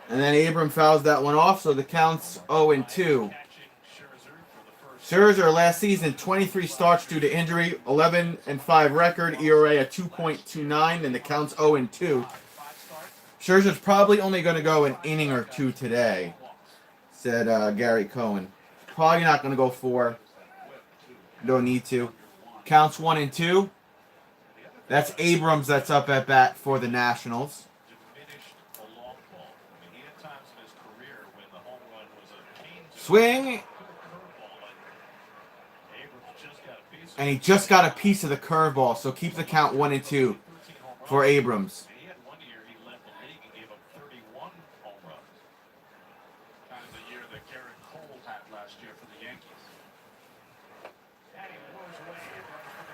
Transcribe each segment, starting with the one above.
And then Abram fouls that one off, so the count's 0-2. Scherzer last season, 23 starts due to injury, 11-5 record, ERA at 2.29, and the count's 0-2. Scherzer's probably only going to go an inning or two today, said Gary Cohen. Probably not going to go 4. Don't need to. Counts 1-2. That's Abrams that's up at bat for the Nationals. Swing. And he just got a piece of the curveball, so keep the count 1-2 for Abrams.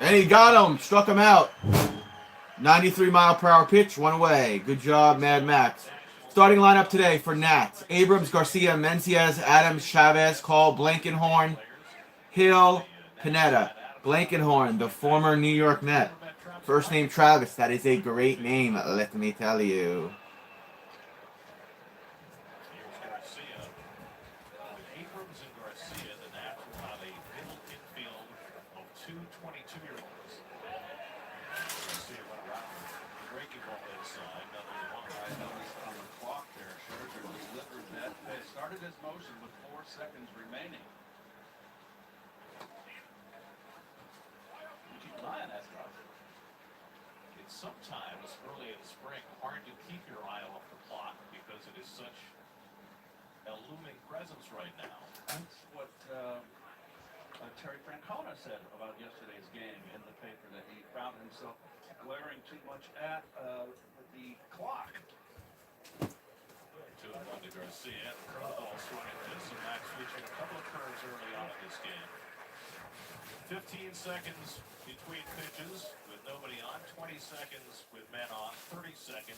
And he got him, struck him out. 93-mile-per-hour pitch, one away. Good job, Mad Max. Starting lineup today for Nats: Abrams, Garcia, Menciez, Adams, Chavez, Call, Blankenhorn, Hill, Pineda. Blankenhorn, the former New York Met. First name Travis. That is a great name, let me tell you. Started his motion with 4 seconds remaining. Keep an eye on that stuff. It's sometimes early in the spring hard to keep your eye off the clock because it is such a looming presence right now. That's what Terry Francona said about yesterday's game in the paper, that he found himself glaring too much at the clock. 2-1 to Garcia. The curveball swung at this, and Max reaching a couple of curves early on in this game. 15 seconds between pitches with nobody on, 20 seconds with men on, 30 seconds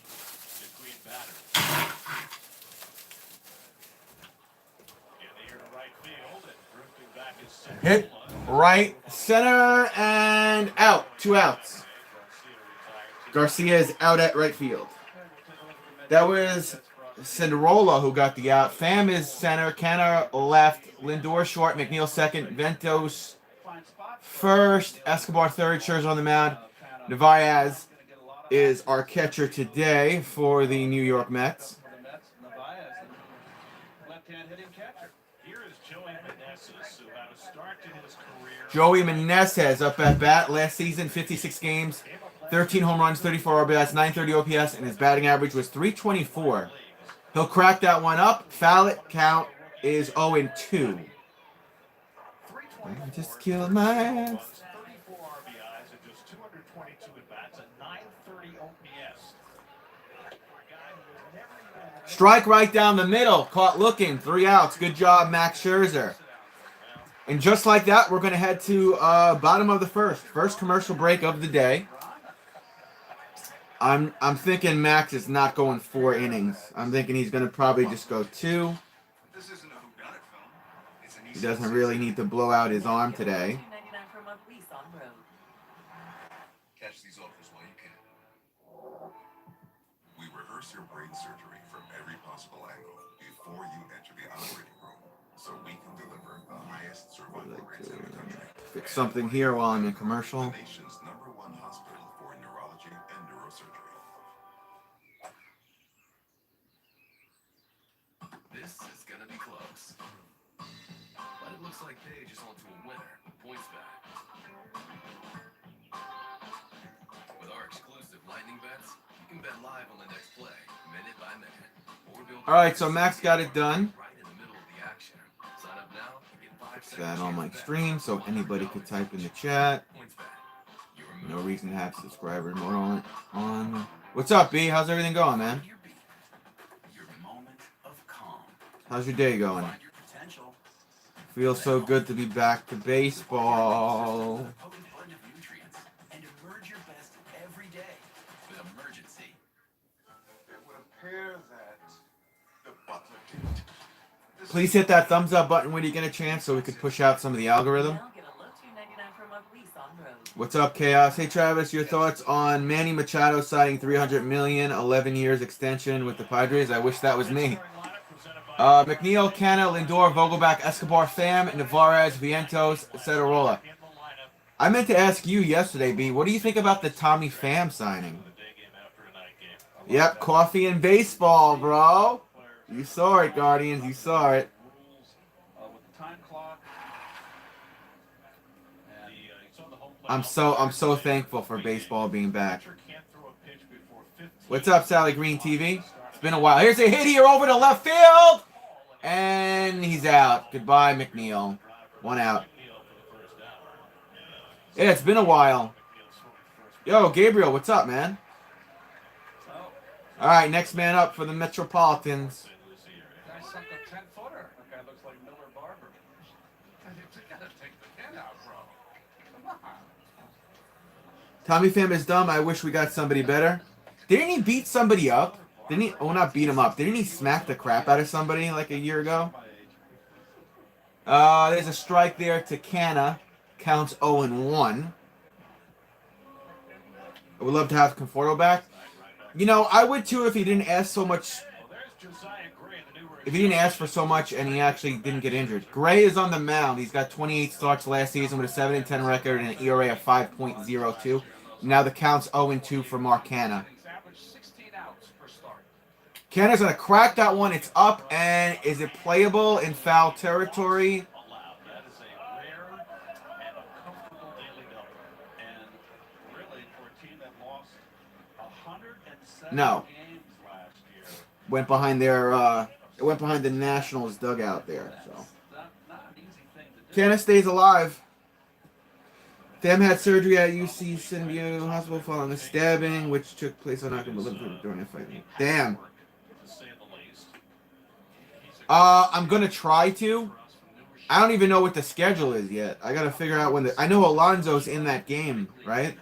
between batters. In the air to right field, and drifting back is center. Hit right center and out. 2 outs. Garcia is out at right field. That was Cinderola who got the out. Pham is center, Canna left, Lindor short, McNeil second, Ventos first, Escobar third, Scherzer on the mound. Narvaez is our catcher today for the New York Mets. Joey Meneses up at bat last season, 56 games, 13 home runs, 34 RBIs, 930 OPS, and his batting average was .324. He'll crack that one up. Foul it. Count is 0-2. I just killed my ass. Strike right down the middle. Caught looking. 3 outs. Good job, Max Scherzer. And just like that, we're going to head to bottom of the first. First commercial break of the day. I'm thinking Max is not going 4 innings. I'm thinking he's going to probably just go 2. He doesn't really need to blow out his arm today. Catch these offers while you can. We rehearse your brain surgery from every possible angle before you enter the operating room, so we can deliver the highest survival rates in the country. Fix something here while I'm in commercial. The nation's #1 hospital for neurology and neurosurgery. This is gonna be close. But it looks like Paige is onto a winner. Points back. With our exclusive lightning bets, you can bet live on the next play, minute by minute. All right, so Max got it done. Right in the middle of the action. Sign up now and get 5 Fix that on my stream so anybody could type in the chat. points back. No reason to have subscriber mode on. What's up, B? How's everything going, man? Your moment of calm. How's your day going? Find your potential. Feels so good to be back to baseball. Potent blend of nutrients and emerge your best every day with Emergency. It would appear that the butler didn't. Please hit that thumbs up button when you get a chance so we could push out some of the algorithm. Now get a low $2.99 per month lease on road. What's up, Chaos? Hey, Travis, your thoughts on Manny Machado signing $300 million, 11 years extension with the Padres? I wish that was me. McNeil, Canna, Lindor, Vogelback, Escobar, Pham, Navarez, Vientos, Cetarola. I meant to ask you yesterday, B. What do you think about the Tommy Pham signing? Yep, coffee and baseball, bro. You saw it, Guardians. You saw it. I'm so thankful for baseball being back. What's up, Sally Green TV? It's been a while. Here's a hit here over to left field, and he's out. Goodbye, McNeil. 1 out. Yeah, it's been a while. Yo, Gabriel, what's up, man? All right, next man up for the Metropolitans. Tommy Pham is dumb. I wish we got somebody better. Didn't he beat somebody up? Didn't he? Oh, not beat him up. Didn't he smack the crap out of somebody like a year ago? There's a strike there to Canna. Counts 0-1. I would love to have Conforto back. You know, I would too if he didn't ask so much. If he didn't ask for so much and he actually didn't get injured. Gray is on the mound. He's got 28 starts last season with a 7-10 record and an ERA of 5.02. Now the count's 0-2 for Mark Canna. Canna's going to crack that one. It's up, and is it playable in foul territory? No. Went behind their it went behind the Nationals dugout there. So Canna stays alive. Pham had surgery at UC San Diego Hospital following a stabbing, which took place on October 11th during a fight. Damn. I'm gonna try to. I don't even know what the schedule is yet. I gotta figure out when the. I know Alonso's in that game, right?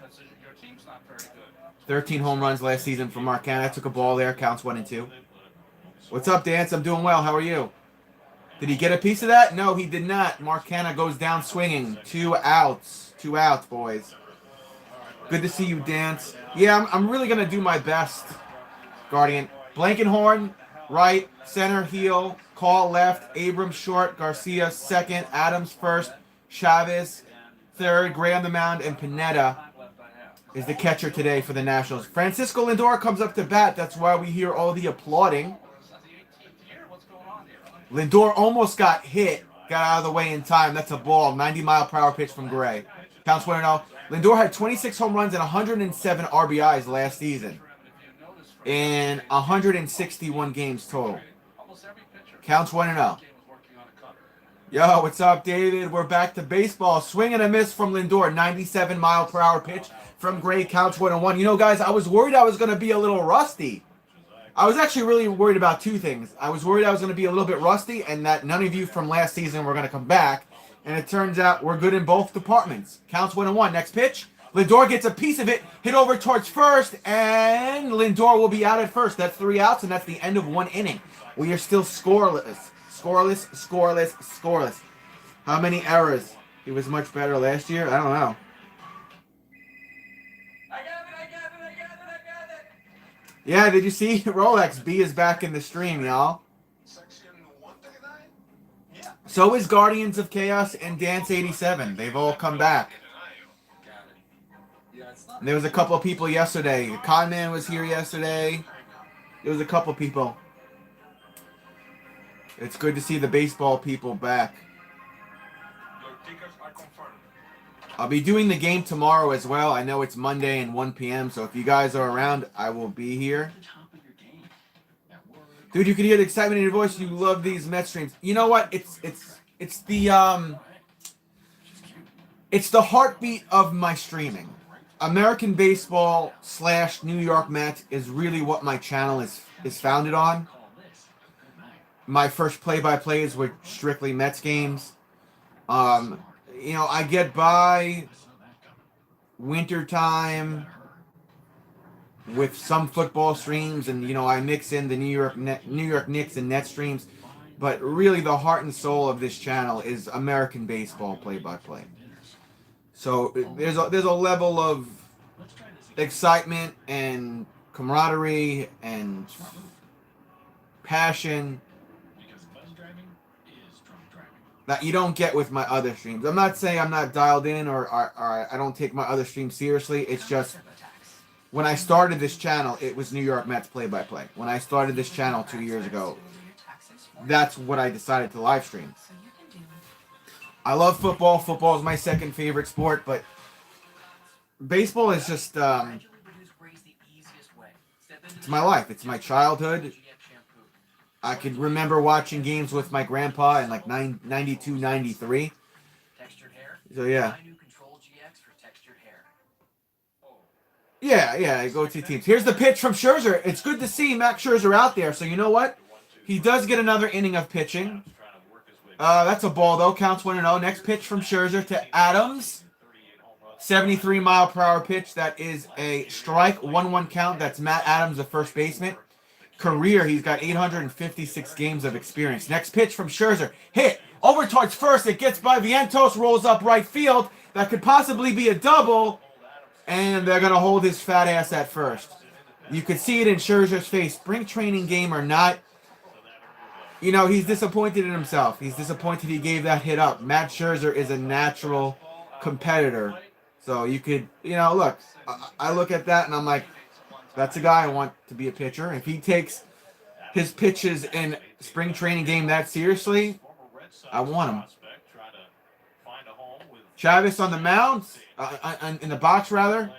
13 home runs last season for Mark Canna. Took a ball there. Counts 1-2. What's up, Dance? I'm doing well. How are you? Did he get a piece of that? No, he did not. Mark Canna goes down swinging. 2 outs. 2 outs, boys. Good to see you, Dance. Yeah, I'm really going to do my best, Guardian. Blankenhorn, right. Center, heel. Call, left. Abrams, short. Garcia, second. Adams, first. Chavez, third. Gray on the mound. And Pineda is the catcher today for the Nationals. Francisco Lindor comes up to bat. That's why we hear all the applauding. Lindor almost got hit. Got out of the way in time. That's a ball. 90-mile-per-hour pitch from Gray. Counts 1-0. Lindor had 26 home runs and 107 RBIs last season. In 161 games total. Counts 1-0. Yo, what's up, David? We're back to baseball. Swing and a miss from Lindor. 97-mile-per-hour pitch from Gray. Counts 1-1. You know, guys, I was worried I was going to be a little rusty. I was actually really worried about 2 things. I was worried I was going to be a little bit rusty and that none of you from last season were going to come back. And it turns out we're good in both departments. Counts 1-1. Next pitch. Lindor gets a piece of it. Hit over towards first. And Lindor will be out at first. That's 3 outs, and that's the end of 1 inning. We are still scoreless. Scoreless. How many errors? He was much better last year? I don't know. I got it. Yeah, did you see? Rolex B is back in the stream, y'all. So is Guardians of Chaos and Dance 87. They've all come back. And there was a couple of people yesterday. Conman was here yesterday. There was a couple of people. It's good to see the baseball people back. I'll be doing the game tomorrow as well. I know it's Monday and 1 p.m., so if you guys are around, I will be here. Dude, you can hear the excitement in your voice. You love these Mets streams. You know what? It's the heartbeat of my streaming. American baseball / New York Mets is really what my channel is founded on. My first play-by-plays were strictly Mets games. You know, I get by wintertime with some football streams, and you know, I mix in the New York Knicks and Nets streams. But really, the heart and soul of this channel is American baseball play-by-play. So there's a level of excitement and camaraderie and passion that you don't get with my other streams. I'm not saying I'm not dialed in or I don't take my other streams seriously. It's just when I started this channel, it was New York Mets play-by-play. When I started this channel 2 years ago, that's what I decided to live stream. I love football. Football is my second favorite sport, but baseball is just it's my life. It's my childhood. I could remember watching games with my grandpa in like 92, 93. So yeah. Yeah, go to teams. Here's the pitch from Scherzer. It's good to see Max Scherzer out there. So you know what? He does get another inning of pitching. That's a ball though. Counts 1-0. Next pitch from Scherzer to Adams. 73-mile-per-hour pitch. That is a strike. 1-1 count. That's Matt Adams, the first baseman. Career, he's got 856 games of experience. Next pitch from Scherzer. Hit. Over towards first. It gets by Vientos. Rolls up right field. That could possibly be a double. And they're going to hold his fat ass at first. You could see it in Scherzer's face. Spring training game or not, you know, he's disappointed in himself. He's disappointed he gave that hit up. Matt Scherzer is a natural competitor. So you could, you know, look, I look at that and I'm like, that's a guy I want to be a pitcher. If he takes his pitches in spring training game that seriously, I want him. Chavez on the mound, in the box rather.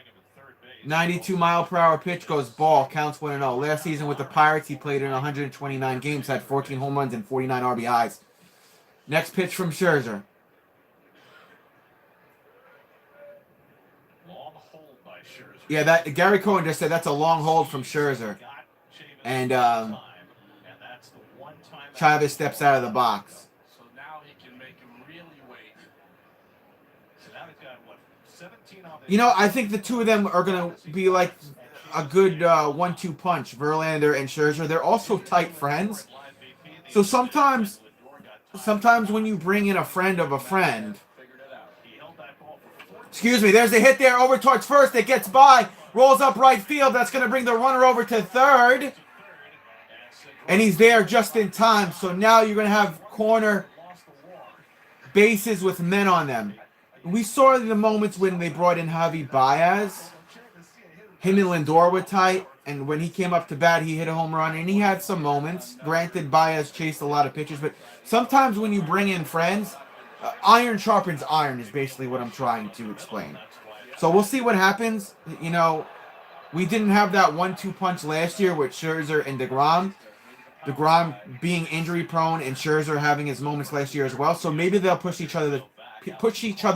92-mile-per-hour pitch goes ball, counts 1-0. Last season with the Pirates, he played in 129 games, had 14 home runs and 49 RBIs. Next pitch from Scherzer. Yeah, that Gary Cohen just said that's a long hold from Scherzer. And Chavez steps out of the box. So now he can make him really wait. So now he's got what, 17 on the. You know, I think the two of them are going to be like a good 1-2 punch, Verlander and Scherzer. They're also tight friends. So sometimes when you bring in a friend of a friend, excuse me, there's a hit there over towards first. It gets by, rolls up right field. That's going to bring the runner over to third. And he's there just in time. So now you're going to have corner bases with men on them. We saw the moments when they brought in Javi Baez. Him and Lindor were tight. And when he came up to bat, he hit a home run. And he had some moments. Granted, Baez chased a lot of pitches. But sometimes when you bring in friends, iron sharpens iron is basically what I'm trying to explain. So we'll see what happens. You know, we didn't have that 1-2 punch last year with Scherzer and DeGrom. DeGrom being injury prone and Scherzer having his moments last year as well. So maybe they'll push each other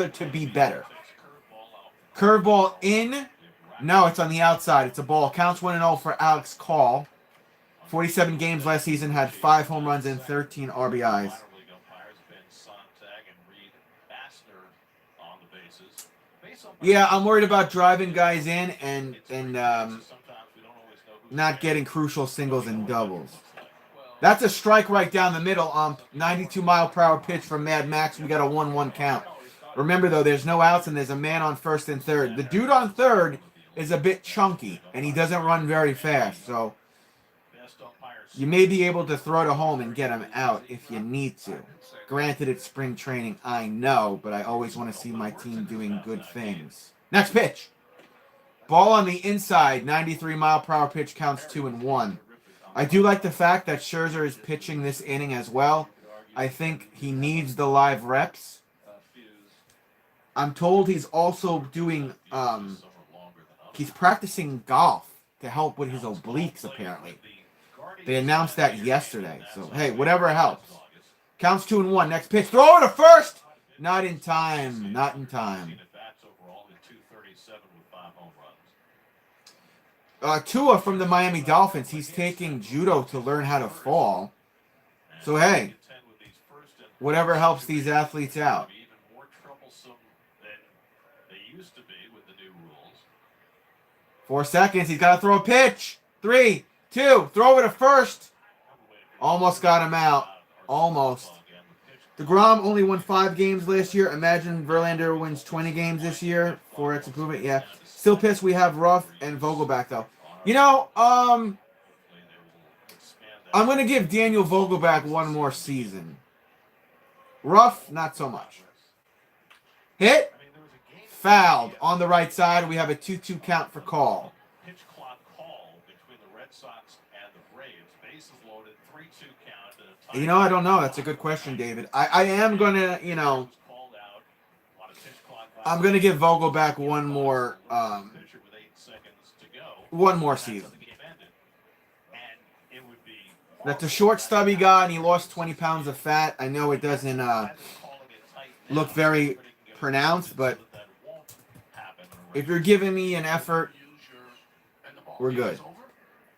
to be better. Curveball in. No, it's on the outside. It's a ball. Counts 1-0 for Alex Call. 47 games last season, had 5 home runs and 13 RBIs. Yeah, I'm worried about driving guys in and not getting crucial singles and doubles. That's a strike right down the middle. 92-mile-per-hour pitch from Mad Max. We got a 1-1 count. Remember, though, there's no outs and there's a man on first and third. The dude on third is a bit chunky, and he doesn't run very fast. So you may be able to throw to home and get him out if you need to. Granted, it's spring training, I know, but I always want to see my team doing good things. Next pitch. Ball on the inside. 93-mile-per-hour pitch, counts 2-1. I do like the fact that Scherzer is pitching this inning as well. I think he needs the live reps. I'm told he's also doing, he's practicing golf to help with his obliques, apparently. They announced that yesterday. So, hey, whatever helps. Counts 2-1. Next pitch. Throw it to first. Not in time. Not in time. Tua from the Miami Dolphins. He's taking judo to learn how to fall. So, hey, whatever helps these athletes out. 4 seconds. He's got to throw a pitch. 3, 2. Throw it to first. Almost got him out. Almost. DeGrom only won 5 games last year. Imagine Verlander wins 20 games this year. 4x improvement. Yeah. Still pissed we have Ruff and Vogelback though. You know, I'm gonna give Daniel Vogelback one more season. Ruff, not so much. Hit, fouled on the right side. We have a 2-2 count for call. Pitch clock call between the Red Sox and the Braves. Bases loaded, 3-2 count. And a tie. You know, I don't know. That's a good question, David. I am gonna, you know, Called out. A lot of pitch clock I'm gonna give Vogelback one more, pitcher with 8 seconds to go. one more That's how season. the game ended. And it would be That's a short, stubby guy, and he lost 20 pounds of fat. I know it doesn't look very pronounced, but if you're giving me an effort, we're good.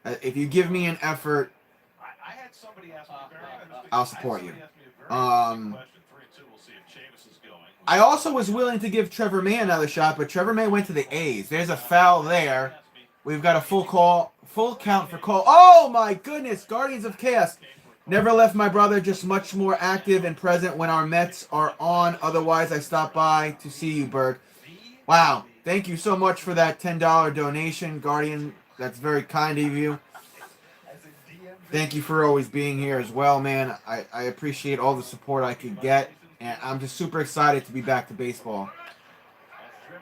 If you give me an effort, I had somebody ask me I'll support you. question. 3-2. We'll see if Chavis is going. I also was willing to give Trevor May another shot, but Trevor May went to the A's. There's a foul there. We've got a full count for call. Oh my goodness, Guardians of Chaos. Never left my brother, just much more active and present when our Mets are on. Otherwise, I stop by to see you, Berg. Wow. Thank you so much for that $10 donation, Guardian. That's very kind of you. Thank you for always being here as well, man. I appreciate all the support I could get, and I'm just super excited to be back to baseball.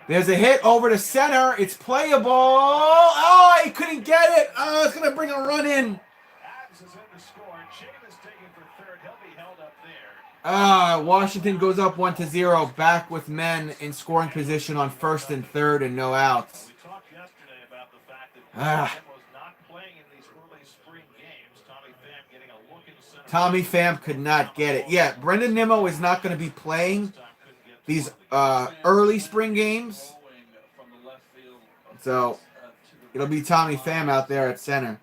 There's a hit over to center. It's playable. Oh, he couldn't get it. Oh, it's going to bring a run in. Adams is in to score. Chavis taking for third. He'll be held up there. Washington goes up 1-0. Back with men in scoring position on first and third and no outs. We talked yesterday about the fact that Ah. Pham was not playing in these early spring games. Tommy Pham getting a look in center. Tommy Pham could not get it. Yeah, Brendan Nimmo is not going to be playing these early spring games. So it'll be Tommy Pham out there at center.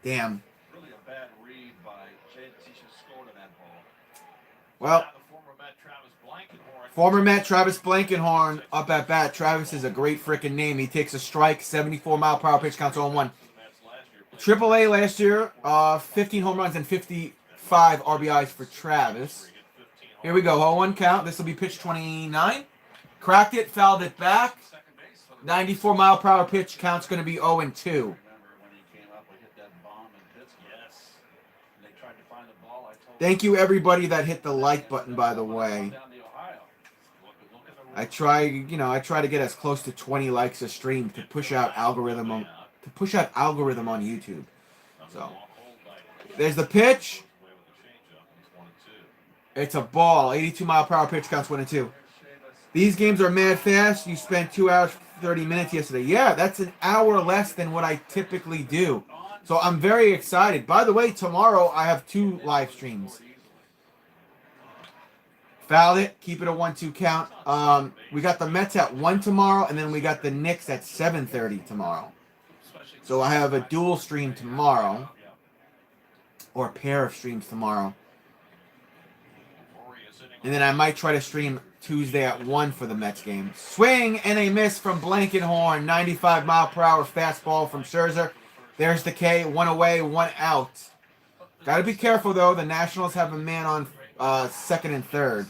Damn. Really a bad read by Tisha scored on that ball. Well, Now the former Met Travis Blankenhorn. former Met Travis Blankenhorn up at bat. Travis is a great freaking name. He takes a strike, 74-mile-per-hour pitch, counts 0-1. AAA last year, 15 home runs and 55 RBIs for Travis. Here we go, 0-1 count. This will be pitch 29. Cracked it, fouled it back. 94-mile-per-hour pitch, count's going to be 0-2. Thank you, everybody that hit the like button, by the way. I try to get as close to 20 likes a stream to push out algorithm on YouTube. So, there's the pitch. It's a ball. 82-mile-per-hour pitch, counts 1-2. These games are mad fast. You spent 2 hours, 30 minutes yesterday. Yeah, that's an hour less than what I typically do. So I'm very excited. By the way, tomorrow I have 2 live streams. Fouled it. Keep it a 1-2 count. We got the Mets at 1 tomorrow, and then we got the Knicks at 7:30 tomorrow. So I have a dual stream tomorrow, or a pair of streams tomorrow. And then I might try to stream Tuesday at 1 for the Mets game. Swing and a miss from Blankenhorn. 95-mile-per-hour fastball from Scherzer. There's the K. 1 away, 1 out. Got to be careful, though. The Nationals have a man on second and third.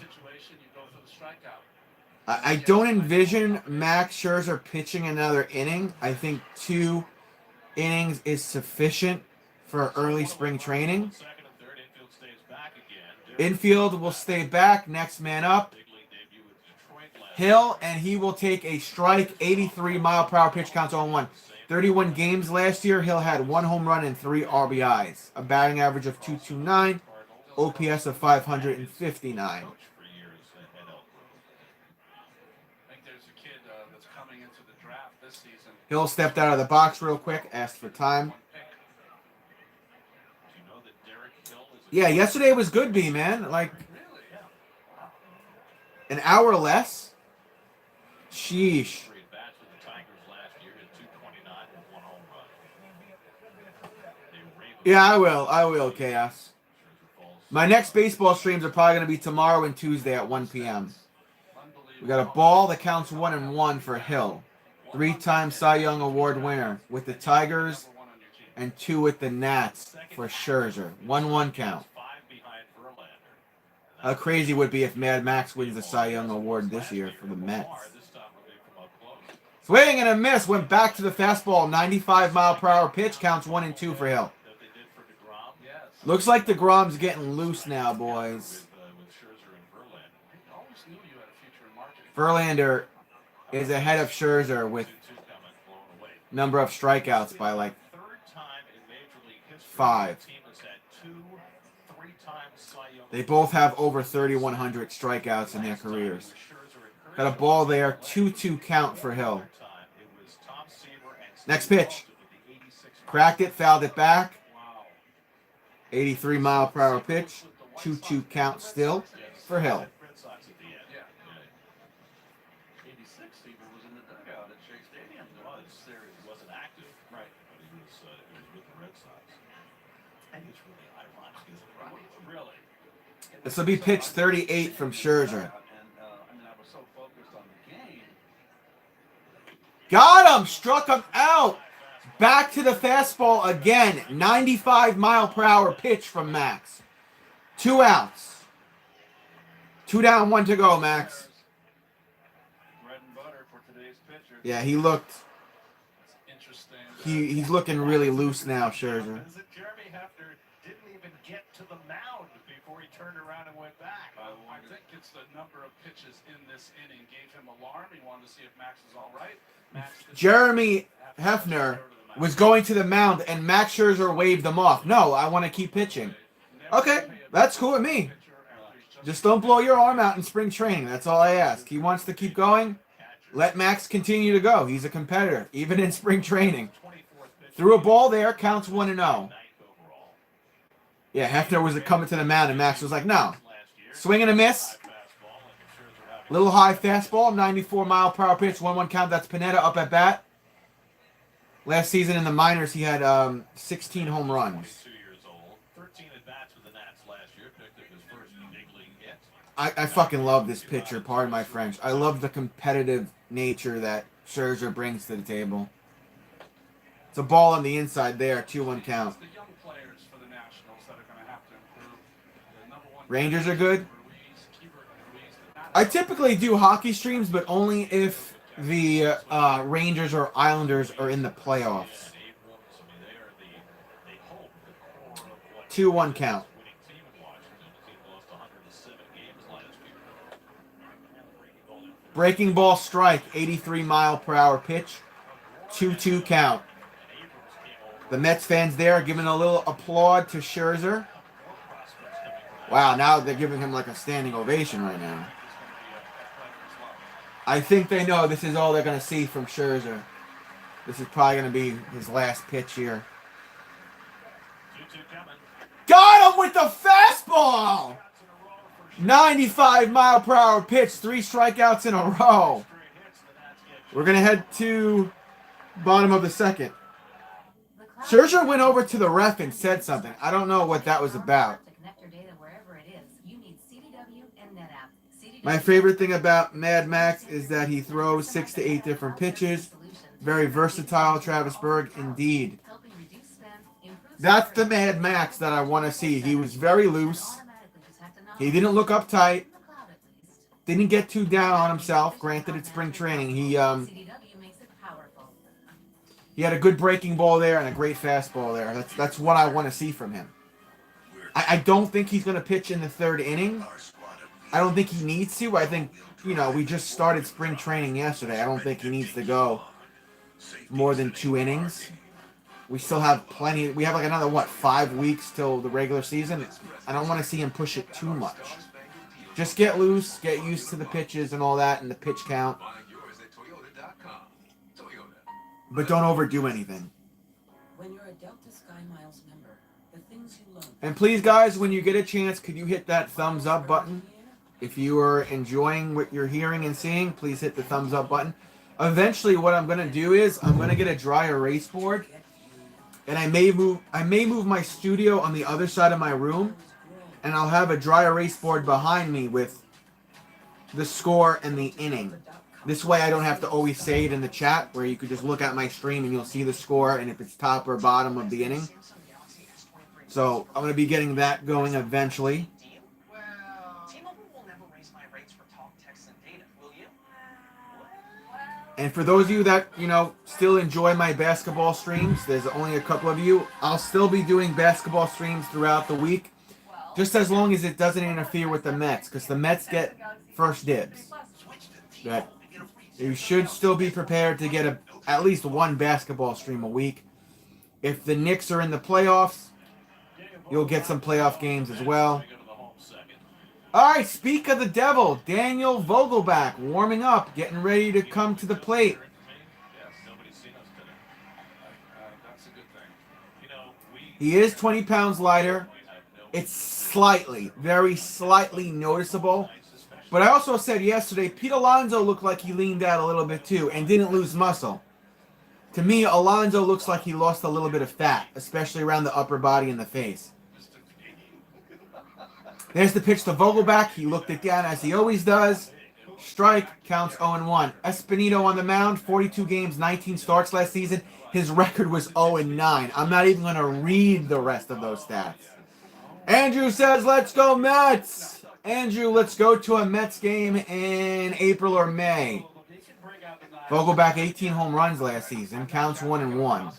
I don't envision Max Scherzer pitching another inning. I think 2 innings is sufficient for early spring training. Infield will stay back. Next man up. Hill, and he will take a strike. 83-mile-per-hour pitch, counts 0-1. 31 games last year. Hill had 1 home run and 3 RBIs. A batting average of .229. OPS of 559. Hill stepped out of the box real quick, asked for time. Yeah, yesterday was good, B, man. Like, an hour less? Sheesh. Yeah, I will, Chaos. My next baseball streams are probably going to be tomorrow and Tuesday at 1 p.m. We got a ball that counts 1-1 for Hill. 3-time Cy Young Award winner with the Tigers and 2 with the Nats for Scherzer. 1-1 count. How crazy would it be if Mad Max wins the Cy Young Award this year for the Mets? Swing and a miss. Went back to the fastball. 95-mile-per-hour pitch. Counts 1-2 for Hill. Looks like DeGrom's getting loose now, boys. Verlander is ahead of Scherzer with number of strikeouts by like 5. They both have over 3,100 strikeouts in their careers. Got a ball there. 2-2 count for Hill. Next pitch. Cracked it, fouled it back. 83-mile-per-hour pitch. 2-2 count still for Hill. This will be pitch 38 from Scherzer. Got him! Struck him out! Back to the fastball again. 95-mile-per-hour pitch from Max. 2 outs. 2 down, 1 to go, Max. Yeah, he looked... He's looking really loose now, Scherzer. Jeremy Hefner didn't even get to the mound before he turned around and went back. I think it's the number of pitches in this inning gave him alarm. He wanted to see if Max was all right. Jeremy Hefner was going to the mound, and Max Scherzer waved them off. No, I want to keep pitching. Okay, that's cool with me. Just don't blow your arm out in spring training. That's all I ask. He wants to keep going. Let Max continue to go. He's a competitor, even in spring training. Threw a ball there, counts 1-0. Yeah, Hefner was coming to the mound, and Max was like, no. Swing and a miss. Little high fastball, 94-mile-per-hour pitch, 1-1 count. That's Pineda up at bat. Last season in the minors, he had 16 home runs. I fucking love this pitcher, pardon my French. I love the competitive nature that Scherzer brings to the table. It's a ball on the inside there, 2-1 count. Rangers are good. I typically do hockey streams, but only if the Rangers or Islanders are in the playoffs. 2-1 count. Breaking ball strike, 83-mile-per-hour pitch, 2-2 count. The Mets fans there giving a little applaud to Scherzer. Wow, now they're giving him like a standing ovation right now. I think they know this is all they're going to see from Scherzer. This is probably going to be his last pitch here. Got him with the fastball! 95-mile-per-hour pitch, 3 strikeouts in a row. We're going to head to bottom of the second. Scherzer went over to the ref and said something. I don't know what that was about. My favorite thing about Mad Max is that he throws 6 to 8 different pitches. Very versatile, Travis Berg, indeed. That's the Mad Max that I want to see. He was very loose. He didn't look uptight. Didn't get too down on himself. Granted, it's spring training. He had a good breaking ball there and a great fastball there. That's what I want to see from him. I don't think he's going to pitch in the 3rd inning. I don't think he needs to. I think, we just started spring training yesterday. I don't think he needs to go more than 2 innings. We still have plenty. We have like another, 5 weeks till the regular season. I don't want to see him push it too much. Just get loose, get used to the pitches and all that and the pitch count. But don't overdo anything. When you're a Delta Sky Miles member, the things you learn. And please, guys, when you get a chance, could you hit that thumbs up button? If you are enjoying what you're hearing and seeing, please hit the thumbs up button. Eventually, what I'm going to do is I'm going to get a dry erase board. And I may move my studio on the other side of my room, and I'll have a dry erase board behind me with the score and the inning. This way I don't have to always say it in the chat, where you could just look at my stream and you'll see the score and if it's top or bottom of the inning. So I'm going to be getting that going eventually. And for those of you that, still enjoy my basketball streams, there's only a couple of you. I'll still be doing basketball streams throughout the week, just as long as it doesn't interfere with the Mets, because the Mets get first dibs. That you should still be prepared to get at least one basketball stream a week. If the Knicks are in the playoffs, you'll get some playoff games as well. All right, speak of the devil, Daniel Vogelback warming up, getting ready to come to the plate. That's a good thing. He is 20 pounds lighter. It's slightly, very slightly noticeable. But I also said yesterday, Pete Alonso looked like he leaned out a little bit too and didn't lose muscle. To me, Alonso looks like he lost a little bit of fat, especially around the upper body and the face. There's the pitch to Vogelback. He looked it down as he always does. Strike, counts 0-1. Espinito on the mound, 42 games, 19 starts last season. His record was 0-9. I'm not even going to read the rest of those stats. Andrew says, let's go Mets. Andrew, let's go to a Mets game in April or May. Vogelback, 18 home runs last season. Counts 1-1.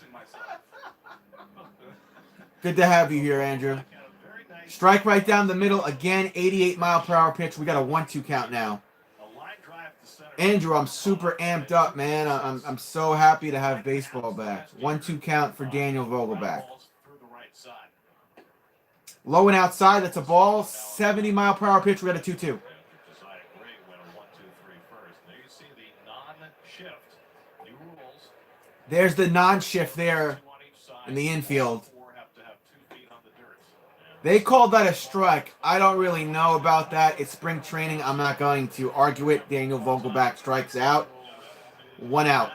Good to have you here, Andrew. Strike right down the middle. Again, 88-mile-per-hour pitch. We got a 1-2 count now. Andrew, I'm super amped up, man. I'm so happy to have baseball back. 1-2 count for Daniel Vogelback. Low and outside. That's a ball. 70-mile-per-hour pitch. We got a 2-2. There's the non-shift there in the infield. They called that a strike. I don't really know about that. It's spring training. I'm not going to argue it. Daniel Vogelback strikes out. 1 out.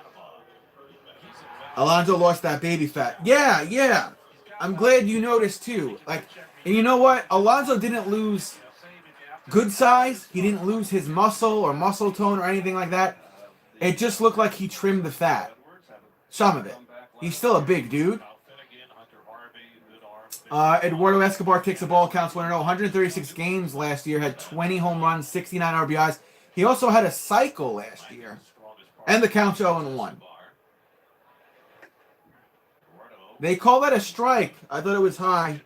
Alonso lost that baby fat. Yeah. I'm glad you noticed too. And you know what? Alonso didn't lose good size. He didn't lose his muscle or muscle tone or anything like that. It just looked like he trimmed the fat. Some of it. He's still a big dude. Eduardo Escobar takes the ball, counts 1-0. 136 games last year, had 20 home runs, 69 RBIs. He also had a cycle last year. And the count's 0-1. They call that a strike. I thought it was high.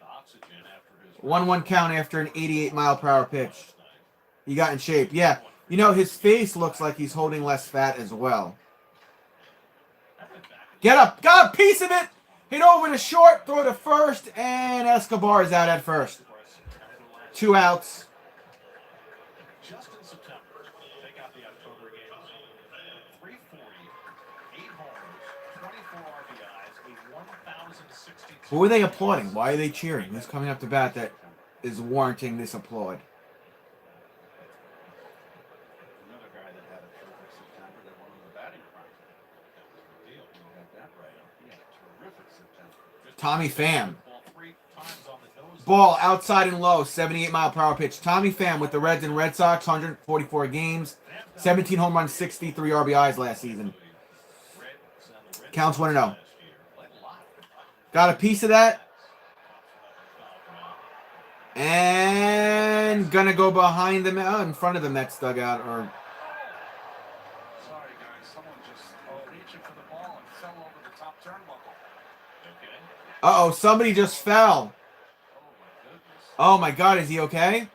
1-1 count after an 88-mile-per-hour pitch. He got in shape. Yeah, his face looks like he's holding less fat as well. Get up. Got a piece of it. Hit over to short, throw to first, and Escobar is out at first. 2 outs. Just in September, take out the October games. 340, 8 homers, 24 RBIs, a 1,062. Who are they applauding? Why are they cheering? Who's coming up to bat that is warranting this applaud? Another guy that had a terrific September that won the batting prize. That was the deal. You got that right. He had a terrific September. Tommy Pham. Ball 3 times on the nose. Ball outside and low, 78-mile-per-hour pitch. Tommy Pham with the Reds and Red Sox, 144 games, 17 home runs, 63 RBIs last season. Counts 1-0. Got a piece of that. And gonna go behind the in front of the Mets dugout. Or Sorry, guys. Someone just reaching for the ball and fell over the top turnbuckle. uh-oh, somebody just fell. Oh, my goodness. Oh my God, is he okay?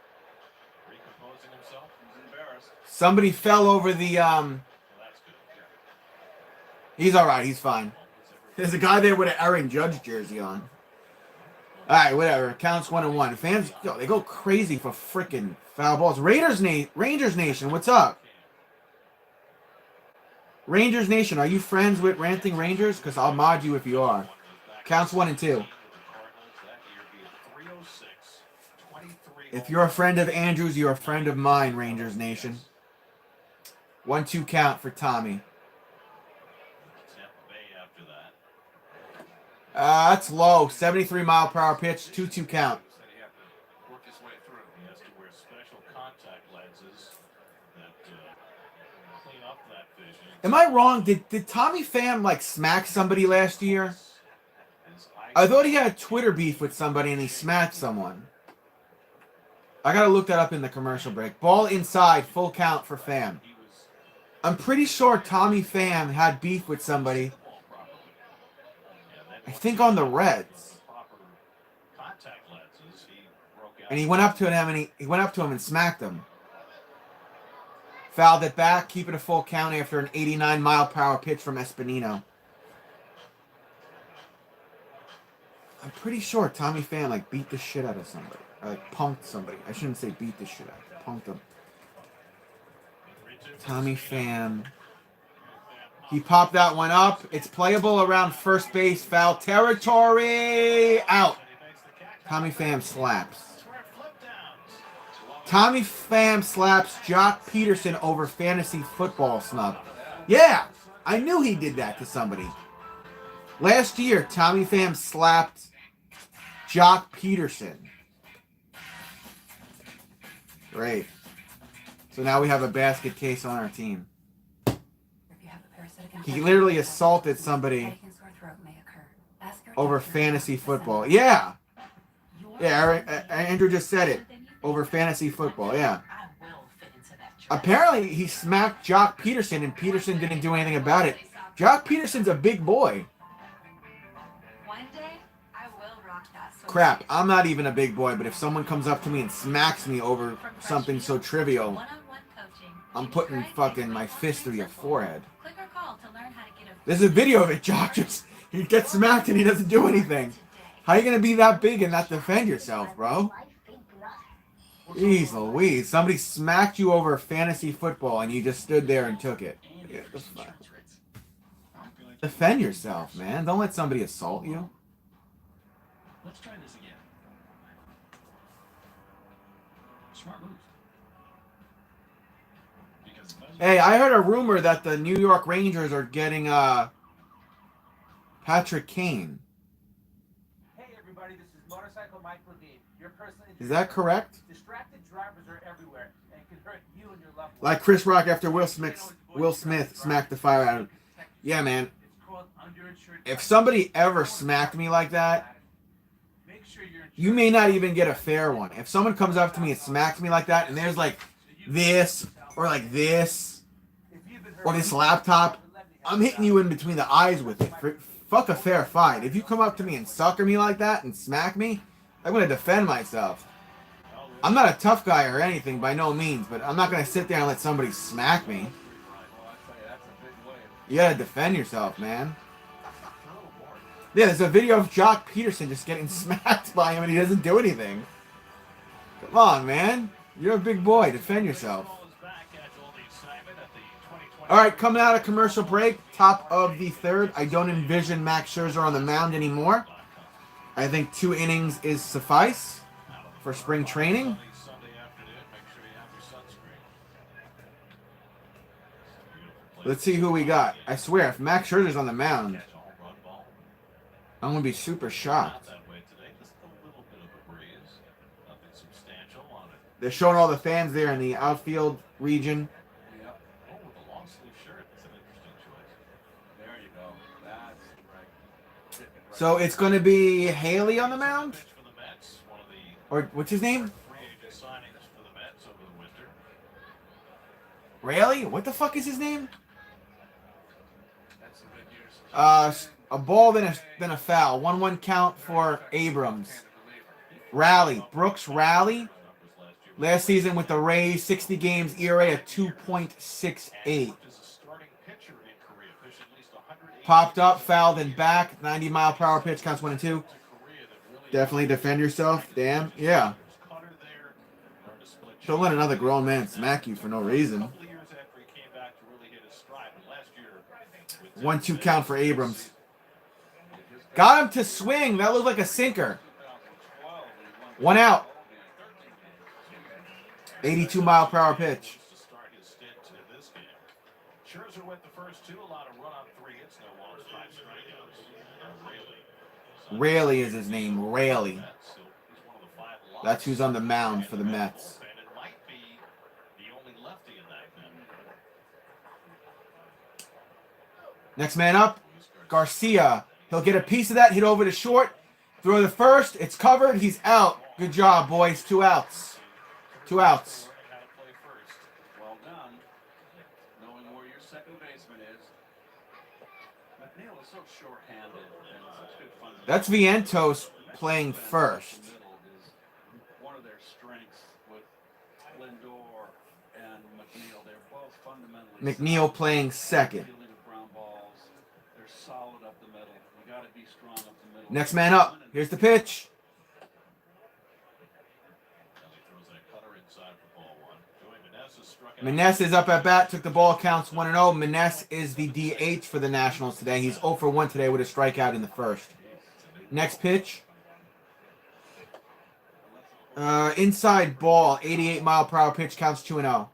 Recomposing himself. He's embarrassed. Somebody fell over the Well, that's good. He's all right. He's fine. There's a guy there with an Aaron Judge jersey on. All right, whatever. Counts 1-1. Fans, they go crazy for freaking foul balls. Rangers Nation, what's up? Rangers Nation, are you friends with Ranting Rangers? Because I'll mod you if you are. Counts 1-2. If you're a friend of Andrew's, you're a friend of mine, Rangers Nation. 1-2 count for Tommy. That's low. 73-mile-per-hour pitch. 2-2 count. Said he had to work his way through. He has to wear special contact lenses that clean up that vision. Am I wrong? Did Tommy Pham smack somebody last year? I thought he had a Twitter beef with somebody and he smacked someone. I gotta look that up in the commercial break. Ball inside, full count for Pham. I'm pretty sure Tommy Pham had beef with somebody. I think on the Reds. And he went up to him and he went up to him and smacked him. Fouled it back, keeping a full count after an 89-mile-per-hour pitch from Espinino. I'm pretty sure Tommy Pham like beat the shit out of somebody. Or like punked somebody. I shouldn't say beat the shit out. Punked him. Tommy Pham. He popped that one up. It's playable around first base. Foul territory. Out. Tommy Pham slaps. Tommy Pham slaps Jock Peterson over fantasy football snub. Yeah, I knew he did that to somebody. Last year, Tommy Pham slapped Jock Peterson. Great. So now we have a basket case on our team. He literally assaulted somebody over fantasy football. Yeah. Yeah, Andrew just said it. Over fantasy football, yeah. Apparently, he smacked Jock Peterson, and Peterson didn't do anything about it. Jock Peterson's a big boy. Crap, I'm not even a big boy, but if someone comes up to me and smacks me over something so trivial, I'm putting fucking my fist through your forehead. There's a video of it, Jock. He gets smacked and he doesn't do anything. How are you going to be that big and not defend yourself, bro? Jeez Louise. Somebody smacked you over fantasy football and you just stood there and took it. Yeah, defend yourself, man. Don't let somebody assault you. Let's try this again. Smart move. Hey, I heard a rumor that the New York Rangers are getting Patrick Kane. Hey everybody, this is Motorcycle Mike Levine. Your personal Is that correct? Distracted drivers are everywhere and can hurt you and your loved ones. Like Chris Rock after Will Smith smacked the fire out of him. Yeah, man. If somebody ever smacked me like that, you may not even get a fair one. If someone comes up to me and smacks me like that, and there's like this, or like this, or this laptop, I'm hitting you in between the eyes with it. Fuck a fair fight. If you come up to me and sucker me like that and smack me, I'm going to defend myself. I'm not a tough guy or anything, by no means, but I'm not going to sit there and let somebody smack me. You got to defend yourself, man. Yeah, there's a video of Jock Peterson just getting smacked by him and he doesn't do anything. Come on, man. You're a big boy. Defend yourself. All right, coming out of commercial break, top of the third. I don't envision Max Scherzer on the mound anymore. I think 2 innings is suffice for spring training. Let's see who we got. I swear, if Max Scherzer's on the mound, I'm going to be super shocked. They're showing all the fans there in the outfield region. So it's going to be Haley on the mound? Or what's his name? Rayleigh? What the fuck is his name? A ball, then a foul. 1-1 count for Abrams. Raleigh. Brooks Raleigh. Last season with the Rays, 60 games, ERA at 2.68. Popped up, fouled, and back. 90-mile-per-hour pitch, counts 1 and 2. Definitely defend yourself. Damn. Yeah. Don't let another grown man smack you for no reason. 1-2 count for Abrams. Got him to swing. That looked like a sinker. 1 out. 82-mile-per-hour pitch. Scherzer went the first 2, allowed a run on 3 hits, no walks, 5 strikeouts. Rayleigh is his name. Rayleigh. That's who's on the mound for the Mets. Next man up, Garcia. He'll get a piece of that, hit over to short, throw the first. It's covered. He's out. Good job, boys. 2 outs. 2 outs. Well done. Knowing where you're That's Vientos playing The first. middle is one of their strengths with Lindor and McNeil. They're both fundamentally McNeil sound. playing second. Fielding of ground balls. They're solid up the middle. You got to be strong up the middle. Next man up. Here's the pitch. He throws that cutter inside for ball one. Joey Meneses struck out. Menes is up at bat. Took the ball. Counts 1-0. Menes is the DH for the Nationals today. He's 0 for 1 today with a strikeout in the first. Next pitch. Inside ball. 88-mile-per-hour pitch. Counts 2-0. Right. I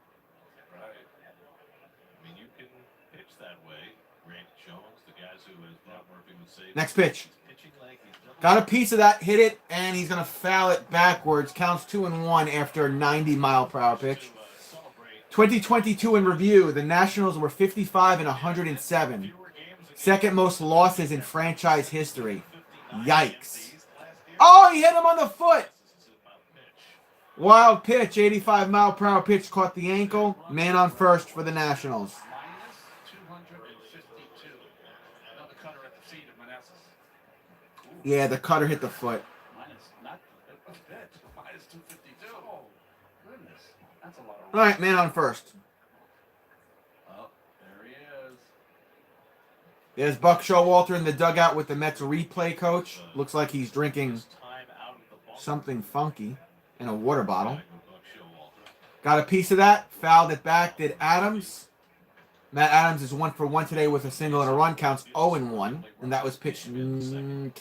mean, you can pitch that way. Randy Jones, the guys who, as Bob Murphy would say, Next pitch. he's pitching like he's never Got a piece of that. Hit it. And he's going to foul it backwards. Counts 2-1 after a 90-mile-per-hour pitch. celebrate 2022 in review. The Nationals were 55 and 107. fewer games against Second most losses in franchise history. 59 Yikes. last year. Oh, he hit him on the foot. This is about pitch. Wild pitch. 85-mile-per-hour pitch. Caught the ankle. Man on first for the Nationals. Minus 252. Another cutter at the feet of Meneses. Yeah, the cutter hit the foot. Minus, not a bit. Minus 252. Oh, goodness. That's a lot of All right, man on first. Oh, there he is. There's Buck Showalter in the dugout with the Mets replay coach. Looks like he's drinking Time out of the ball. something funky in a water bottle. Buck Showalter. Got a piece of that. Fouled it back. Did Adams. Matt Adams is 1 for 1 today with a single and a run. Counts 0-1. And that was pitch 10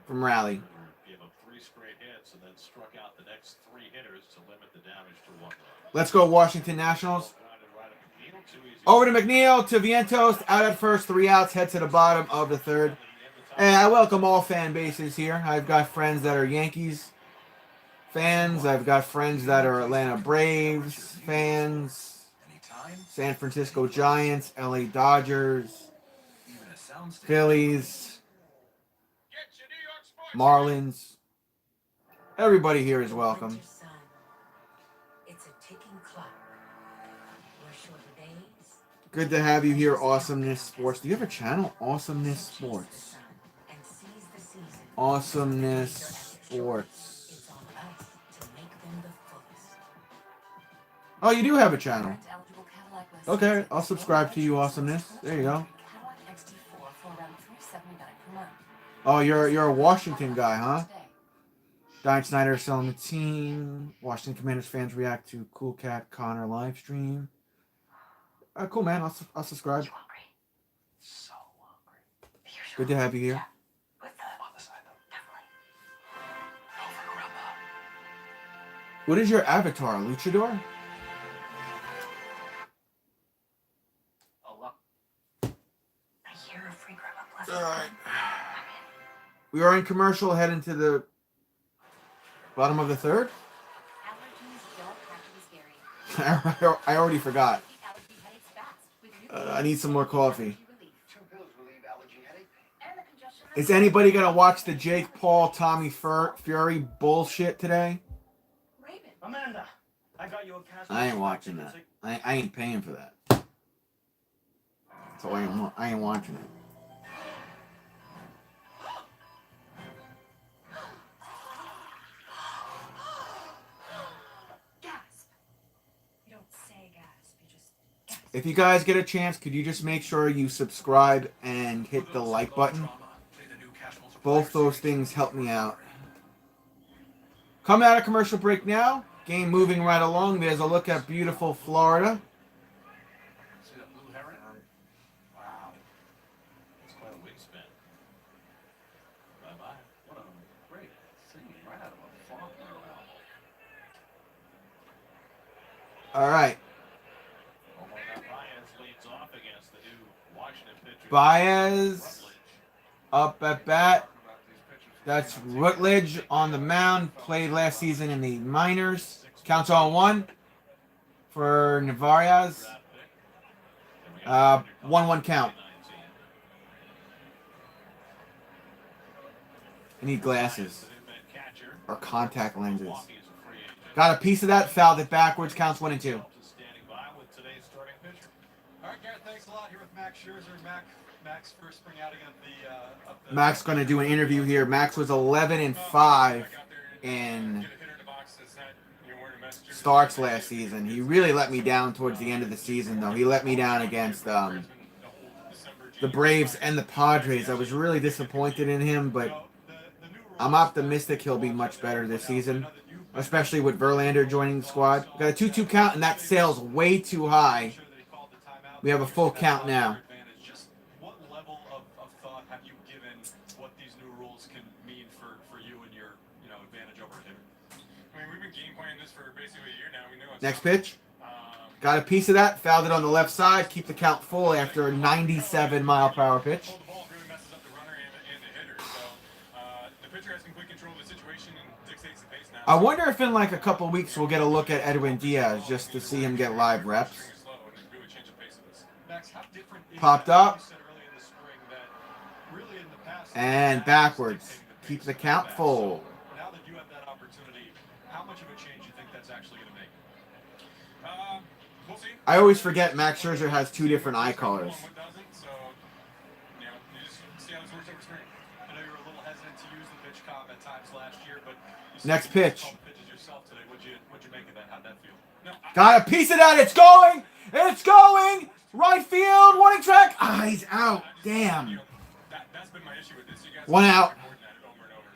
from Raleigh. Gave up 3 straight hits and then struck out the next 3 hitters to limit the damage to 1 run. Let's go Washington Nationals. Right at McNeil, too easy. Over to McNeil, to Vientos, out at first, 3 outs, head to the bottom of the third. And I welcome all fan bases here. I've got friends that are Yankees fans. I've got friends that are Atlanta Braves fans, Anytime, San Francisco Giants, LA Dodgers, even a sound stage. Phillies, Get your New York sports. Marlins. Everybody here is welcome. Winter sun. It's a ticking clock. We're short of days. Good to have you here, Awesomeness Sports. Do you have a channel? Awesomeness Sports. And seize the season. Awesomeness Sports. It's on us to make them the fullest. Oh, you do have a channel. Current eligible Cadillac listings Okay, I'll at subscribe to you, Awesomeness. There you go. Cadillac XT4 for around $379 per month. Oh, you're a Washington guy, huh? Today. Diane Snyder selling the team. Washington Commanders fans react to Cool Cat Connor live stream. Cool, man. I'll subscribe. You hungry? So hungry. Here's Good to have you here. with the on the side though. Definitely. What is your avatar, Luchador? A lot. A year of free grandma plus. All right. We are in commercial, heading to the bottom of the third. Allergies don't have to be scary. I already forgot. Beat allergy headaches fast with new I need some more coffee. allergy relief. 2 pills relieve allergy headache pain. And the congestion Is anybody gonna watch the Jake Paul Tommy Fury bullshit today? Raven. Amanda, I got you a cast. I ain't watching that. I ain't paying for that. So I ain't watching it. Gasp. You don't say gasp, you just gasp. If you guys get a chance, could you just make sure you subscribe and hit the like button? Both those things help me out. Coming out of commercial break now. Game moving right along. There's a look at beautiful Florida. See that blue heron? Wow. It's quite a wingspan. Bye-bye. What a great scene right out of a Faulkner novel. All right. Omar Baez leads off against the new Washington pitcher. Baez Rutledge. up at bat. Talking about these pitchers. That's Rutledge on the mound. Played last season in the minors. Counts on 1 for Narvaez. Draft pick. And we got 1-1 count. 2019. I need glasses The new Met catcher. or contact lenses. Milwaukee is a free agent. Got a piece of that. Fouled it backwards. Counts 1 and 2. Is standing by with today's starting pitcher. All right, Garrett, thanks a lot. Here with Max Scherzer. Mac, Max first spring outing of the Max going to do an interview here. Max was 11-5 in starts last season. He really let me down towards the end of the season, though. He let me down against the Braves and the Padres. I was really disappointed in him, but I'm optimistic he'll be much better this season, especially with Verlander joining the squad. We got a 2-2 count, and that sail's way too high. We have a full count now. What level of thought have you given what these new rules can mean for you and your advantage over a hitter? I mean, we've been game playing this for basically a year now. We know it's Next pitch. Got a piece of that. Fouled it on the left side. Keep the count full after a 97-mile-per-hour pitch. Hold the ball really messes up the runner and the hitter. So the pitcher has complete control of the situation and dictates the pace now. I wonder if in like a couple weeks we'll get a look at Edwin Diaz just to see him get live reps. Popped up. And backwards. Keep the count full. Now that you have that opportunity, how much of a change do you think that's actually going to make? We'll see. I always forget Max Scherzer has two different eye colors. What doesn't, so you just see how this works over spring. I know you were a little hesitant to use the pitch comp at times last year, but you Next pitch. called the pitches yourself today. What'd you make of that? How'd that feel? No, Got a piece of that. It's going. It's going. Right field. Warning track. Ah, he's out. Damn. that's been my issue with this. You guys One out. more than that over and over.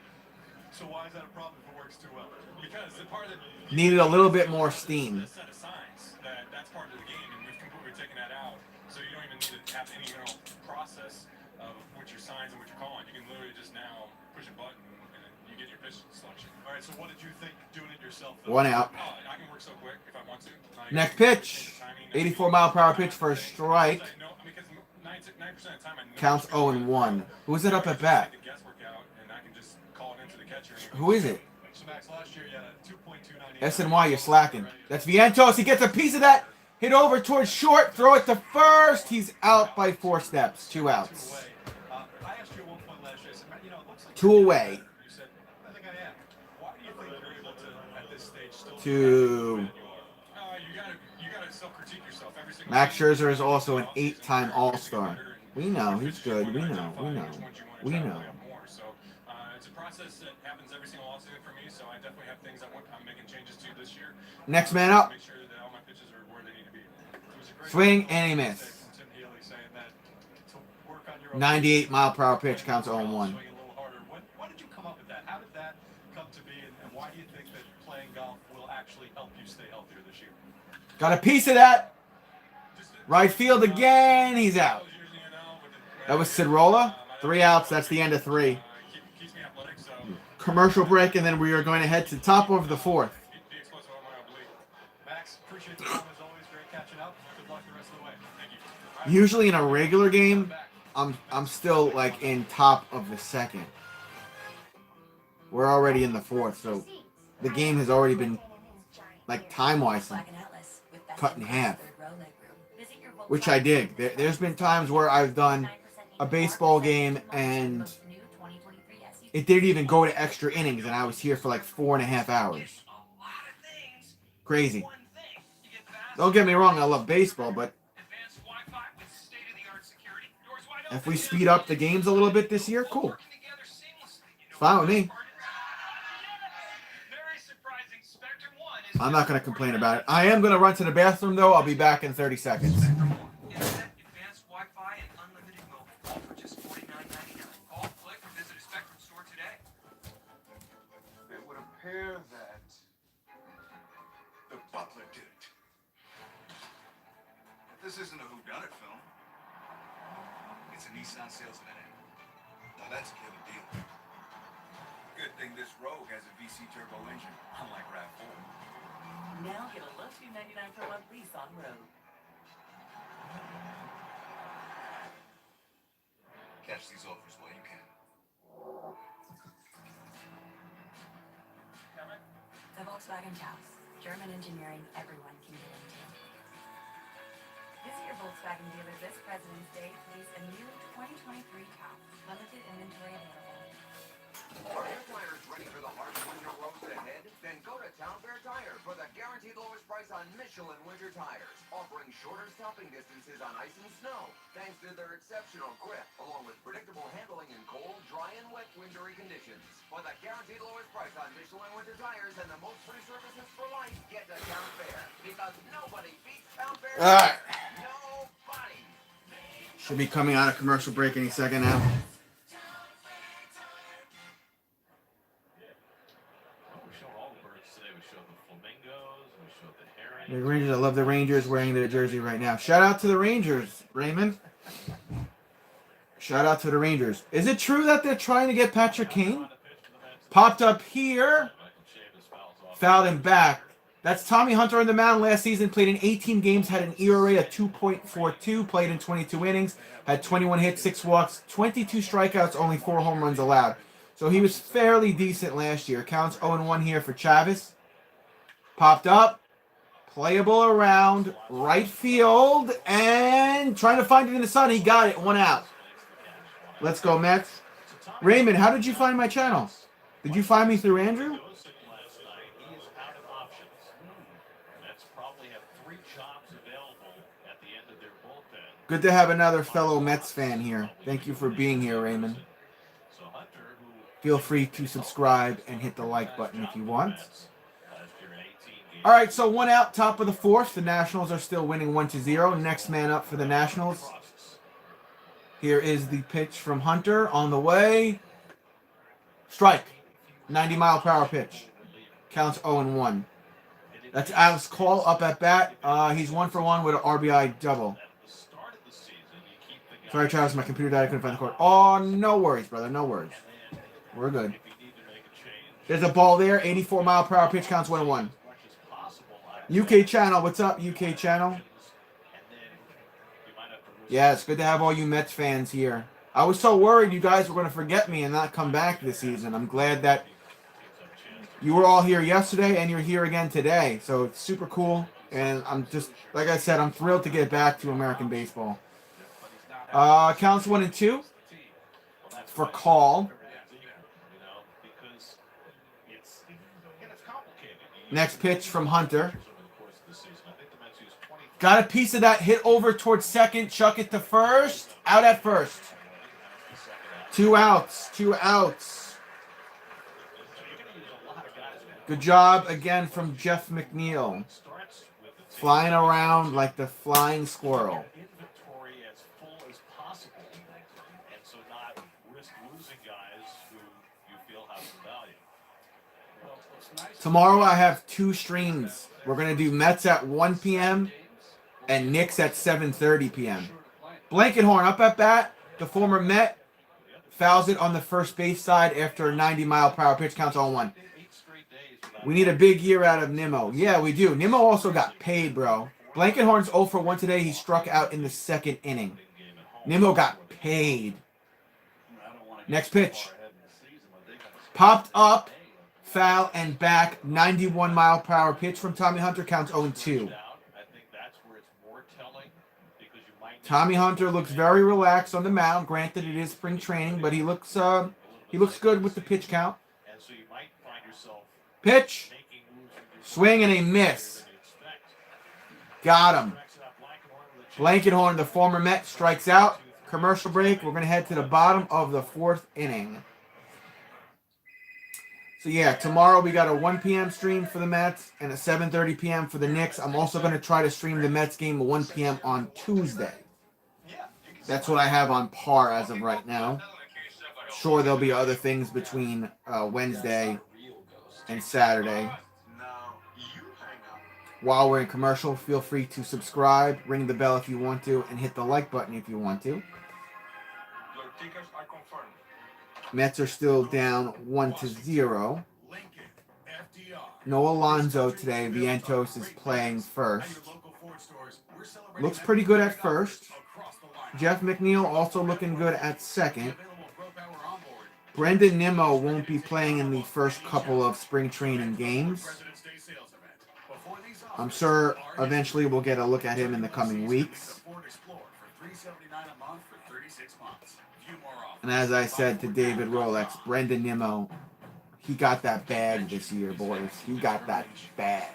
So why is that a problem if it works too well? Because the part that Needed a little bit more steam. a set of signs that's part of the game, and we've completely taken that out. So you don't even need to have any process of what your signs and what you're calling. You can literally just now push a button and you get your pitch selection. All right. So what did you think doing it yourself? Though? One out. Oh, I can work so quick if I want to. Next pitch. 84-mile-per-hour pitch for a strike. No, because 90% of the time I know Counts 0-1. Who's it up at bat? the guesswork out, and I can just call it into the catcher. Who is it? So Max, last year you had a 2.29. SNY, you're slacking. That's Vientos. He gets a piece of that. Hit over towards short. Throw it to first. He's out by 4 steps. 2 outs. I asked you at one point last year. I said, it looks like 2 away. You said, I think I am. Why do you think you're able to, at this stage, still? 2. You gotta self-critique yourself every single Max game. Scherzer is also an 8-time All-Star. We know. He's good. We know. We know. So it's a process that happens every single offseason for me. So I definitely have things I'm making changes to this year. Next man up. Make sure that all my pitches are where they need to be. It was a great Swing and a miss. Tim Healy saying that to work on your own 98-mile-per-hour pitch counts 0-1. swing a little harder. When did you come up with that? How did that come to be, and why do you think that playing golf will actually help you stay healthier this year? Got a piece of that. Right field again. He's out. That was Sidrola. 3 outs. That's the end of 3. Keeps me athletic, so Commercial break, and then we are going to head to the top of the 4th. be explosive on my oblique. Max, appreciate the time as always. Great catching up. Good luck the rest of the way. Thank you. Usually in a regular game, I'm still like in top of the 2nd. We're already in the 4th, so the game has already been like time-wise cut in half, which I dig. There's been times where I've done a baseball game and it didn't even go to extra innings, and I was here for like 4.5 hours. Crazy. Don't get me wrong, I love baseball, but if we speed up the games a little bit this year, cool. Fine with me. I'm not going to complain about it. I am going to run to the bathroom, though. I'll be back in 30 seconds. Internet, advanced Wi-Fi, and unlimited mobile, all for just $49.99. Call, click, or visit a Spectrum store today. It would appear that the butler did it. This isn't a whodunit film. It's a Nissan salesman. Now that's a killer deal. Good thing this Rogue has a VC turbo engine, unlike RAV4. Now get a low $2.99 per month lease on road. Catch these offers while you can. The Volkswagen Taos. German engineering everyone can get into. Visit your Volkswagen dealer this President's Day to lease a new 2023 Taos. Limited inventory available. Are your tires ready for the harsh winter roads ahead? Then go to Town Fair Tire for the guaranteed lowest price on Michelin winter tires. offering shorter stopping distances on ice and snow, thanks to their exceptional grip, along with predictable handling in cold, dry, and wet wintry conditions. For the guaranteed lowest price on Michelin winter tires and the most free services for life, get to Town Fair, because nobody beats Town Fair. All right. Nobody. Should be coming out of commercial break any second now. Well, we showed all the birds today. We showed the flamingos. We showed the herons. The Rangers, I love the Rangers wearing their jersey right now. Shout out to the Rangers, Raymond. Shout out to the Rangers. Is it true that they're trying to get Patrick Kane? Popped up here. Fouled him back. That's Tommy Hunter on the mound last season. Played in 18 games. Had an ERA of 2.42. Played in 22 innings. Had 21 hits, 6 walks, 22 strikeouts, only 4 home runs allowed. So he was fairly decent last year. Counts 0-1 here for Chavis. Popped up. Playable around. Right field. And trying to find it in the sun. He got it. 1 out. Let's go, Mets. Raymond, how did you find my channel? Did you find me through Andrew? Good to have another fellow Mets fan here. Thank you for being here, Raymond. Feel free to subscribe and hit the like button if you want. All right, so 1 out, top of the 4th. The Nationals are still winning 1-0. Next man up for the Nationals. Here is the pitch from Hunter on the way. Strike. 90-mile-per-hour pitch. Counts 0-1. That's Alex Call up at bat. He's 1 for 1 with an RBI double. Sorry, Travis, my computer died. I couldn't find the cord. Oh, no worries, brother. No worries. We're good. There's a ball there. 84-mile-per-hour pitch. Counts 1-1. UK channel. What's up, UK channel? Yeah, it's good to have all you Mets fans here. I was so worried you guys were going to forget me and not come back this season. I'm glad that you were all here yesterday and you're here again today. So it's super cool. And I'm just, like I said, I'm thrilled to get back to American baseball. Counts 1-2 for Call. Next pitch from Hunter. Got a piece of that, hit over towards second, chuck it to first, out at first. 2 outs, 2 outs. Good job again from Jeff McNeil. Flying around like the flying squirrel. Tomorrow I have 2 streams. We're going to do Mets at 1 p.m. and Knicks at 7:30 p.m. Blankenhorn up at bat. The former Met fouls it on the first base side after a 90-mile-per-hour pitch. Counts 0-1. We need a big year out of Nimmo. Yeah, we do. Nimmo also got paid, bro. Blankenhorn's 0 for 1 today. He struck out in the 2nd inning. Nimmo got paid. Next pitch. Popped up. Foul and back. 91-mile-per-hour pitch from Tommy Hunter. Counts 0-2. Tommy Hunter looks very relaxed on the mound. Granted, it is spring training, but he looks good with the pitch count. Pitch. Swing and a miss. Got him. Blankenhorn, the former Met, strikes out. Commercial break. We're going to head to the bottom of the 4th inning. So, yeah, tomorrow we got a 1 p.m. stream for the Mets and a 7:30 p.m. for the Knicks. I'm also going to try to stream the Mets game at 1 p.m. on Tuesday. That's what I have on par as of right now. Sure, there'll be other things between Wednesday and Saturday. While we're in commercial, feel free to subscribe, ring the bell if you want to, and hit the like button if you want to. Mets are still down 1-0. No Alonso today. Vientos is playing first. Looks pretty good at first. Jeff McNeil also looking good at second. Brendan Nimmo won't be playing in the first couple of spring training games. I'm sure eventually we'll get a look at him in the coming weeks. And as I said to David Rolex, Brendan Nimmo, he got that bag this year, boys. He got that bag.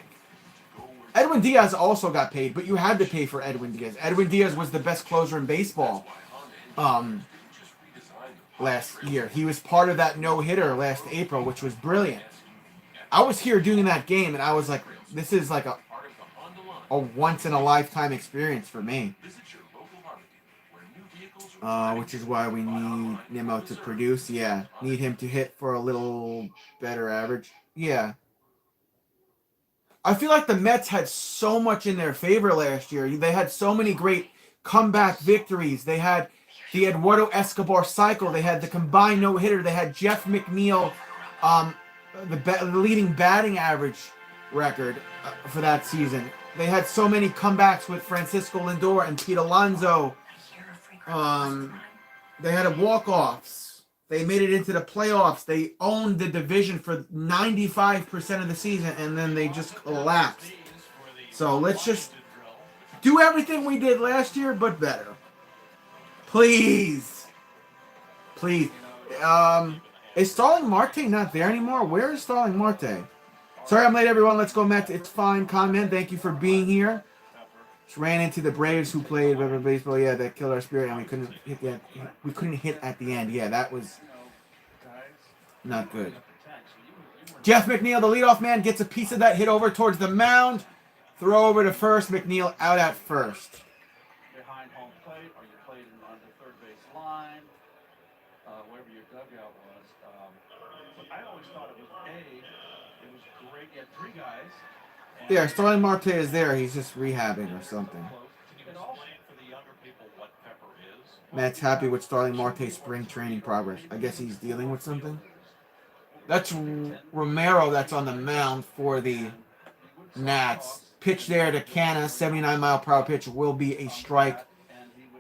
Edwin Diaz also got paid, but you had to pay for Edwin Diaz. Edwin Diaz was the best closer in baseball last year. He was part of that no-hitter last April, which was brilliant. I was here doing that game, and I was like, this is like a once-in-a-lifetime experience for me. Which is why we need Nimmo to produce. Yeah, need him to hit for a little better average. Yeah. I feel like the Mets had so much in their favor last year. They had so many great comeback victories. They had the Eduardo Escobar cycle. They had the combined no-hitter. They had Jeff McNeil, the leading batting average record for that season. They had so many comebacks with Francisco Lindor and Pete Alonso. They had a walk-offs. They made it into the playoffs. They owned the division for 95% of the season, and then they just collapsed. So let's just do everything we did last year, but better. Please. Please. Is Starling Marte not there anymore? Where is Starling Marte? Sorry I'm late, everyone. Let's go, Mets. It's fine. Comment. Thank you for being here. Just ran into the Braves who played River Baseball. Yeah, that killed our spirit, and we couldn't hit at the end. Yeah, that was not good. Jeff McNeil, the leadoff man, gets a piece of that hit over towards the mound. Throw over to first. McNeil out at first. Behind home plate, or you played on the third base line, wherever your dugout was. But I always thought it was great. You had three guys. Yeah, Starling Marte is there. He's just rehabbing or something. Matt's happy with Starling Marte's spring training progress. I guess he's dealing with something. That's Romero that's on the mound for the Nats. Pitch there to Canna. 79-mile-per-hour pitch will be a strike.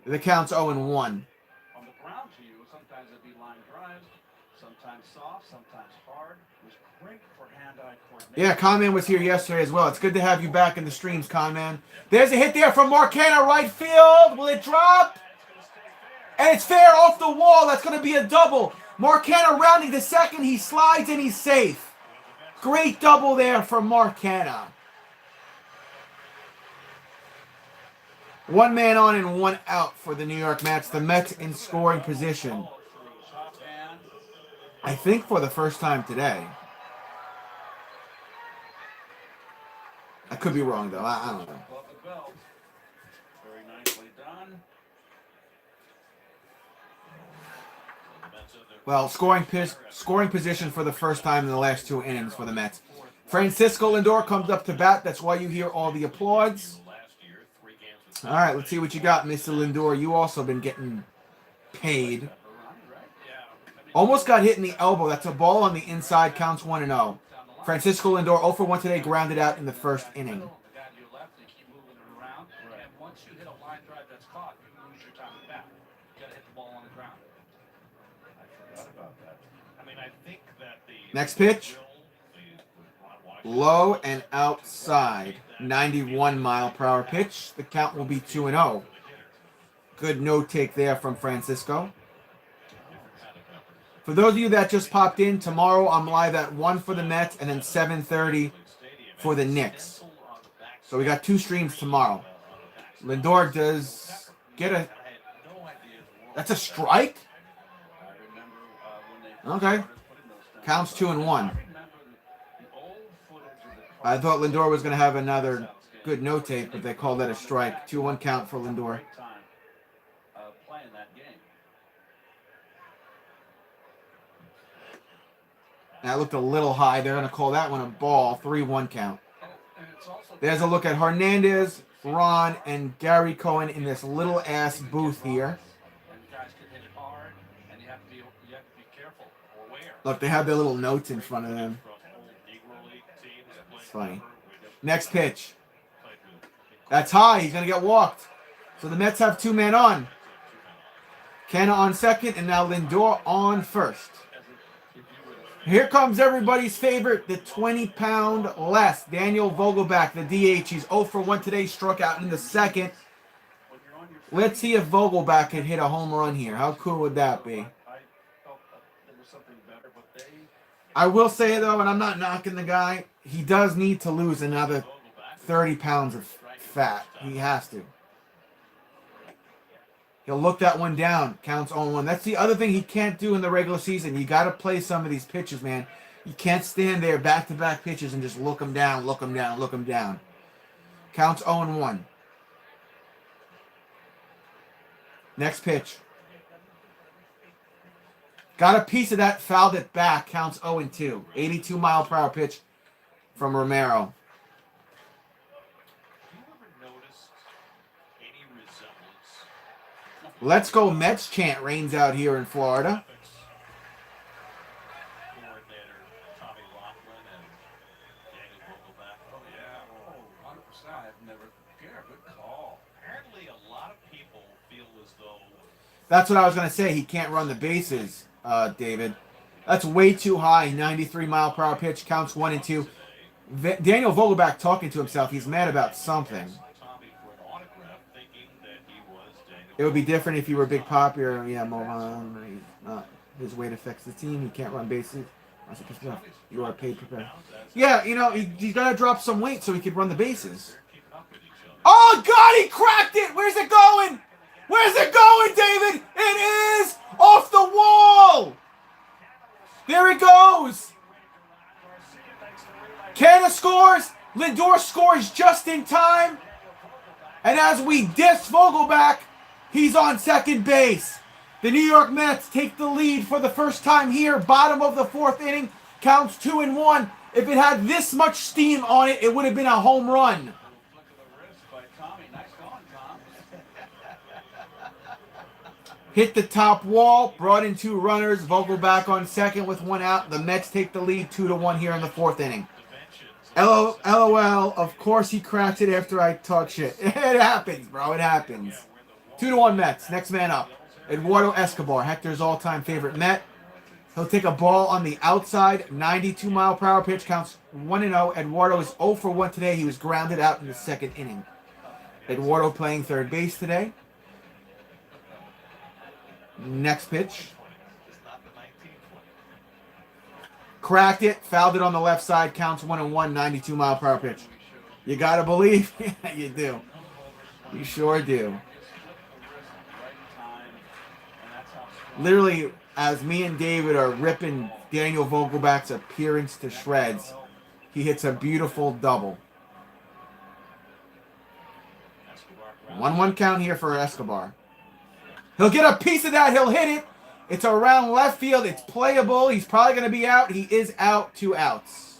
The count's 0-1. On the ground to you, sometimes it'd be line drives, sometimes soft, sometimes hard. It was great for hand-eye coordination. Yeah, Conman was here yesterday as well. It's good to have you back in the streams, Conman. There's a hit there from Marcana, right field. Will it drop? And it's fair off the wall. That's going to be a double. Marcana rounding to second. He slides and he's safe. Great double there from Marcana. One man on and one out for the New York Mets. The Mets in scoring position. I think for the first time today. I could be wrong, though. I don't know. Very nicely done. Well, scoring position for the first time in the last two innings for the Mets. Francisco Lindor comes up to bat. That's why you hear all the applause. All right, let's see what you got, Mr. Lindor. You also been getting paid. Almost got hit in the elbow. That's a ball on the inside. Counts 1-0. Francisco Lindor 0 for 1 today, grounded out in the first inning. Next pitch. Low and outside. 91-mile-per-hour pitch. The count will be 2-0. Good no-take there from Francisco. For those of you that just popped in, tomorrow I'm live at 1 for the Mets and then 7:30 for the Knicks. So we got two streams tomorrow. Lindor does get a... That's a strike? Okay. Counts 2-1. I thought Lindor was going to have another good no-take, but they called that a strike. 2-1 count for Lindor. That looked a little high. They're going to call that one a ball. 3-1 count. There's a look at Hernandez, Ron, and Gary Cohen in this little-ass booth here. Look, they have their little notes in front of them. It's funny. Next pitch. That's high. He's going to get walked. So the Mets have two men on. Canna on second, and now Lindor on first. Here comes everybody's favorite, the 20-pound less. Daniel Vogelbach, the DH. He's 0 for 1 today, struck out in the second. Let's see if Vogelbach can hit a home run here. How cool would that be? I will say, though, and I'm not knocking the guy, he does need to lose another 30 pounds of fat. He has to. He'll look that one down. Counts 0-1. That's the other thing he can't do in the regular season. You got to play some of these pitches, man. You can't stand there back-to-back pitches and just look them down, look them down, look them down. Counts 0-1. Next pitch. Got a piece of that, fouled it back. Counts 0-2. 82-mile-per-hour pitch from Romero. Let's go Mets chant rains out here in Florida. Oh, yeah. Oh, 100%. I've never. Pierre, good call. Apparently, a lot of people feel as though That's what I was going to say. He can't run the bases, David. That's way too high. 93-mile-per-hour pitch. Counts 1-2. Daniel Vogelbach talking to himself. He's mad about something. It would be different if you were Big Poppy or, yeah, Mohan. His weight affects the team. He can't run bases. You are paid prepare. Yeah, you know, he's got to drop some weight so he could run the bases. Oh, God, he cracked it! Where's it going? Where's it going, David? It is off the wall! There it goes! Canna scores. Lindor scores just in time. And as we diss Vogelbach, he's on second base. The New York Mets take the lead for the first time here. Bottom of the fourth inning. Counts 2-1. If it had this much steam on it, it would have been a home run. Flick of the wrist by Tommy. Nice going, Tom. Hit the top wall. Brought in 2 runners. Vogelbach on second with 1 out. The Mets take the lead 2-1 here in the fourth inning. LOL. Of course he cracked it after I talk shit. It happens, bro. It happens. 2-1 Mets. Next man up. Eduardo Escobar, Hector's all-time favorite Met. He'll take a ball on the outside. 92-mile-per-hour pitch. Counts 1-0. Eduardo is 0 for 1 today. He was grounded out in the second inning. Eduardo playing third base today. Next pitch. Cracked it. Fouled it on the left side. Counts 1-1. 92-mile-per-hour pitch. You got to believe? Yeah, you do. You sure do. Literally, as me and David are ripping Daniel Vogelbach's appearance to shreds, he hits a beautiful double. 1-1 count here for Escobar. He'll get a piece of that. He'll hit it. It's around left field. It's playable. He's probably going to be out. He is out. 2 outs.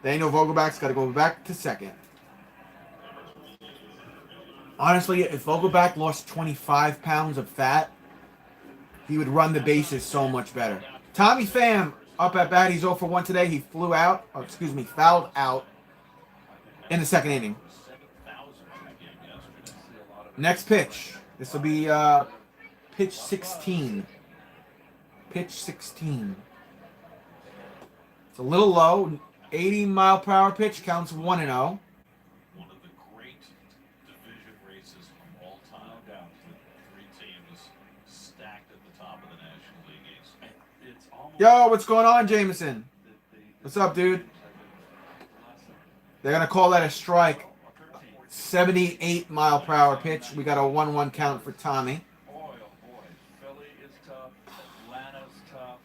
Daniel Vogelbach's got to go back to second. Honestly, if Vogelbach lost 25 pounds of fat, he would run the bases so much better. Tommy Pham up at bat. He's 0 for 1 today. He fouled out in the second inning. Next pitch. This will be pitch 16. Pitch 16. It's a little low. 80-mile-per-hour pitch. Counts 1-0. Yo, what's going on, Jameson? What's up, dude? They're going to call that a strike. 78-mile-per-hour pitch. We got a 1-1 count for Tommy. Boy, oh boy. Philly is tough. Atlanta's tough.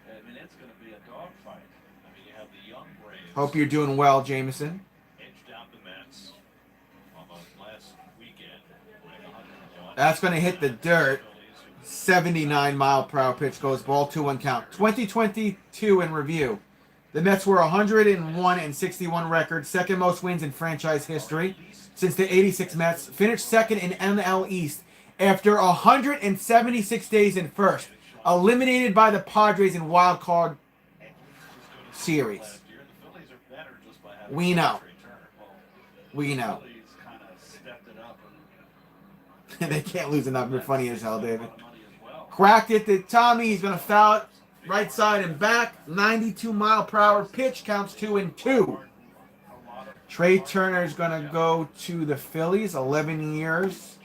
I mean, it's going to be a dogfight. I mean, you have the young Braves. Hope you're doing well, Jameson. Edged out the Mets on the last weekend. That's going to hit the dirt. 79-mile-per-hour pitch goes ball 2-1 count. 2022 in review. The Mets were 101-61 record, second most wins in franchise history since the 86 Mets. Finished second in NL East after 176 days in first. Eliminated by the Padres in wild card series. We know. We know. They can't lose enough. They're funny as hell, David. Cracked it to Tommy. He's going to foul it right side and back. 92-mile-per-hour pitch. Counts 2-2. Trey Turner is going to go to the Phillies. 11 years.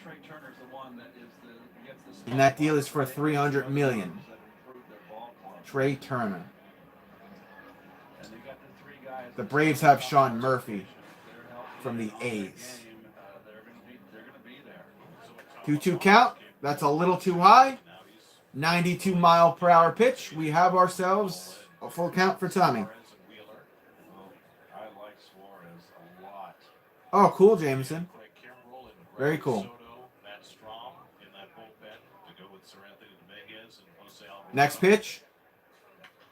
And that deal is for $300 million. Trey Turner. And they got the 3 guys The Braves have Sean Murphy from the A's. They're gonna be there. 2-2 count. That's a little too high. 92 mile per hour pitch. We have ourselves a full count for Tommy. I like Suarez a lot. Oh, cool, Jameson. Very cool. Next pitch.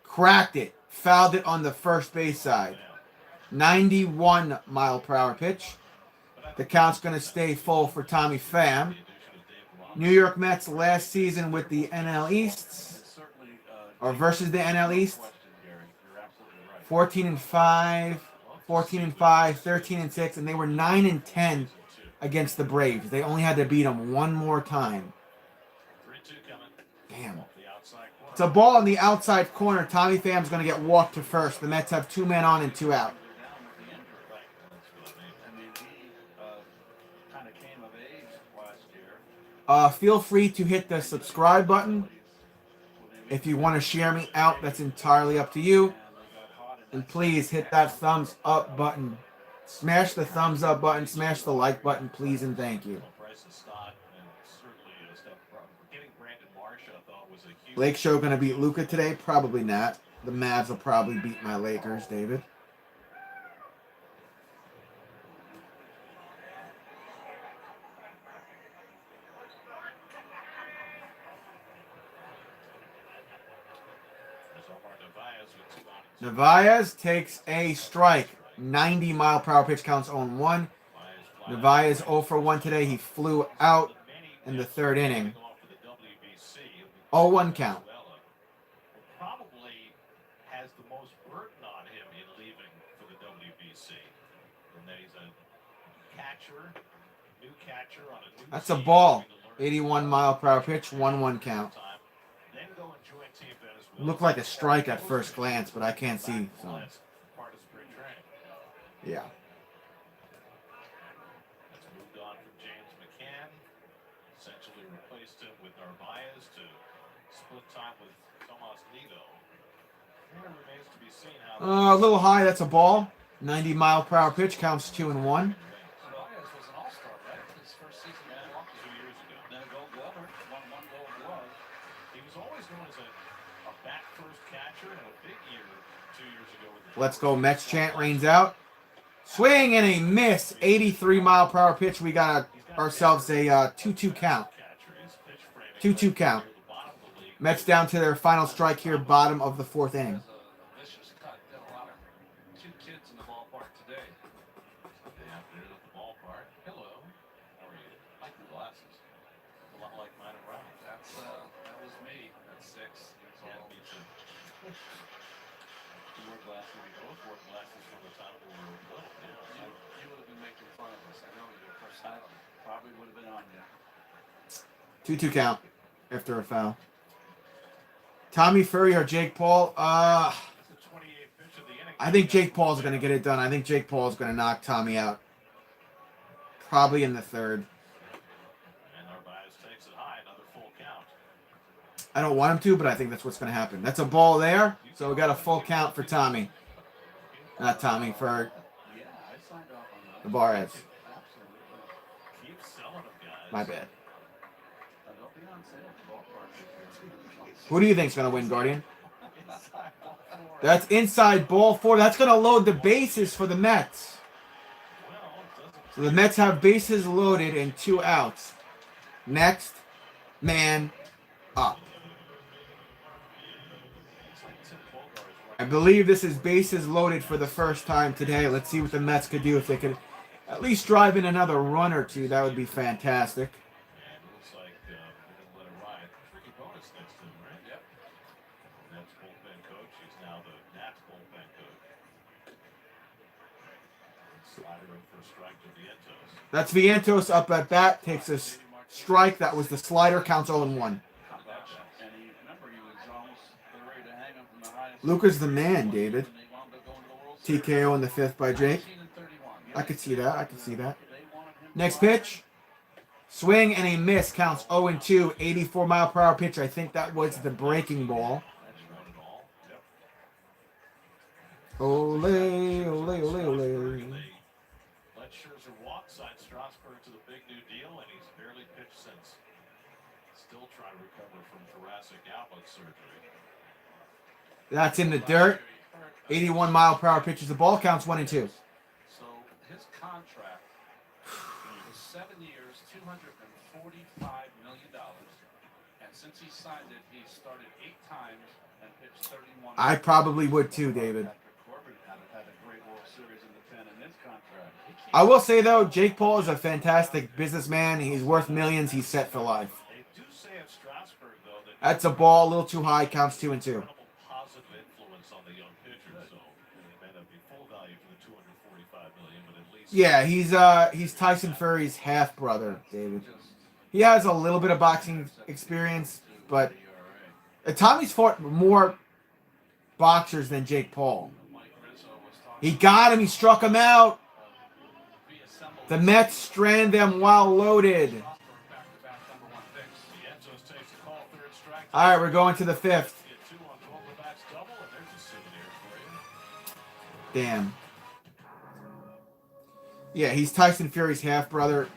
Cracked it. Fouled it on the first base side. 91 mile per hour pitch. The count's going to stay full for Tommy Pham. New York Mets last season with the NL East, or versus the NL East. 14-5, 14-5, 13-6, and they were 9-10 against the Braves. They only had to beat them one more time. Damn. It's a ball on the outside corner. Tommy Pham's going to get walked to first. The Mets have 2 men on and 2 out. Feel free to hit the subscribe button. If you want to share me out, that's entirely up to you. And please hit that thumbs up button. Smash the thumbs up button. Smash the like button, please, and thank you. Lake Show going to beat Luka today? Probably not. The Mavs will probably beat my Lakers, David. Nevaez takes a strike. 90 mile per hour pitch, counts 0-1. Nevaez 0 for 1 today. He flew out in the 3rd inning. 0-1 count. Probably has the most burden on him in leaving for the WBC. And that he's a catcher, new catcher on a new That's a ball. 81 mile per hour pitch, 1-1 count. Looked like a strike at first glance, but I can't see. So. Yeah. That's moved on from James McCann. Essentially replaced him with Narvaez to split time with Tomas Nido. It remains to be seen how A little high. That's a ball. 90 mile per hour pitch, counts 2-1. Narvaez was an all-star, right? His first season in Milwaukee 2 years ago. Then a Gold Glover, won 1 Gold Glove. He was always known as a bat-first catcher and a big year 2 years ago. With the Let's go. Mets chant rains out. Swing and a miss. 83 mile per hour pitch. We got ourselves a 2-2 count. 2-2 count. Mets down to their final strike here, bottom of the 4th inning. Vicious cut. Did a lot of cute kids in the ballpark today. Day after at the ballpark. Hello. How are you? Like your glasses. A lot like mine and Ryan. That was me at 6 years Yeah, old. me too. You wore glasses. We both wore glasses from the time we were little. Yeah. You would have been making fun of us. I know you. First time probably would have been on you. 2-2 count after a foul. Tommy Fury or Jake Paul? That's the 28th pitch of the inning. I think Jake Paul's going to get it done. I think Jake Paul's going to knock Tommy out. Probably in the 3rd. And Narvaez takes it high, another full count. I don't want him to, but I think that's what's going to happen. That's a ball there, so we got a full count for Tommy. Not Tommy, for Yeah, I signed off on that. the Barheads. Absolutely. Keep selling them, guys. My bad. They'll be on sale at the ballpark. Who do you think's going to win, Guardian? That's inside ball 4. That's going to load the bases for the Mets. So the Mets have bases loaded and 2 outs. Next man up. I believe this is bases loaded for the first time today. Let's see what the Mets could do. If they could at least drive in another run or 2, that would be fantastic. And it looks like we're going to let it ride. Ricky Bonus next to him, right? Yep. Nats bullpen coach. He's now the Nats bullpen coach. Slider in for a strike to Vientos. That's Vientos up at bat. Takes a strike. That was the slider. Counts 0-1. And remember, he was almost ready to hang him from the highest. Luca's the man, David. And they wound up going to the World Series. TKO in the 5th by Jake. 19 and 31. I could see that. I could see that. They wanted him to Next fly. pitch. Swing and a miss. Counts 0-2. 84 mile per hour pitch. I think that was the breaking ball. That's one and all. Yep. Ole, ole, ole, ole. Let Scherzer walk, signed Strasburg to the big new deal, and he's barely pitched since. Still trying to recover from thoracic outlet surgery. That's in the dirt. 81 mile per hour pitches. The ball counts 1 and 2. So his contract is 7 years, $245 million. And since he signed it, he started 8 times and pitched 31. I probably would too, David. Corbin had a great World Series in the pen in his contract. I will say though, Jake Paul is a fantastic businessman. He's worth millions. He's set for life. They do say of Strasburg, though, that That's a ball, a little too high. Counts 2 and 2. incredible positive influence on the young pitchers. So it may not be full value for the $245 million, but at least Yeah, he's Tyson Fury's half brother, David. He has a little bit of boxing experience, but Tommy's fought more boxers than Jake Paul. He got him. He struck him out. The Mets strand them while loaded. All right, we're going to the 5th. Damn. Yeah, he's Tyson Fury's half brother.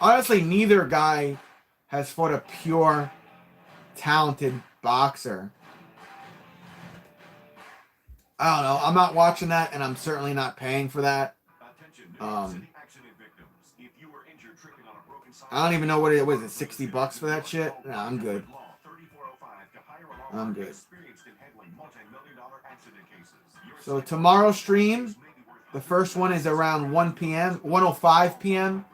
Honestly, neither guy has fought a pure, talented boxer. I don't know. I'm not watching that, and I'm certainly not paying for that. I don't even know what it was. It $60 for that shit? Nah, I'm good. I'm good. So tomorrow's stream, the first one is around 1 p.m., 1:05 p.m.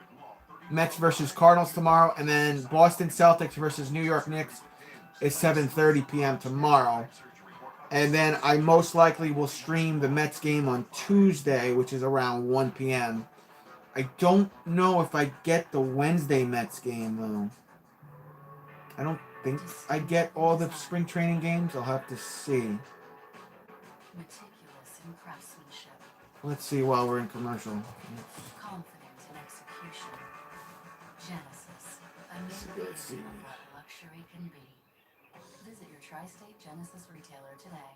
Mets versus Cardinals tomorrow, and then Boston Celtics versus New York Knicks is 7:30 p.m. tomorrow. And then I most likely will stream the Mets game on Tuesday, which is around 1 p.m. I don't know if I get the Wednesday Mets game, though. I don't think I get all the spring training games. I'll have to see. Meticulous in craftsmanship, Let's see while we're in commercial. confident in execution. Genesis, a new Let's see. vision of what luxury can be. Visit your tri-state Genesis retailer today.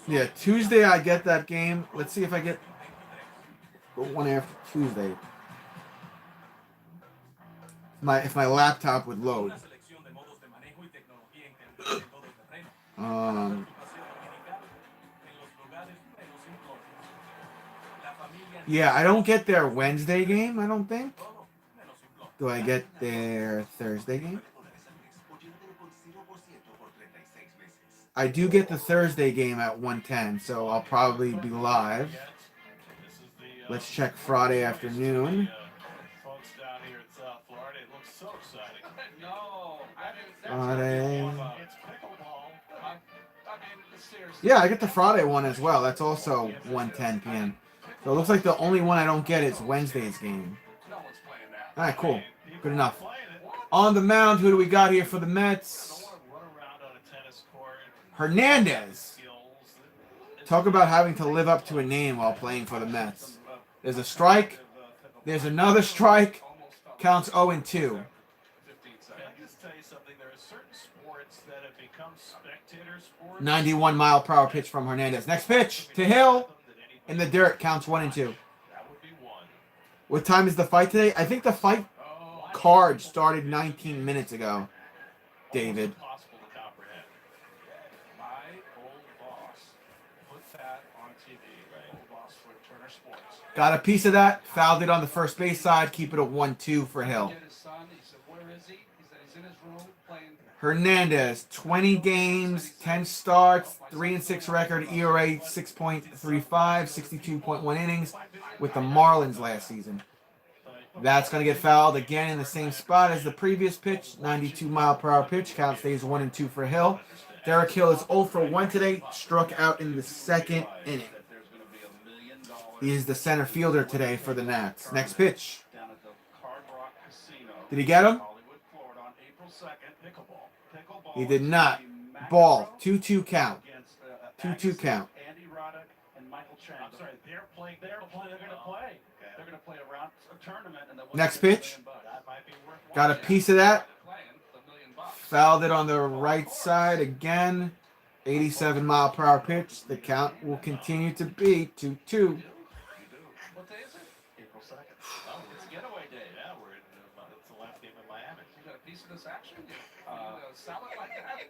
Yeah, Tuesday I get that game. Let's see if I get the one after Tuesday. If my laptop would load. Yeah, I don't get their Wednesday game, I don't think. Do I get their Thursday game? I do get the Thursday game at 1:10, so I'll probably be live. Let's check Friday afternoon. folks down here in South Florida, it looks so exciting. No, Friday. It's pickleball. seriously. Yeah, I get the Friday one as well. That's also 1:10 p.m. So it looks like the only one I don't get is Wednesday's game. No one's playing that. All right, cool. Good enough. On the mound, who do we got here for the Mets? Hernandez. Talk about having to live up to a name while playing for the Mets. There's a strike. There's another strike. Counts 0 and 2. Can I just tell you something? There are certain sports that have become spectator sports. 91 mile per hour pitch from Hernandez. Next pitch to Hill. In the dirt. Counts 1 and 2. That would be one. What time is the fight today? I think the fight card started 19 minutes ago. David. Impossible to comprehend. My old boss put that on TV. Old boss for Turner Sports. Got a piece of that. Fouled it on the first base side. Keep it at 1-2 for Hill. Get his son. He said, "Where is he?" He said, "He's in his room playing." Hernandez, 20 games, 10 starts, 3-6 record, ERA 6.35, 62.1 innings with the Marlins last season. That's going to get fouled again in the same spot as the previous pitch. 92 mile per hour pitch. Count stays 1 and 2 for Hill. Derek Hill is 0 for 1 today. Struck out in the second inning. He is the center fielder today for the Nats. Next pitch. Down at the Hard Rock Casino. Did he get him? Hollywood, Florida, on April 2nd. Pickleball. He did not. Ball. 2-2 count. Against, 2-2 count. Andy Roddick and Michael Chang. I'm sorry, they're playing. They're going to play. They're going to play a round, a tournament, and Next pitch. That might be worth Got a piece of that. playing the $1 million. Fouled it on the right side again. 87-mile-per-hour pitch. The count will continue to be 2-2. You do. What day is it? April 2nd. Oh, it's getaway day. Yeah, it's the last game in Miami. You got a piece of this action? Salad like that?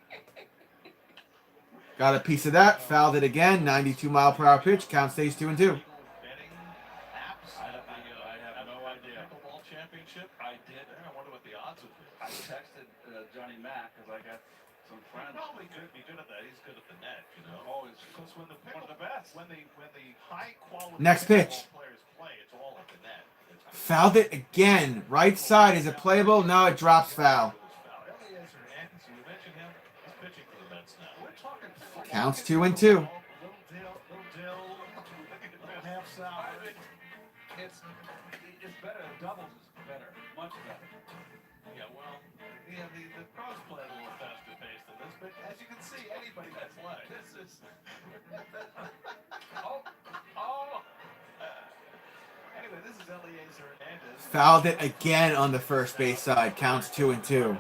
Got a piece of that. Fouled it again. 92-mile-per-hour pitch. Count stays 2-2. Betting apps. I have no idea. Pickleball championship. I did. I wonder what the odds would be. I texted Johnny Mack because I got some friends. Probably could be good at that. He's good at the net, you know. Oh, it's Because when the one of the best. when the high quality Next pitch. players play, it's all at the net. Fouled it again. Right side. Is it playable? No, it drops foul. Eliezer Hernandez, you mentioned him. He's pitching for the Mets now. We're talking Counts 2-2. Little Dill, little half sour. It's better. Doubles is better. Much better. Yeah, well, yeah, the pros play a little faster pace than this, but as you can see, anybody can play. This is. Anyway, this is Eliezer Hernandez. Fouled it again on the first base side. Counts 2-2.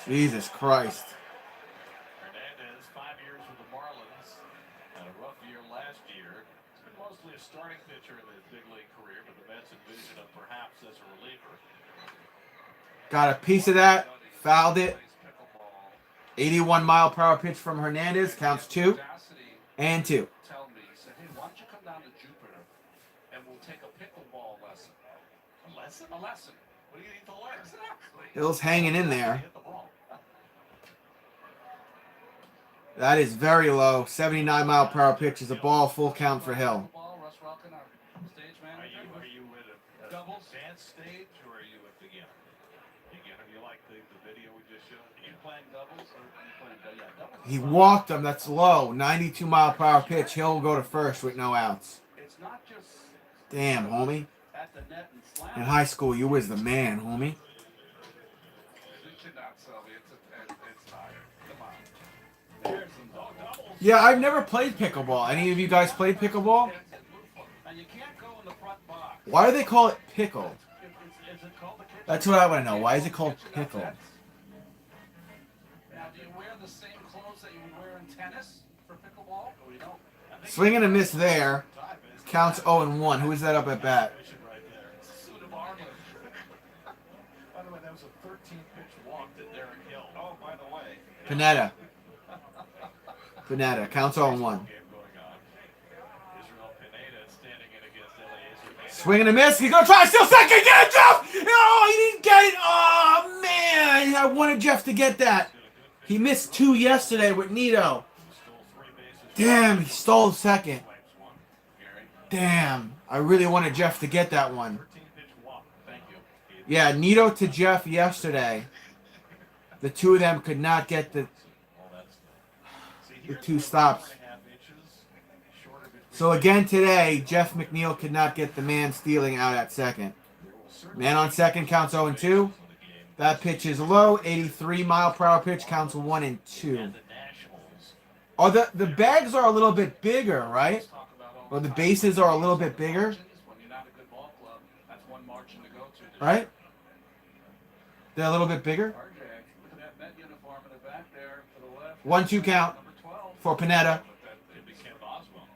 Jesus Christ. Hernandez, 5 years with the Marlins. Had a rough year last year. He's been mostly a starting pitcher in his big league career, but the Mets envision him perhaps as a reliever. Got a piece of that. Fouled it. 81-mile-per-hour pitch from Hernandez. Counts 2-2. Tell me, he said, hey, why don't you come down to Jupiter and we'll take a pickleball lesson. A lesson? A lesson. What do you need to learn? Exactly. Hill's hanging in there. Hit the ball. That is very low. 79-mile-per-hour pitch is a ball. Full count for Hill. Russ Welkin, our stage manager. Are you at a Doubles? advanced stage or are you a beginner? Beginner. You like the video we just showed? Are you playing doubles or are you playing doubles? He walked him. That's low. 92-mile-per-hour pitch. Hill will go to first with no outs. It's not just Damn, homie. at the net and slam. In high school, you was the man, homie. You cannot sell me. It's tired. Come on. There's some doubles. Yeah, I've never played pickleball. Any of you guys played pickleball? And you can't go in the front box. Why do they call it pickle? Is it called the kitchen? That's what I want to know. Why is it called pickle? Now, do you wear the same clothes that you would wear in tennis for pickleball? Or you don't? Swing and a miss there. Counts 0-1. Who is that up at bat? Right there. Suit of armor. By the way, that was a 13-pitch walk to Derek Hill. Oh, by the way. Pineda. Counts 0-1. Game going on. Israel Pineda standing in against Eliezer. Swing and a miss. He's going to try to steal second. Get it, Jeff! No, he didn't get it. Oh, man. I wanted Jeff to get that. He missed 2 yesterday with Nito. Damn, he stole second. Damn. I really wanted Jeff to get that one. 13-pitch walk. Thank you. Yeah, Nito to Jeff yesterday. The two of them could not get the 2 stops. So again today, Jeff McNeil could not get the man stealing out at second. Man on second counts 0-2. That pitch is low. 83-mile-per-hour pitch counts 1-2. Oh, the bags are a little bit bigger, right? Or the bases are a little bit bigger, When you're not a good ball club, that's one margin to go to. right? They're a little bit bigger. RJ, look at that net uniform in the back there to the left. 1-2 count Number 12. for Pineda. It'd be Ken Boswell.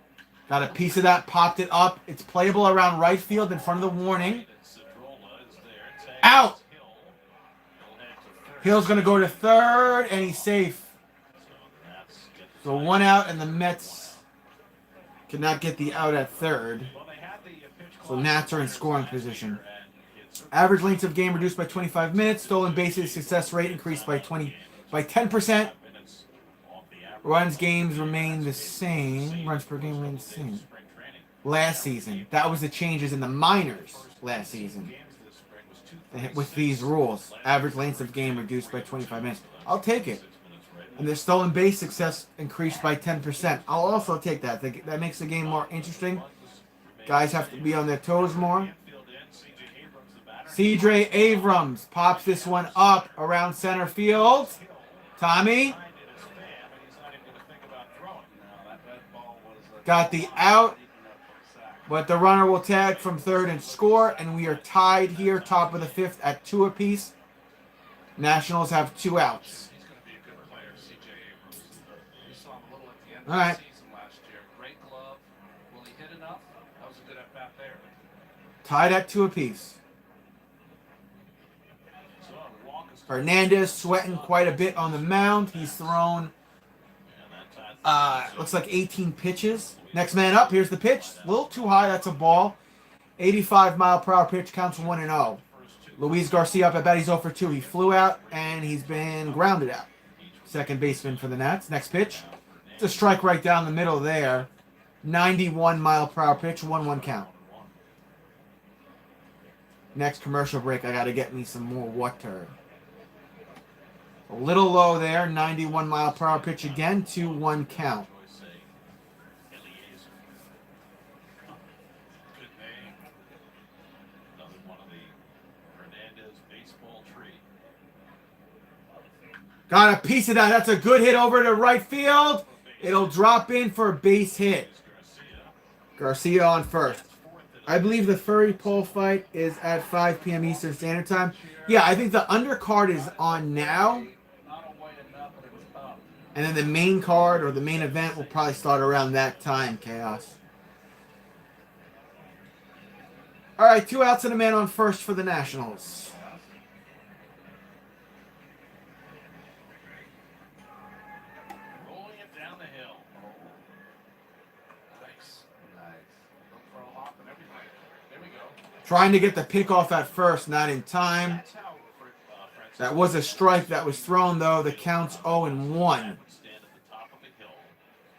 Got a piece of that, popped it up. It's playable around right field in front of the warning. Cedrola is there. Out! Hill. He'll head to third. Hill's going to go to third, and he's safe. So that's good. So 1 out, and the Mets cannot get the out at third. Well, they had the pitch So clock Nats are in last scoring year, position. and it's Average length of game reduced by 25 minutes. Stolen bases success rate increased by 10%. minutes off the average. Runs games remain the same. Runs per game remain the same. Spring training. Last season, that was the changes in the minors last season. Games this spring was 236. With these rules, average length of game reduced by 25 minutes. I'll take it. 6 minutes right now. And the stolen base success increased by 10%. I'll also take that. That makes the game more interesting. Guys have to be on their toes more. Infield in, C.J. Abrams, the batter. CJ Abrams pops this one up around center field. Tommy Behind it is Pham, and he's not even going to think about throwing. No, that ball was got the out, but the runner will tag from third and score, and we are tied here, top of the 5th at 2 apiece. Nationals have 2 outs. He's going to be a good player, C.J. Abrams. We saw him a little at the end of All right. the season last year. Great glove. Will he hit enough? That was a good at-bat there. Tied at 2 apiece. So walk is Hernandez sweating quite a bit on the mound. He's thrown, and that looks like 18 pitches. Next man up. Here's the pitch. A little too high. That's a ball. 85-mile-per-hour pitch. Counts 1-0. Luis Garcia up at bat. He's 0 for 2. He flew out, and he's been grounded out. Second baseman for the Nats. Next pitch. It's a strike right down the middle there. 91-mile-per-hour pitch. 1-1 count. Next commercial break, I got to get me some more water. A little low there. 91-mile-per-hour pitch again. 2-1 count. good name. Another one of the Hernandez baseball tree. Got a piece of that. That's a good hit over to right field. It'll drop in for a base hit. Garcia on first. I believe the Furry Pole fight is at 5 p.m. Eastern Standard Time. Yeah, I think the undercard is on now. And then the main card or the main event will probably start around that time, Chaos. All right, 2 outs and a man on first for the Nationals. Rolling it down the hill. Nice. Look for a hop and everything. There we go. Trying to get the pick off at first, not in time. That's how That was a strike that was thrown, though. The count's 0-1. stand at the top of the hill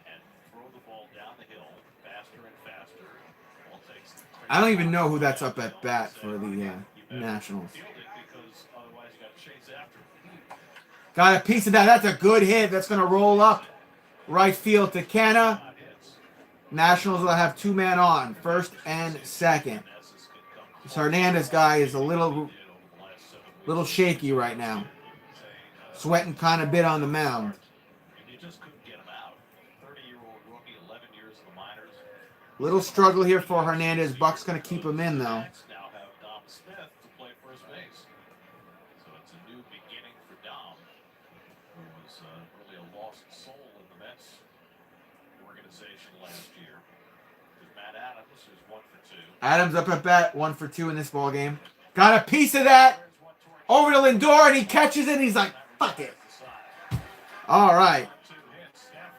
and throw the ball down the hill faster and faster. Ball takes I don't even know who that's up at bat for the Nationals. field it because otherwise you got to chase after it. Got a piece of that. That's a good hit. That's going to roll up right field to Canna. Not hits. Nationals will have 2 men on, first and second. Nessus could come This Hernandez guy is a little over the last 7 weeks. shaky right now. Sweating kind of bit on the mound. And you just couldn't get him out. 30-year-old rookie, 11 years in the minors. Little struggle here for Hernandez. Buck's going to keep him in, though. Mets now have Dom Smith to play first base. So it's a new beginning for Dom, who was really a lost soul in the Mets organization last year. With Matt Adams, who's 1 for 2. Adams up at bat, 1 for 2 in this ball game. Got a piece of that. Over to Lindor, and he catches it, and he's like, fuck it. All right.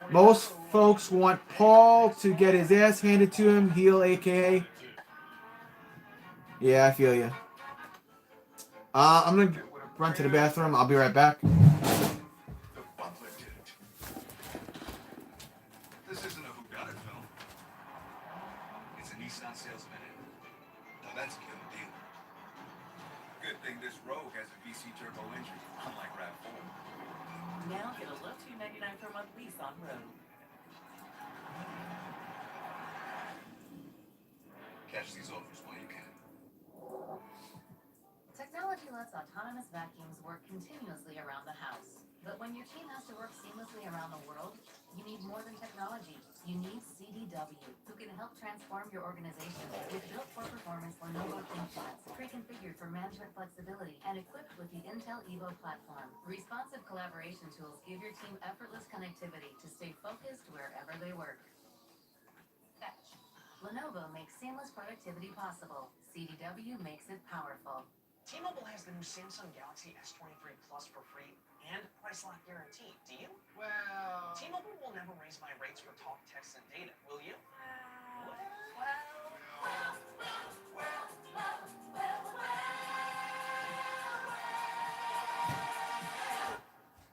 Most folks want Paul to get his ass handed to him, heel, a.k.a. Yeah, I feel you. I'm going to run to the bathroom. I'll be right back. The butler did it. This isn't a whodunit film. It's a Nissan salesman. Now that's a killer deal. Good thing this Rogue has a VC turbo engine, unlike RAV4. Now get a low $2.99 per month lease on Road. Catch these offers while you can. Technology lets autonomous vacuums work continuously around the house. But when your team has to work seamlessly around the world, you need more than technology. You need CDW, who can help transform your organization with built-for-performance Lenovo ThinkPads, pre-configured for management flexibility, and equipped with the Intel Evo platform. Responsive collaboration tools give your team effortless connectivity to stay focused wherever they work. Fetch. Lenovo makes seamless productivity possible. CDW makes it powerful. T-Mobile has the new Samsung Galaxy S23 Plus for free and price lock guarantee. Do you? Well, T-Mobile will never raise my rates for talk, text, and data, will you?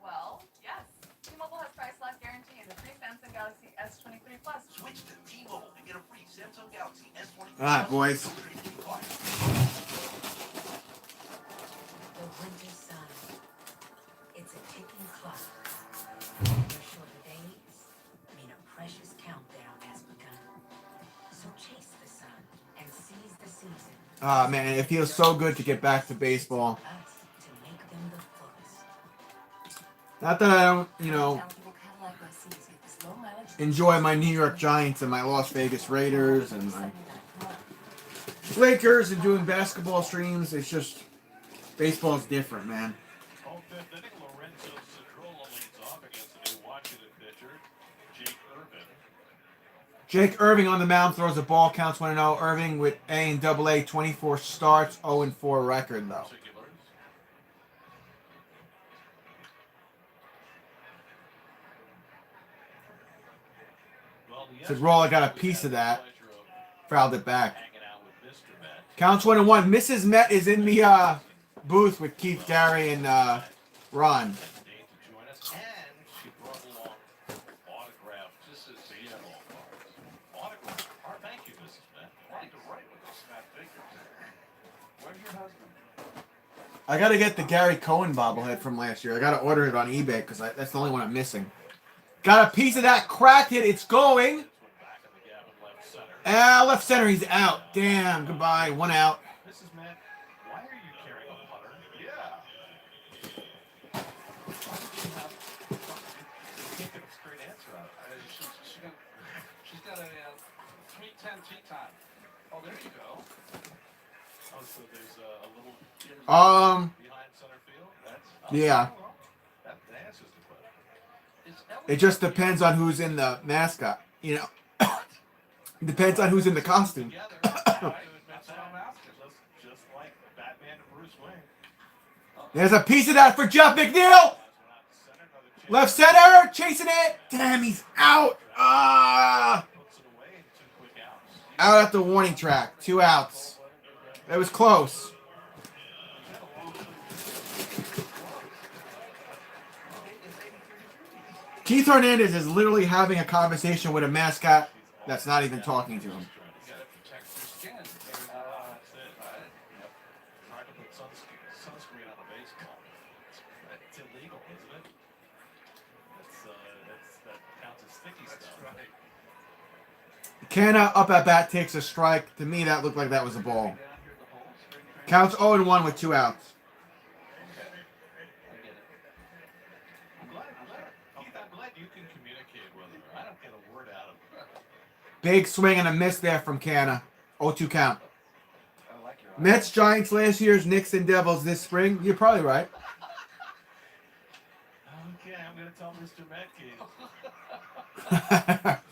Well, yes. T-Mobile has price lock guarantee and the free Samsung Galaxy S23 Plus. Switch to T-Mobile and get a free Samsung Galaxy S23 All right, boys. The winter sun. It's a ticking clock. Your shorter days mean a precious countdown has begun. So chase the sun and seize the season. Ah, man, it feels so good to get back to baseball. Us to make them the fullest. Not that I don't, Eligible Cadillac leases get this low mileage. enjoy my New York Giants and my Las Vegas Raiders and my Lakers and doing basketball streams. It's just, baseball's different, man. No fifth inning. Lorenzo Cedrola leads off against the new Washington pitcher, Jake Irvin. Jake Irving on the mound throws a ball, counts 1-0. Irving with A and AA, 24 starts, 0-4 record though. Cedrola got a piece of that. Fouled it back. Counts 1-1. Mrs. Met is in the booth with Keith, Gary, and Ron. And she brought along autographed baseball cards. Autographed. Thank you, Mrs. Met. Right to right with those snap figures. Where's your husband? I got to get the Gary Cohen bobblehead from last year. I got to order it on eBay because that's the only one I'm missing. Got a piece of that. Cracked it. It's going. Left center. He's out. Damn. Goodbye. 1 out. Mrs. Matt, why are you carrying a putter? Yeah. Why did you have you can't get a straight answer out of it? She's got a 310 tee time. Oh, there you go. Oh, so there's a little behind center field? Yeah. That answers the question. It just depends on who's in the mascot. You know. Depends on who's in the costume. Just like Batman and Bruce Wayne. There's a piece of that for Jeff McNeil. Left center, chasing it. Damn, he's out. Out at the warning track. 2 outs. It was close. Keith Hernandez is literally having a conversation with a mascot that's not even talking to him. You gotta protect your skin. That's it. Right? Yep. Hard to put sunscreen on a baseball. It's illegal, isn't it? That counts as sticky stuff. Right. Canna up at bat takes a strike. To me, that looked like that was a ball. Counts 0-1 with 2 outs. I'm glad you can communicate with her. I don't get a word out of her. Big swing and a miss there from Canna. 0-2 count. I like your Mets, Giants last year's, Knicks, and Devils this spring. You're probably right. Okay, I'm going to tell Mr. Metcalf.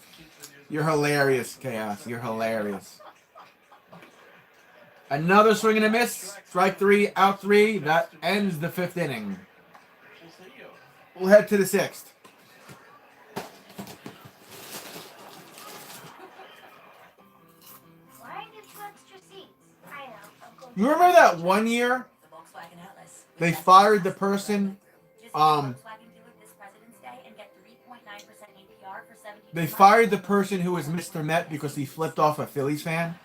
You're hilarious, Chaos. You're hilarious. Another swing and a miss. Strike 3, out 3. That ends the 5th inning. We'll see you. We'll head to the 6th. Why did two extra seats? I know. Uncle You remember that one year The Volkswagen Atlas. they fired the person? Visit your Volkswagen dealer this President's Day and get 3.9% APR for 72 They months. fired the person who was Mr. Met because he flipped off a Phillies fan.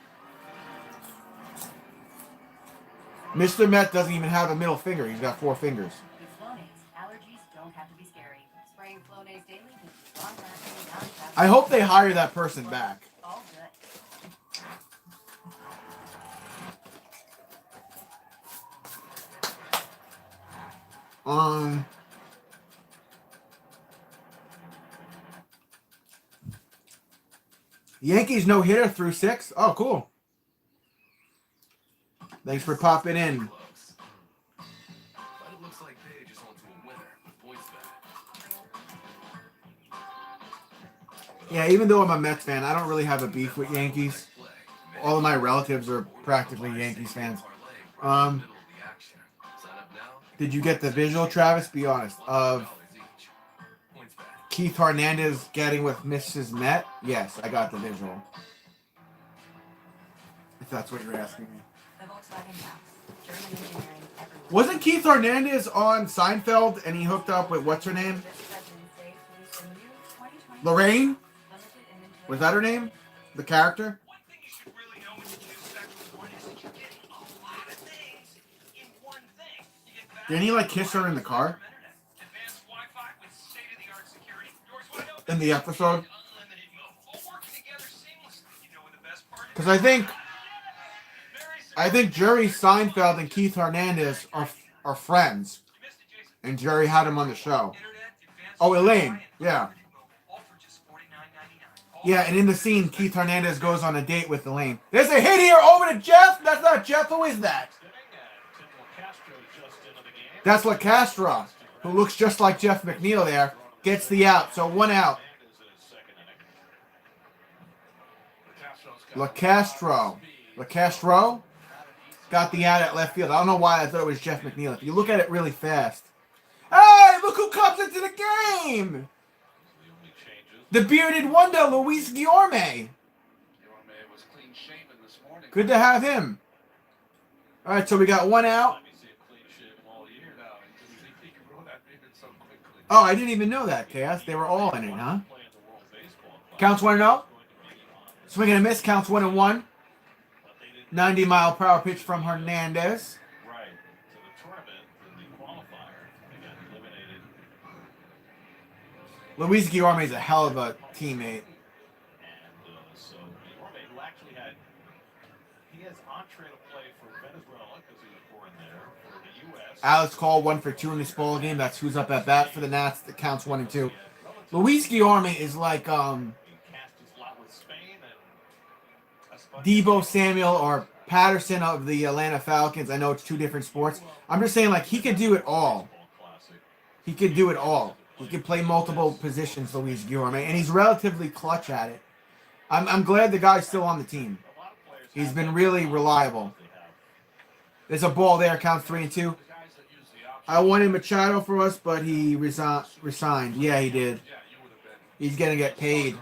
Mr. Met doesn't even have a middle finger. He's got 4 fingers. With Flonase, allergies don't have to be scary. Spraying Flonase daily keeps you long-lasting, non-toxic. I hope they hire that person back. All good. Yankees no hitter through 6. Oh, cool. Thanks for popping in. Close. But it looks like Page is onto a winner with points back. Yeah, even though I'm a Mets fan, I don't really have a beef with Yankees. All of my relatives are practically Yankees fans. Did you get the visual, Travis? Be honest. Of Keith Hernandez getting with Mrs. Met? Yes, I got the visual. If that's what you're asking me. The Volkswagen House. German engineering everywhere. Wasn't Keith Hernandez on Seinfeld and he hooked up with what's her name? This President's Day released a new 2020 Lorraine? limited inventory. Was that her name? The character? One thing you should really know when you choose Spectrum One is that you're getting a lot of things in one thing. You get Didn't he like kiss her in the car? advanced Wi-Fi with state-of-the-art security, doors wide open, In the episode? unlimited move, all working together seamlessly. You know what the best part is? Because I think Jerry Seinfeld and Keith Hernandez are friends. And Jerry had him on the show. Oh, Elaine. Yeah. All for just $49.99. Yeah, and in the scene, Keith Hernandez goes on a date with Elaine. There's a hit here over to Jeff. That's not Jeff. Who is that? Tim Castro just into the game. That's LaCastra, who looks just like Jeff McNeil there. Gets the out, so 1 out. LaCastro got the out at left field. I don't know why I thought it was Jeff McNeil. If you look at it really fast. Hey, look who comes into the game! The bearded wonder, Luis Guillorme. Good to have him. All right, so we got 1 out. Oh, I didn't even know that, Chaos. They were all in it, huh? Counts 1-0. Swing and a miss. Counts 1-1. 90-mile-per-hour pitch from Hernandez. Right. So the tournament, in the qualifier, they got eliminated. Luis Guillorme is a hell of a teammate. And so Guillorme, who actually he has entree to play for Venezuela because he was born there, for the U.S. Alex Call 1 for 2 in this ball game. That's who's up at bat for the Nats. That counts 1 and 2. Luis Guillorme is like He cast his lot with Spain and Debo Samuel or Patterson of the Atlanta Falcons. I know it's 2 different sports. I'm just saying, like, he could do it all. He could do it all. He could play multiple positions, Luis Guillorme, and he's relatively clutch at it. I'm glad the guy's still on the team. He's been really reliable. There's a ball there, counts 3 and 2. I wanted Machado for us, but he resigned. Yeah, he did. He's gonna get paid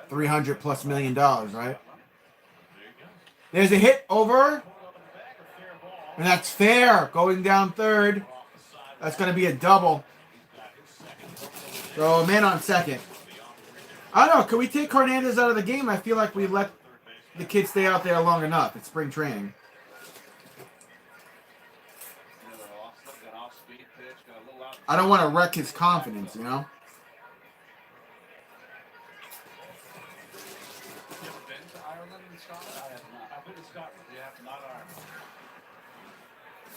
$300+ million, right? There's a hit over, and that's fair. Going down third. That's gonna be a double. So man on second. I don't know. Can we take Hernandez out of the game? I feel like we let the kid stay out there long enough. It's spring training. I don't want to wreck his confidence, you know? I've been to Scotland. Yeah, not Ireland.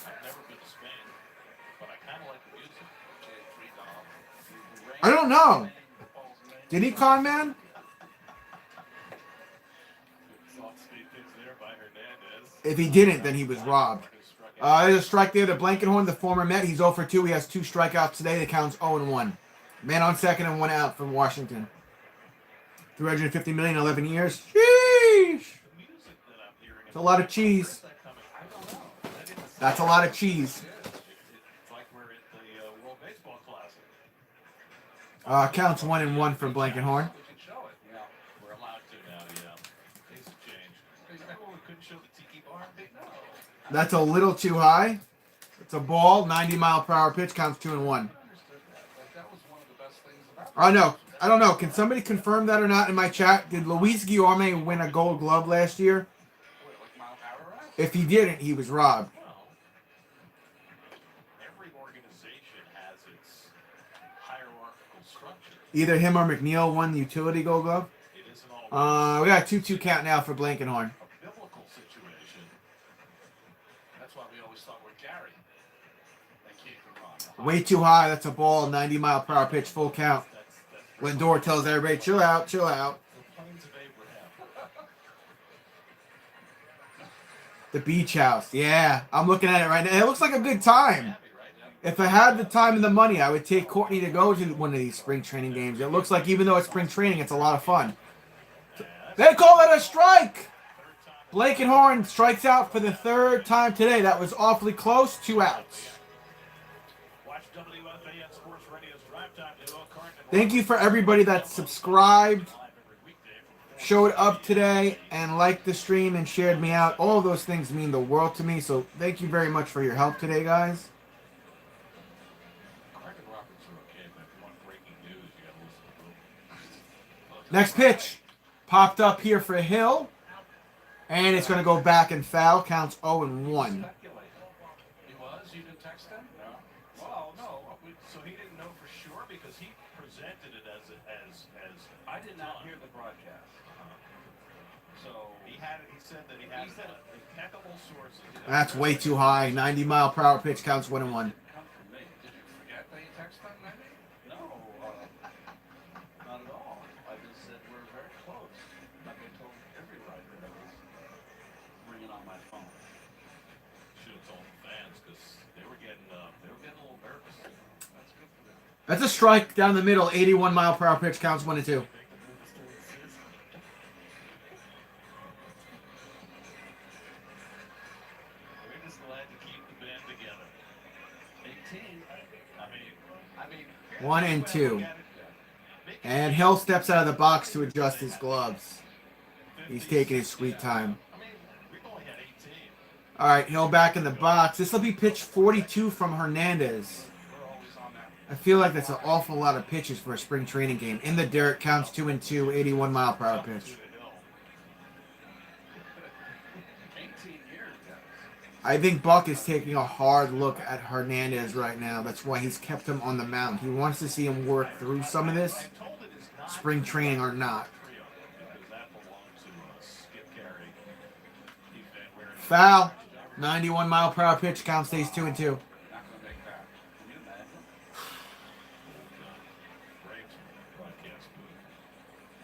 I've never been to Spain, but I kind of like the music. I don't know. Did he con man? If he didn't, then he was robbed. There's a strike there to Blankenhorn, the former Met. He's 0 for 2. He has 2 strikeouts today. That counts 0 and 1. Man on second and 1 out from Washington. $350 million, 11 years. Sheesh. It's a lot of cheese. That's a lot of cheese. Counts 1 and 1 for Blankenhorn. That's a little too high. It's a ball, 90-mile-per-hour pitch, counts 2 and 1. Oh no, I don't know. Can somebody confirm that or not in my chat? Did Luis Guillorme win a Gold Glove last year? If he didn't, he was robbed. Every organization has its hierarchical structure. Either him or McNeil won the utility Gold Glove. We got a 2-2 count now for Blankenhorn. Biblical situation. That's why we always thought we're Gary. Way too high. That's a ball. 90-mile-per-hour pitch. Full count. Lindor tells everybody, chill out, chill out. The beach house. Yeah, I'm looking at it right now. It looks like a good time. If I had the time and the money, I would take Courtney to go to one of these spring training games. It looks like even though it's spring training, it's a lot of fun. They call it a strike. Blankenhorn strikes out for the 3rd time today. That was awfully close. 2 outs. Thank you for everybody that subscribed, showed up today, and liked the stream and shared me out. All of those things mean the world to me, so thank you very much for your help today, guys. Next pitch. Popped up here for Hill, and it's going to go back and foul. Counts 0 and 1. He was? You didn't text him? No. Well, no. So he didn't know for sure because he presented it as I did not hear the broadcast. So he had it. He said that he had impeccable sources. That's way too high. 90-mile-per-hour pitch. Counts 1 and 1. Come from me. Did you forget that you texted him, maybe? No. Not at all. I just said we're very close. Like I told every writer that was ringing on my phone. Should have told the fans because they were That's a strike down the middle. 81-mile-per-hour pitch counts 1-2. We're just glad to keep the band together. 18. I mean, 1-2. And Hill steps out of the box to adjust his gloves. He's taking his sweet time. we've only had 18. All right, Hill back in the box. This will be pitch 42 from Hernandez. I feel like that's an awful lot of pitches for a spring training game. In the dirt, counts 2-2, 81-mile-per-hour pitch. I think Buck is taking a hard look at Hernandez right now. That's why he's kept him on the mound. He wants to see him work through some of this, spring training or not. Foul. 91-mile-per-hour pitch, count stays 2-2.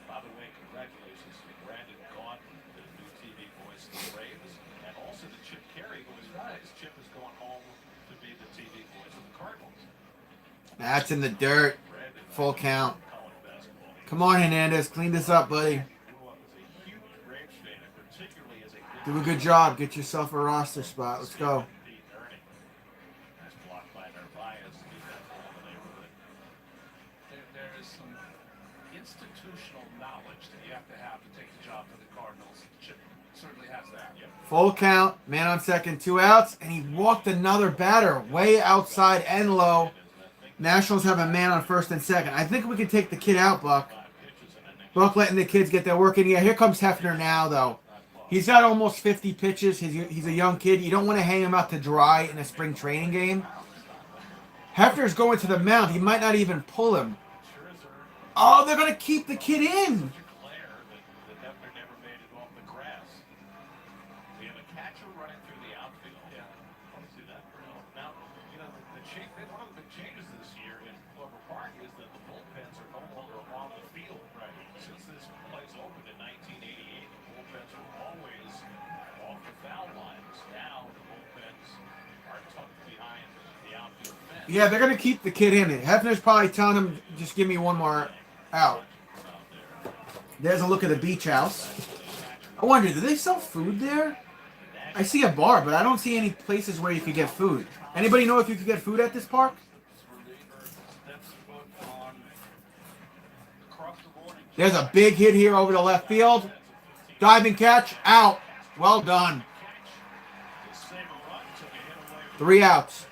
By the way, congratulations to Brandon Gaudin, the new TV voice of the Braves, and also to Chip Carey, who is nice. Chip is going home to be the TV voice of the Cardinals. That's in the dirt. Full count. Come on, Hernandez. Clean this up, buddy. Do a good job. Get yourself a roster spot. Let's go. There is some institutional knowledge that you have to take the job for the Cardinals. Chip certainly has that. Full count. Man on second, 2 outs. And he walked another batter way outside and low. Nationals have a man on first and second. I think we can take the kid out, Buck. Buck letting the kids get their work in. Yeah, here comes Hefner now, though. He's got almost 50 pitches. He's a young kid. You don't want to hang him out to dry in a spring training game. Hefner's going to the mound. He might not even pull him. Oh, they're going to keep the kid in. One of the big changes this year in Clover Park is that the bullpens are no longer on the field. Right. Since this place opened in 1988, the bullpens are always off the foul lines. Now the bullpens are tucked behind the outfield fence. Yeah, they're going to keep the kid in it. Hefner's probably telling him, just give me one more out. There's a look at the beach house. I wonder, do they sell food there? I see a bar, but I don't see any places where you could get food. Anybody know if you could get food at this park? There's a big hit here over the left field. Diving catch, out. Well done. 3 outs.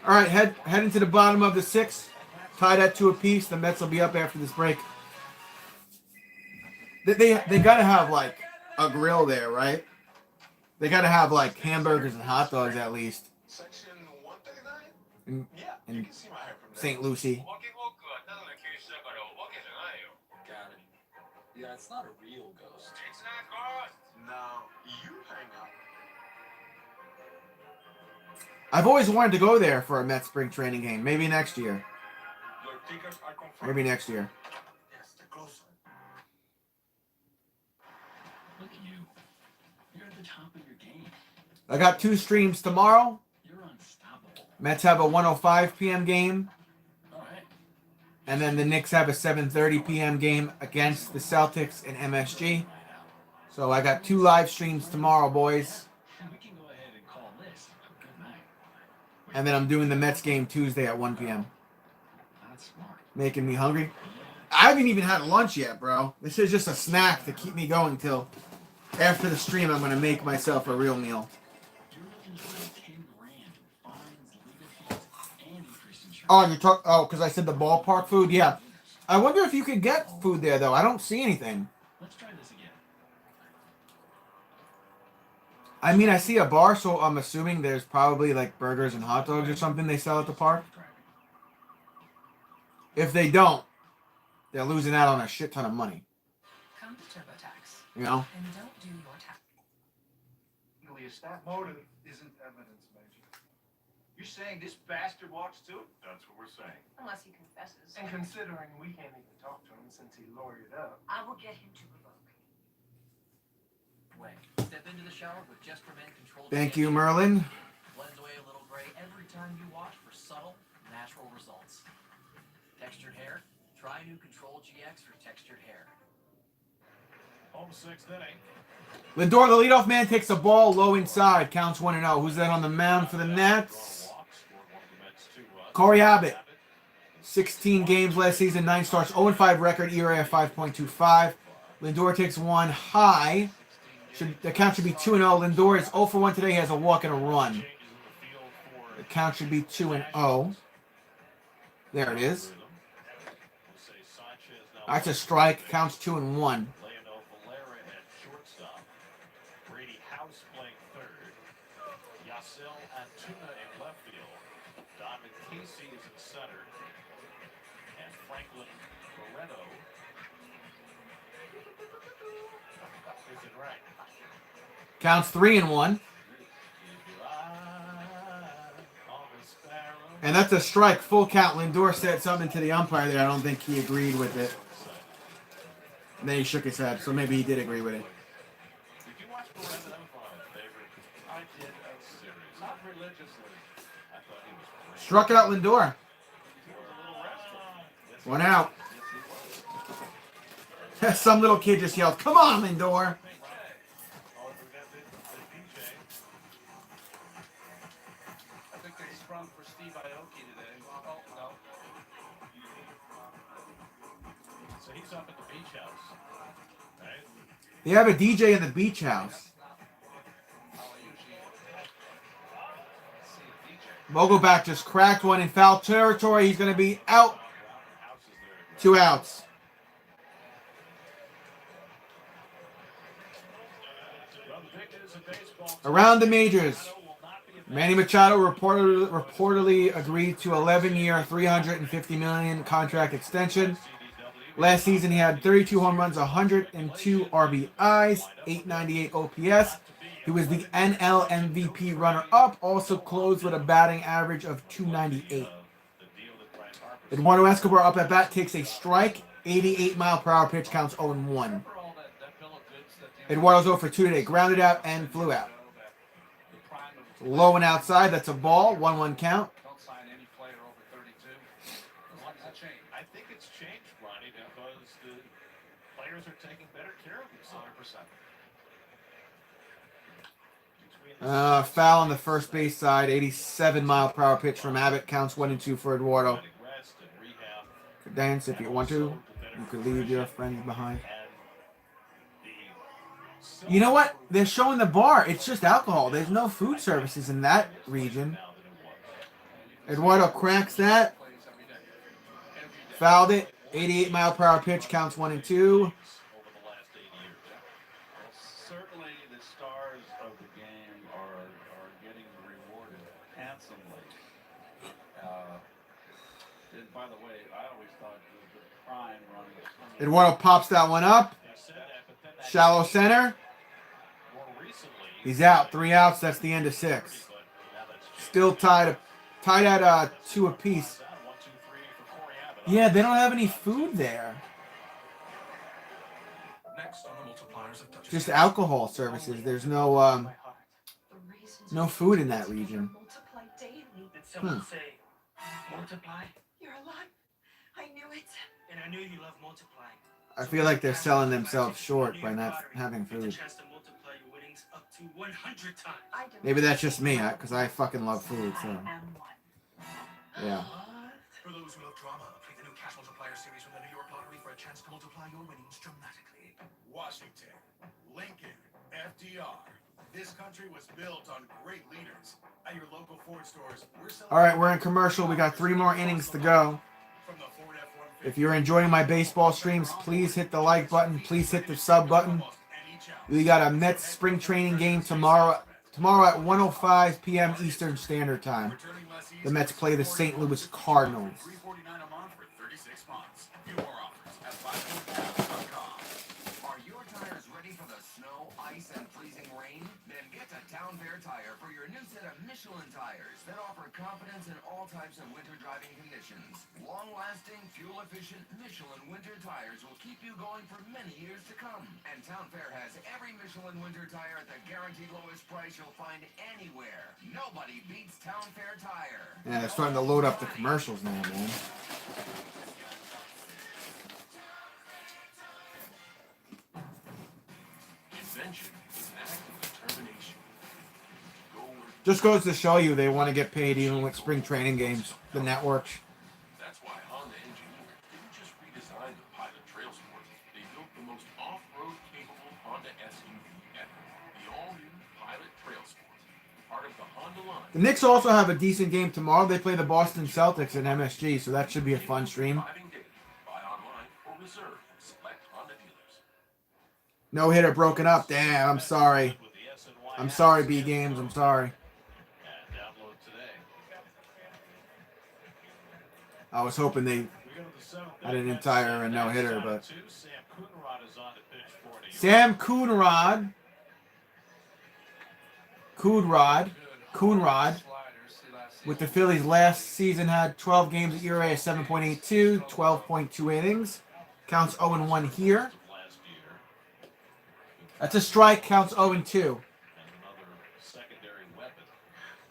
All right, heading to the bottom of the 6th. Tied at 2 apiece. The Mets will be up after this break. They got to have, like, a grill there, right? They got to have, like, hamburgers and hot dogs at least. Section 139? In St. Lucie. Got it. Yeah, it's not a real ghost. It's not ghost. No, you hang up. I've always wanted to go there for a Mets spring training game. Maybe next year. Your tickets are confirmed. Maybe next year. Yes, they're close. Look at you. You're at the top of your game. I got 2 streams tomorrow. You're unstoppable. Mets have a 1:05 p.m. game. All right. And then the Knicks have a 7:30 p.m. game against the Celtics in MSG. So I got 2 live streams tomorrow, boys. We can go ahead and call this a good night. And then I'm doing the Mets game Tuesday at 1 p.m. That's smart. Making me hungry. I haven't even had lunch yet, bro. This is just a snack to keep me going till after the stream. I'm going to make myself a real meal. You're looking for 10 grand in fines, legal fees, and increased insurance. Oh, because I said the ballpark food? Yeah. I wonder if you could get food there, though. I don't see anything. Let's try this again. I mean, I see a bar, so I'm assuming there's probably like burgers and hot dogs or something they sell at the park. If they don't, they're losing out on a shit ton of money. Come to TurboTax You know? and don't do your tax. Legally established. Motive isn't evidence, Major. You're saying this bastard walks too? That's what we're saying. Unless he confesses. And considering we can't even talk to him since he lawyered up. I will get him to revoke. Way. Step into the shower with just for men controlled. Thank you, Merlin. spray every time you wash for subtle, natural results. Textured hair? Try new Control GX for textured hair. Home sixth inning. Lindor, the leadoff man, takes the ball low inside. Counts 1-0. Who's that on the mound for the Nats? Corey Abbott. 16 games last season, 9 starts, 0-5 record, ERA of 5.25. Lindor takes one high. The count should be 2-0. Lindor is 0 for 1 today. He has a walk and a run. The count should be 2-0. There it is. That's a strike. Counts 2-1. Casey is in center, and Franklin Barreto is in right. Counts 3-1. And that's a strike. Full count. Lindor said something to the umpire there. I don't think he agreed with it. And then he shook his head, so maybe he did agree with it. Did you watch Barreto? That was one of my favorite. I did a series. Not religiously. I thought he was great. Struck out Lindor. 1 out. Some little kid just yelled, "Come on, Lindor." I think they sprung for Steve Aoki today. Oh, no. So he's up at the beach house, right? They have a DJ in the beach house. Vogelback just cracked one in foul territory. He's going to be out. 2 outs. Around the majors, Manny Machado reportedly agreed to 11-year, $350 million contract extension. Last season, he had 32 home runs, 102 RBIs, 898 OPS. He was the NL MVP runner-up, also closed with a batting average of .298. Eduardo Escobar up at bat, takes a strike, 88-mile-per-hour pitch, counts 0-1. Eduardo's 0 for 2 today, grounded out and flew out. Low and outside, that's a ball, 1-1 count. Don't sign any player over 32. What does it change? I think it's changed, Ronnie, because the players are taking better care of themselves. 100%. Foul on the first base side, 87-mile-per-hour pitch from Abbott, counts 1-2 for Eduardo. Could dance if you want to. You could leave your friends behind. You know what? They're showing the bar. It's just alcohol. There's no food services in that region. Eduardo cracks that. Fouled it. 88-mile-per-hour pitch, counts 1-2. Certainly the stars of the game are getting rewarded handsomely. And by the way, I always thought the prime running. Eduardo pops that one up. Shallow center. He's out. 3 outs. That's the end of 6. Still tied at 2 apiece. Yeah, they don't have any food there. Just alcohol services. There's no no food in that region. Did someone say multiply? You're alive. I knew it. And I knew you loved multiply. I feel like they're selling themselves short by not having food. Chance to multiply your winnings up to 100 times. Maybe that's just me, because I fucking love food. So yeah. For those who love drama, play the new Cash Multiplier series from the New York Lottery for a chance to multiply your winnings dramatically. Washington, Lincoln, FDR. This country was built on great leaders. At your local Ford stores, we're selling. All right, we're in commercial. We got 3 more innings to go. If you're enjoying my baseball streams, please hit the like button. Please hit the sub button. We got a Mets spring training game tomorrow at 1:05 p.m. Eastern Standard Time. The Mets play the St. Louis Cardinals. Are your tires ready for the snow, ice, and freezing rain? Then get to Town Town Fair Tire for your new set of Michelin tires that offer confidence in all types of winter driving conditions. Long-lasting, fuel-efficient Michelin winter tires will keep you going for many years to come. And Town Fair has every Michelin winter tire at the guaranteed lowest price you'll find anywhere. Nobody beats Town Fair Tire. Yeah, they're starting to load up the commercials now, man. Invention is an act of determination. Go where Just goes to show you they want to get paid even with spring training games. The networks. That's why Honda Engineering didn't just redesign the Pilot Trail Sport. They built the most off-road capable Honda SUV ever. The all-new Pilot Trail Sport. Part of the Honda line. The Knicks also have a decent game tomorrow. They play the Boston Celtics at MSG, so that should be a fun stream. Driving daily. Buy online or reserve from select Honda dealers. No hitter broken up. Damn, I'm sorry. I'm sorry, B Games. I'm sorry. Download today. I was hoping they We go to the seventh had an inning. entire no hitter, but Sam Coonrod is on to pitch for New York. Sam Coonrod, with the Phillies last season had 12 games at ERA of 7.82, 12.2 innings. Counts 0-1 here. Last year. That's a strike. Counts 0-2. And another secondary weapon.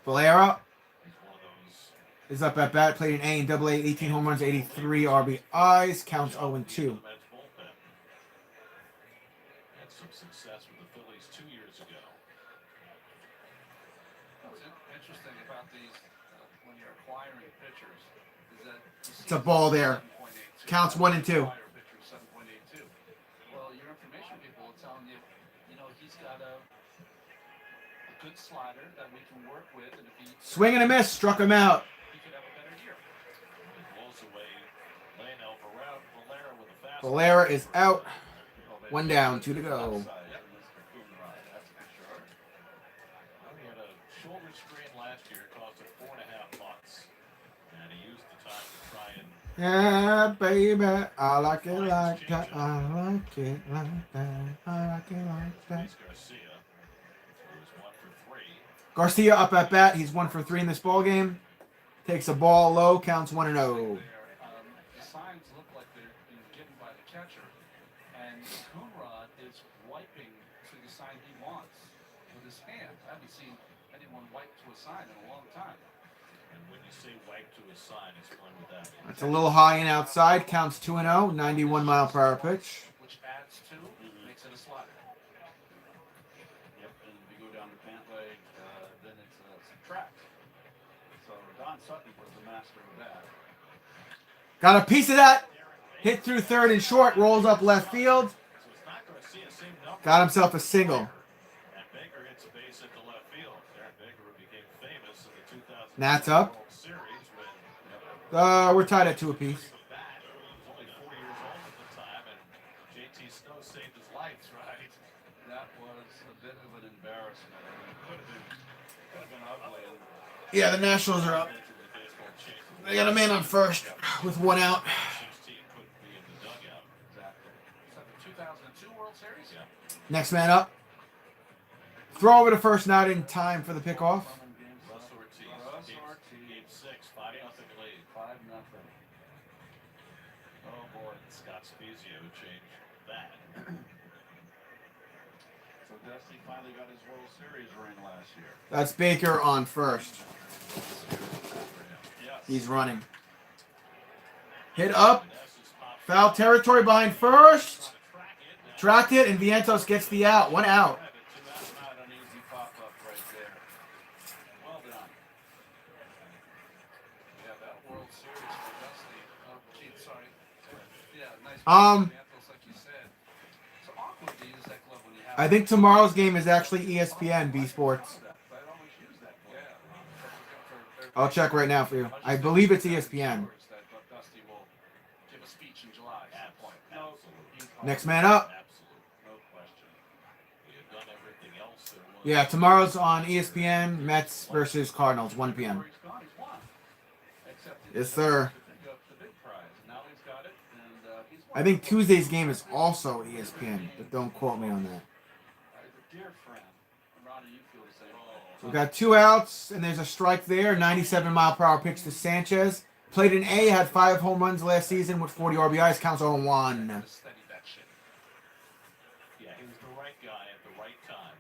Valera He's one of those is up at bat. Played in A and AA, 18 home runs, 83 RBIs. Counts 0-2. the Mets bullpen. Had some success with the Phillies 2 years ago. What's interesting about these, when you're acquiring pitchers, is that It's a ball there. 7.82. Counts 1 and 2. Acquire a pitcher of 7.82. Well, your information people are telling you, he's got a good slider that we can work with, and if he Swing and a miss. Struck him out. he could have a better year. He blows away Leonel Valera with a fastball. Valera is out. 1 down, 2 to go. He had a shoulder strain last year. It cost him $4.5, and he used the time to try and. Yeah, baby, I like it like that. I like it like that. I like it like that. Luis Garcia, who was 1 for 3. Garcia up at bat. He's 1 for 3 in this ball game. Takes a ball low. Counts 1-0. The signs look like they're being given by the catcher, and Coonrod is wiping to the sign he wants with his hand. I haven't seen anyone wipe to a sign in a long time. And when you say wipe to a sign, explain what that means. That's a little high and outside. Counts 2-0. 91 mile per hour pitch. Which adds to, makes it a slider. Yep, and if you go down to pant leg, then it's subtract. So Don Sutton was the master of that. Got a piece of that. Hit through third and short. Rolls up left field. So it's not Garcia, same number. Got himself a single. And Baker hits a base into left field. Aaron Baker became famous in the 2000 Nats up. World Series when We're tied at 2 apiece. he was only 4 years old at the time, and JT Snow saved his life, right? That was a bit of an embarrassment. I mean, it could have been ugly. And Yeah, the Nationals are up. They got a man on first with 1 out. 16 couldn't be in the dugout. exactly. Is that the 2002 World Series? Yeah. Next man up. Throw over to first, not in time for the pickoff. Russ Ortiz. Russ Game- Ortiz. Game 6, 5-0 lead. 5-0. Oh boy, Scott Spezio changed that. So Dusty finally got his World Series ring last year. That's Baker on first. Yes. He's running. Hit up. Foul territory behind first. Tracked it, and Vientos gets the out. 1 out. Not an easy pop-up right there. Well done. Yeah, that World Series for Dusty. Oh, gee, sorry. Yeah, nice. Mantos, like you said. So awkward to use that glove when you have. I think tomorrow's game is actually ESPN B Sports. I always use that glove. Yeah. I'll check right now for you. I believe it's ESPN. That Dusty will give a speech in July at some point. No, Next man up. no question. We had done everything else there was. Yeah, tomorrow's on ESPN. Mets versus Cardinals, 1 p.m. Where he's gone, he's won. Except he Yes, didn't sir. pick up the big prize. Now he's got it, and he's won. I think Tuesday's game is also ESPN, but don't quote me on that. He's a dear friend, Ronnie you feel the same way. So we got 2 outs, and there's a strike there. 97-mile-per-hour pitch to Sanchez. Played in A, had 5 home runs last season with 40 RBIs. Counts 0-1. Just steady that shit. Yeah, he was the right guy at the right time.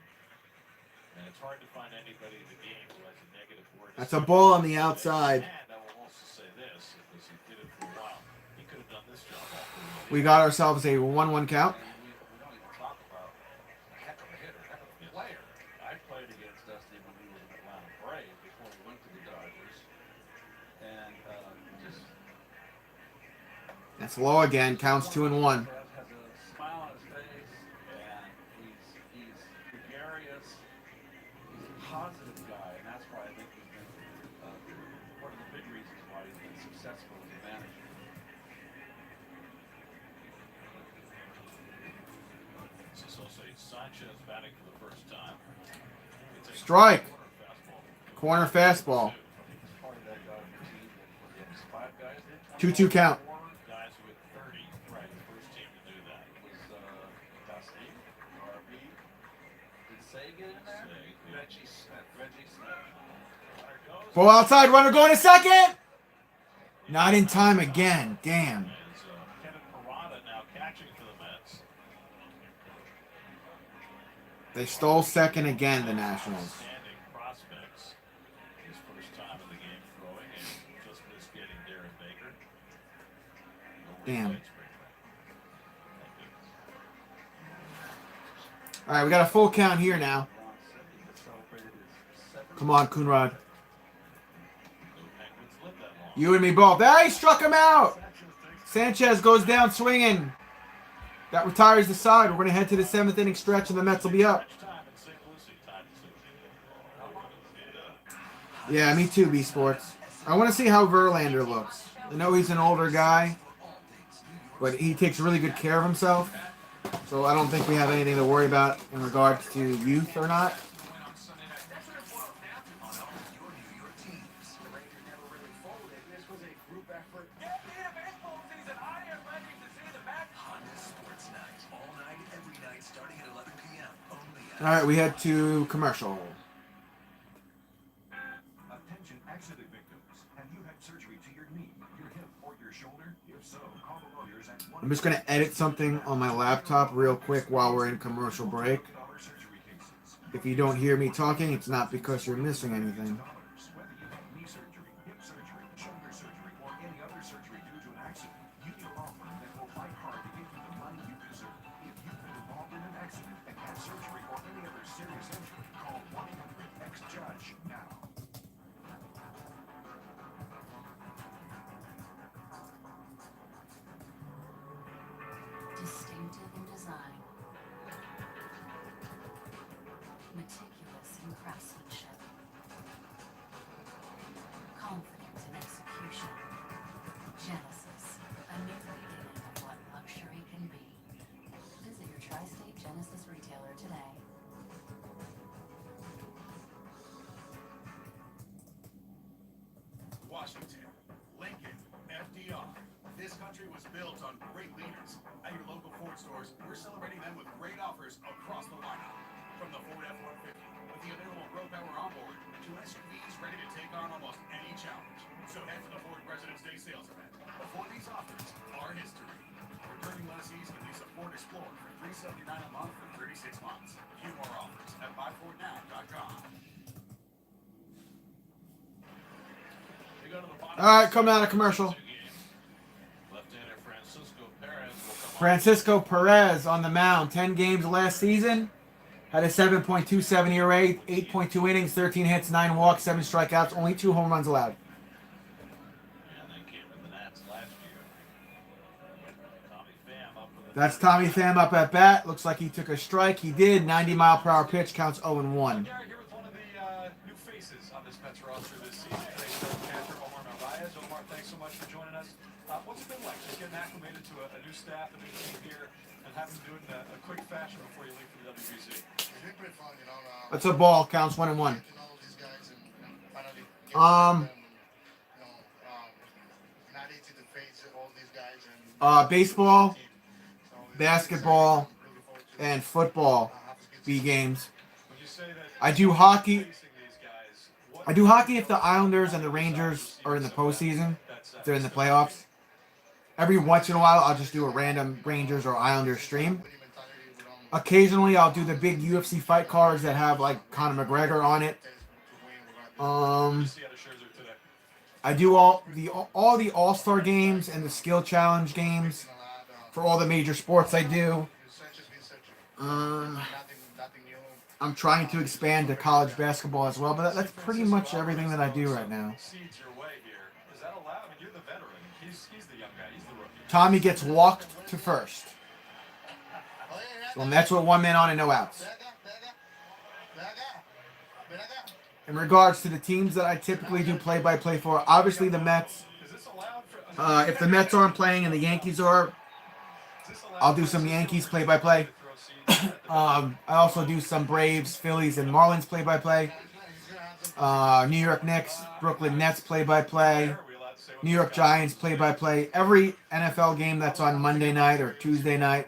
And it's hard to find anybody in the game who has a negative word. That's a ball on the outside. And I will also say this, because he did it for a while, he could have done this job all through. We got ourselves a 1-1 count. We don't even talk about a heck of a hitter, heck of a player. I played against Dusty when he was an Atlanta Brave before he went to the Dodgers. And just... That's low again. Counts 2-1. Has a smile on his face, and he's gregarious. He's a positive guy, and that's why I think he's been one of the big reasons why he's been successful as a manager. This is also Sanchez batting for the first time. It's a Strike. corner fastball. Corner fastball. He's part of that Dodger team that was 5 guys there. 2-2 count. 4 guys who hit 30, right? The first team to do that. Was Dusty, RB, did Say get in there? Say, yeah. Reggie Smith. Runner goes. Ball outside. Runner going to second. Not in time again. Damn. Is Kevin Parada now catching for the Mets. They stole second again, the Nationals. Standing prospects. His first time in the game throwing and just missed getting Darren Baker. Damn. All right, we got a full count here now. Come on, Coonrod. You and me both. Hey, struck him out. Sanchez goes down swinging. That retires the side. We're going to head to the 7th inning stretch, and the Mets will be up. Yeah, me too, B Sports. I want to see how Verlander looks. I know he's an older guy, but he takes really good care of himself. So I don't think we have anything to worry about in regards to youth or not. All right, we head to commercial. Attention accident victims. Have you had surgery to your knee, your hip, or your shoulder? If so, call the lawyers at I'm just going to edit something on my laptop real quick while we're in commercial break. surgery cases. If you don't hear me talking, it's not because you're missing anything. Whether you have knee surgery, hip surgery, shoulder surgery, or any other surgery due to an accident, you need a law firm that will fight hard to get you the money you deserve. If you've been involved in an accident and had surgery or any other serious injury, call 1-800-X-JUDGE now. Distinctive in design, meticulous in craftsmanship, confident in execution. Genesis, a new beginning of what luxury can be. Visit your tri-state Genesis retailer today. Washington, Lincoln, FDR. This country was built on great leaders. At your local Ford stores, we're celebrating them with great offers across the lineup. From the Ford F-150, with the available Pro Power onboard, to SUVs ready to take on almost any challenge. So head to the Ford President's Day sales event. Before these offers are history. Returning lessees can lease a Ford Explorer for $379 a month for 36 months. View more offers at buyfordnow.com. All right, come out of commercial. Left-hander Francisco Perez will come on. Francisco Perez on the mound. 10 games last season. Had a 7.27 ERA, 8.2 innings, 13 hits, 9 walks, 7 strikeouts, only 2 home runs allowed. And they came to the Nats last year. Tommy Pham up for the That's Tommy Pham up at bat. Looks like he took a strike. He did. 90-mile-per-hour pitch. Counts 0-1. Garrett here with one of the new faces on this Mets roster this season. Thanks to catcher Omar Narvaez. Omar, thanks so much for joining us. What's it been like just getting acclimated to a new staff, a new team here, and having to do it in a quick fashion before you leave for the WBC? It's been pretty fun, you know. That's a ball. Counts 1-1. Getting to know these guys and finally getting to know them, not easy to face all these guys and Baseball, basketball, and football B games. Would you say that I do hockey. I do hockey if the Islanders and the Rangers are in the postseason. If they're in the playoffs. Every once in a while, I'll just do a random Rangers or Islanders stream. Occasionally, I'll do the big UFC fight cards that have like Conor McGregor on it. I do all the All-Star games and the skill challenge games for all the major sports I do. I'm trying to expand to college basketball as well, but that's pretty much everything that I do right now. Tommy gets walked to first. So Mets with 1 man on and no outs. In regards to the teams that I typically do play-by-play for, obviously the Mets. If the Mets aren't playing and the Yankees are, I'll do some Yankees play-by-play. I also do some Braves, Phillies, and Marlins play-by-play. New York Knicks, Brooklyn Nets play-by-play. New York Giants play-by-play. Every NFL game that's on Monday night or Tuesday night.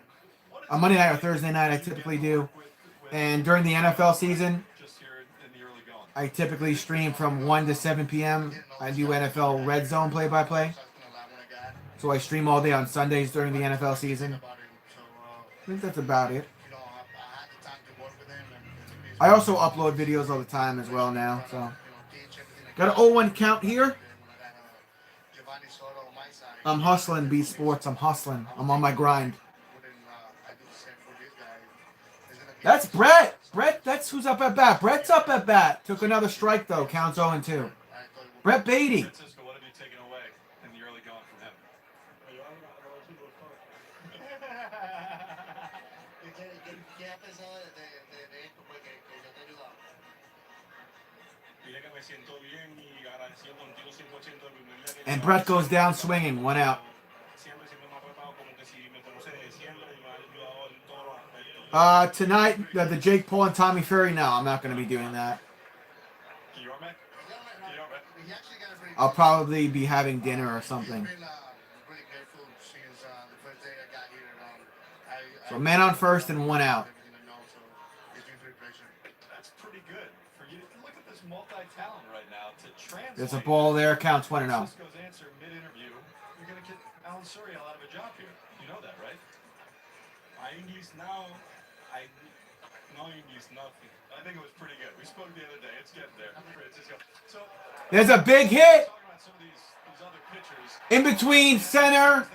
On Monday night or Thursday night I typically do. And during the NFL season, I typically stream from 1 to 7 p.m. I do NFL Red Zone play-by-play. So I stream all day on Sundays during the NFL season. I think that's about it. I also upload videos all the time as well now. So got an 0-1 count here. I'm hustling, B Sports. I'm hustling. I'm on my grind. That's Brett. Brett, that's who's up at bat. Brett's up at bat. Took another strike, though. Counts 0-2. Brett Beatty. What have you taken away in the early going from him? And Brett goes down swinging. 1 out. Tonight, the Jake Paul and Tommy Fury. No, I'm not going to be doing that. I'll probably be having dinner or something. So man on first and 1 out. That's pretty good. For you, look at this multi-talent right now to translate. There's a ball there. Counts 1-0. Cisco's answer mid-interview. You're going to get Alan Suriel out of a job here. You know that, right? My English now, no English, nothing. I think it was pretty good. We spoke the other day. It's getting there. So, there's a big hit in between center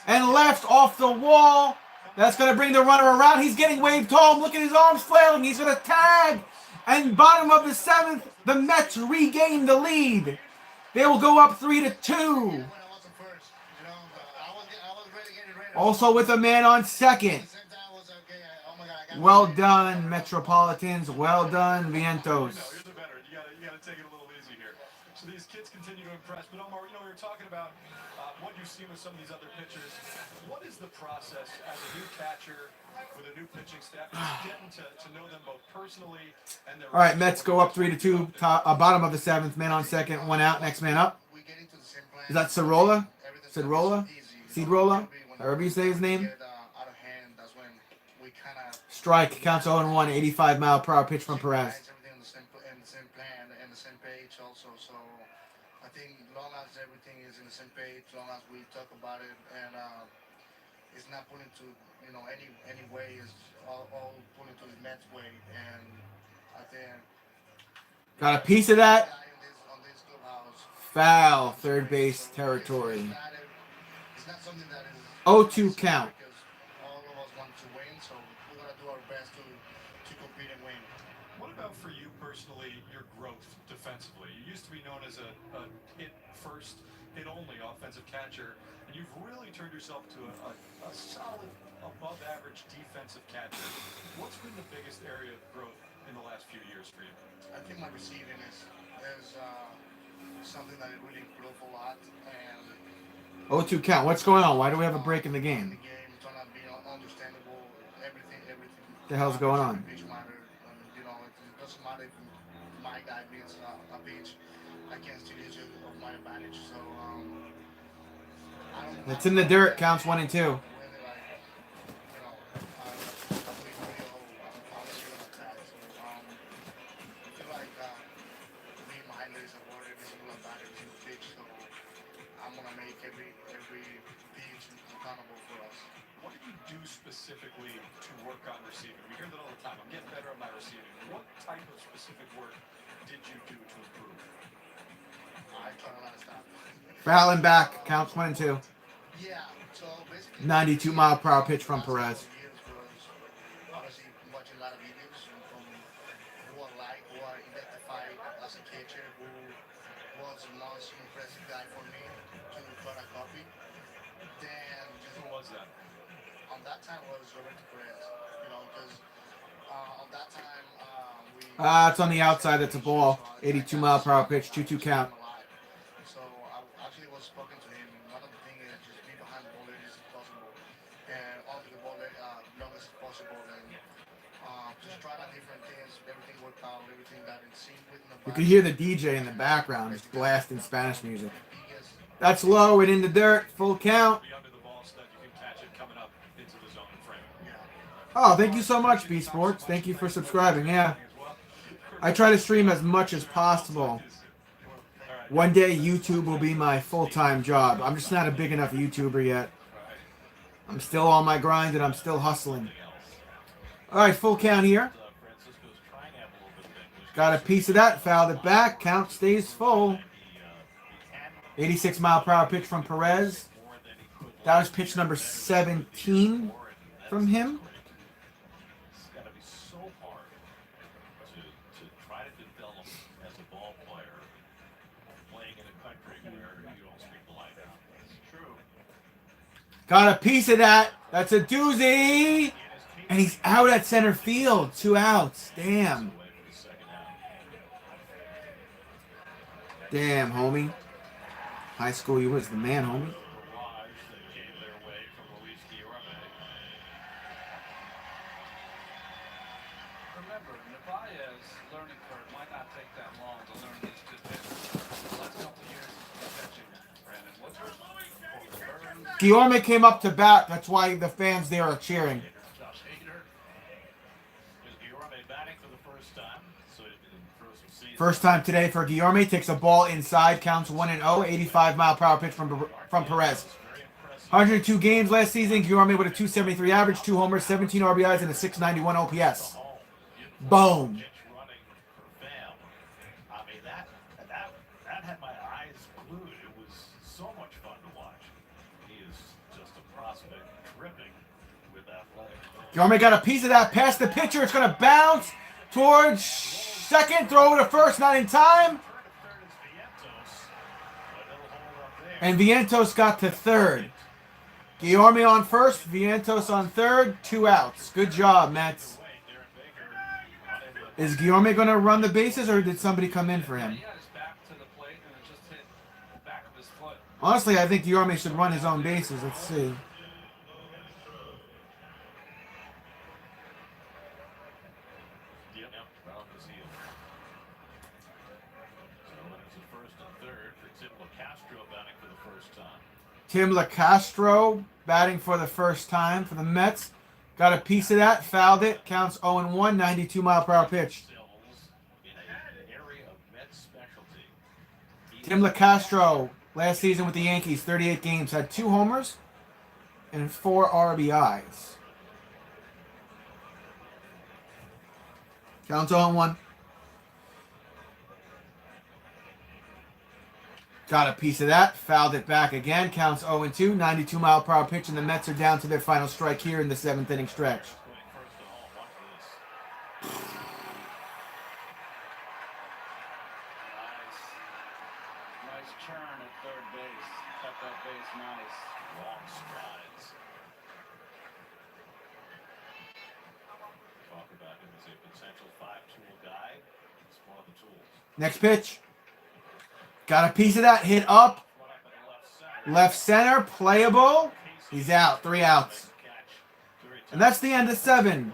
and left off the wall. That's going to bring the runner around. He's getting waved home. Look at his arms flailing. He's going to tag. And bottom of the 7th, the Mets regain the lead. They will go up 3-2. Also with a man on second. Well done, Metropolitans. Well done, Vientos. No, you're the better. You got to take it a little easy here. So these kids continue to impress. But Omar, we were talking about what you've seen with some of these other pitchers. What is the process as a new catcher with a new pitching staff? Just getting to know them both personally and their. All right, Mets go up 3-2. Bottom of the 7th, man on second, 1 out. Next man up. Is that Cirola? Cedrola? However you say his name. Strike, counts 0-1, 85-mile-per-hour pitch from Perez. Everything on the same plan and the same page also. So I think long as everything is in the same page, long as we talk about it, and it's not put into any way, is all put into the Mets way, and I think got a piece of that. Foul, third base territory. It's not something that is 0-2 count. all of us want to win, so we're gonna do our best to compete and win. What about for you personally, your growth defensively? You used to be known as a hit first, hit only offensive catcher, and you've really turned yourself to a solid, above average defensive catcher. What's been the biggest area of growth in the last few years for you? I think my receiving is something that I really improve a lot, and 0-2 count. What's going on? Why do we have a break in the game? it's gonna be understandable. Everything. What the hell's going on? Pitch matter. It doesn't matter if my guy beats a pitch. I can still use it of my advantage. So It's in the dirt. Counts 1 and 2. me and my highlights of what every single at bat, every single pitch. So I'm gonna make every pitch accountable for us. What did you do specifically to work on receiving? We hear that all the time. I'm getting better at my receiving. What type of specific work did you do to improve? I try a lot of stuff. Fouling back. Counts 1 and 2. Yeah, so basically 92-mile-per-hour pitch from Perez. Obviously watching a lot of videos from who I identified as a catcher who was the most impressive guy for me to try to copy. Then Who was that? on that time was Roberto Perez, because on that time It's on the outside. That's a ball. 82-mile-per-hour pitch. 2-2 count. So I actually was spoken to him, and one of the things is just be behind the ball as possible, and onto the ball long as possible, and just try out different things. Everything worked out, everything that it seemed within the. You can hear the DJ in the background just blasting Spanish music. That's low and in the dirt. Full count. Be under the ball so that you can catch it coming up into the zone and frame. Oh, thank you so much, B Sports. Thank you for subscribing. Yeah. I try to stream as much as possible. One day, YouTube will be my full-time job. I'm just not a big enough YouTuber yet. I'm still on my grind and I'm still hustling. All right, full count here. Got a piece of that. Fouled it back. Count stays full. 86-mile-per-hour pitch from Perez. That was pitch number 17 from him. It's got to be so hard to try to develop as a ball player playing in a country where you don't speak the language. It's true. Got a piece of that. That's a doozy. And he's out at center field. 2 outs. Damn. Damn, homie. High school, you was the man, homie. Remember, Nevaeh's learning curve might not take that long to learn these two pitches. The last couple of years he's catching Brandon Woodruff. Guillorme came up to bat. That's why the fans there are cheering. First time today for Guillorme. Takes a ball inside. Counts 1-0. 85-mile-per-hour pitch from Perez. 102 games last season. Guillorme with a 273 average, 2 homers, 17 RBIs, and a 691 OPS. Boom. I mean, that had my eyes glued. It was so much fun to watch. He is just a prospect dripping with athletic. Guillorme got a piece of that. Past the pitcher. It's going to bounce towards second. Throw to first. Not in time. And Vientos got to third. Guillorme on first. Vientos on third. 2 outs. Good job, Mets. Is Guillorme going to run the bases, or did somebody come in for him? Honestly, I think Guillorme should run his own bases. Let's see. Tim LaCastro batting for the first time for the Mets. Got a piece of that. Fouled it. Counts 0-1. 92-mile-per-hour pitch. Tim LaCastro, last season with the Yankees, 38 games, had 2 homers and 4 RBIs. Counts 0-1. Got a piece of that. Fouled it back again. Counts 0-2. 92-mile-per-hour pitch, and the Mets are down to their final strike here in the 7th inning stretch. Nice turn at third base. Cut that base nice. Long strides. Talk about him as a potential 5-tool guy. It's one of the tools. Next pitch. Got a piece of that. Hit up. Left center. Playable. He's out. 3 outs. And that's the end of 7.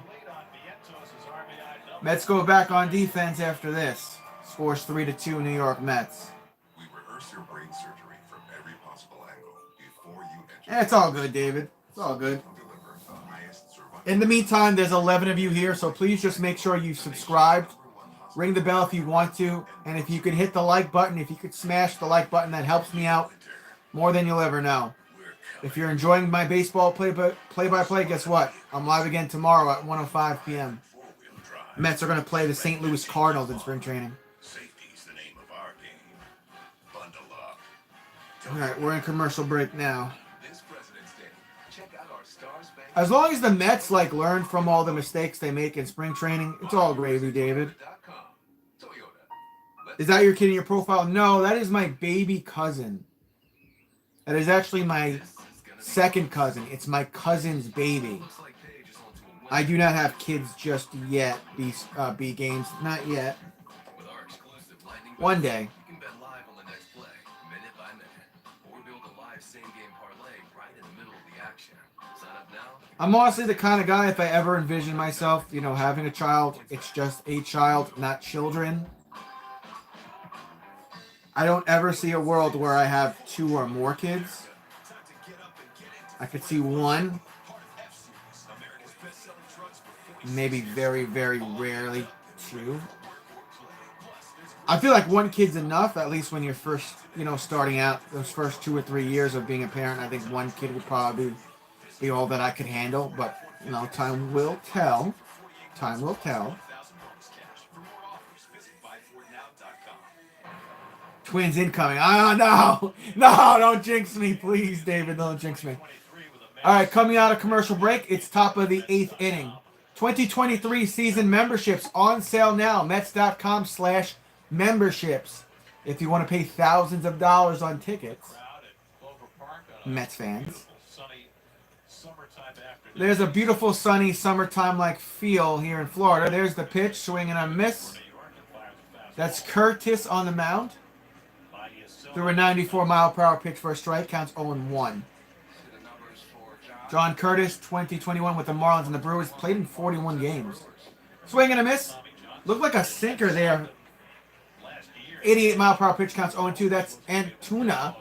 Mets go back on defense after this. Scores 3-2 New York Mets. We rehearse your brain surgery from every possible angle before you enter. It's all good, David. It's all good. Deliver the highest survival. In the meantime, there's 11 of you here, so please just make sure you've subscribed. Ring the bell if you want to. And if you could hit the like button, if you could smash the like button, that helps me out more than you'll ever know. If you're enjoying my baseball play-by-play, guess what? I'm live again tomorrow at 1:05 p.m. Mets are going to play the St. Louis Cardinals in spring training. Safety's the name of our game. Bundle up. All right, we're in commercial break now. This President's Day, check out our Stars Bank. As long as the Mets learn from all the mistakes they make in spring training, it's all gravy, David. Is that your kid in your profile? No, that is my baby cousin. That is actually my second cousin. It's my cousin's baby. I do not have kids just yet. B games, not yet. One day. You can bet live on the next play, minute by minute, or build a live same-game parlay right in the middle of the action. Sign up now. I'm honestly the kind of guy, if I ever envision myself, having a child, it's just a child, not children. I don't ever see a world where I have 2 or more kids. I could see 1. Maybe very, very rarely 2. I feel like 1 kid's enough, at least when you're first, starting out, those first 2 or 3 years of being a parent. I think 1 kid would probably be all that I could handle, but, time will tell. Time will tell. Twins incoming. Oh, no, don't jinx me, please, David, don't jinx me. All right, coming out of commercial break, it's top of the 8th inning. 2023 season memberships on sale now. Mets.com/memberships. If you want to pay thousands of dollars on tickets, Mets fans. There's a beautiful sunny summertime-like feel here in Florida. There's the pitch, swing and a miss. That's Curtis on the mound. Threw a 94-mile-per-hour pitch for a strike. Counts 0-1. John Curtis, 2021 with the Marlins and the Brewers, played in 41 games. Swing and a miss. Looked like a sinker there. 88-mile-per-hour pitch, counts 0-2. That's Antuna.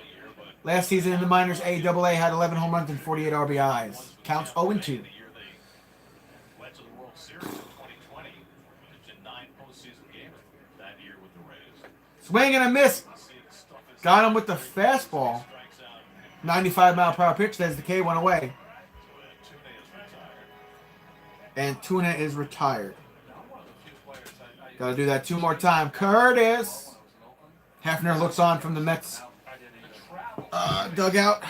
Last season in the minors, AA had 11 home runs and 48 RBIs. Counts 0-2. Swing and a miss. Got him with the fastball. 95-mile-per-hour pitch. There's the K, went away. And Tuna is retired. Got to do that 2 more times. Curtis. Hefner looks on from the Mets dugout.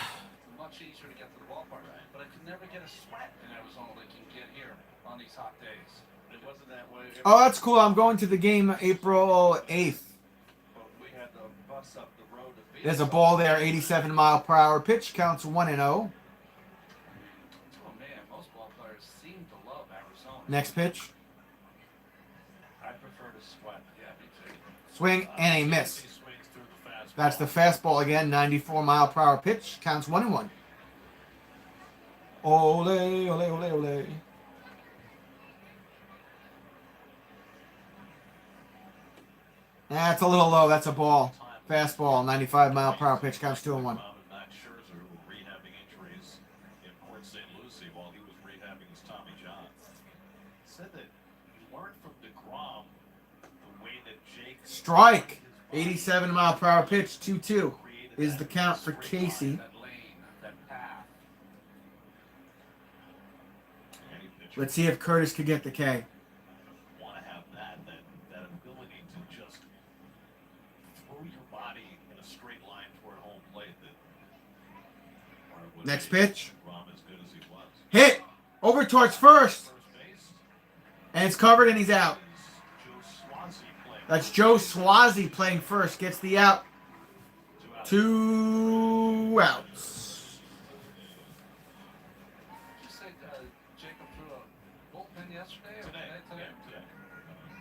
Much easier to get to the ballpark, but I could never get a sweat in Arizona like you can get here on these hot days. It wasn't that way. Oh, that's cool. I'm going to the game April 8th. We had to bus up the road to There's a ball there, 87-mile-per-hour pitch, counts 1-0. Oh man, most ball players seem to love Arizona. Next pitch. I prefer to sweat. Yeah, me too. Swing and a miss. That's the fastball again, 94-mile-per-hour pitch, counts 1-1. Ole, ole, ole, ole. That's a little low. That's a ball. Fastball, 95-mile-per-hour pitch, counts 2-1. Strike. 87-mile-per-hour pitch, 2-2 is the count for Casey. Let's see if Curtis could get the K. Want to have that ability to just throw your body in a straight line toward home plate. Next pitch. Hit over towards first. And it's covered and he's out. That's Joe Swazi playing first. Gets the out. 2 outs. You said Jacob threw a bullpen yesterday? Today.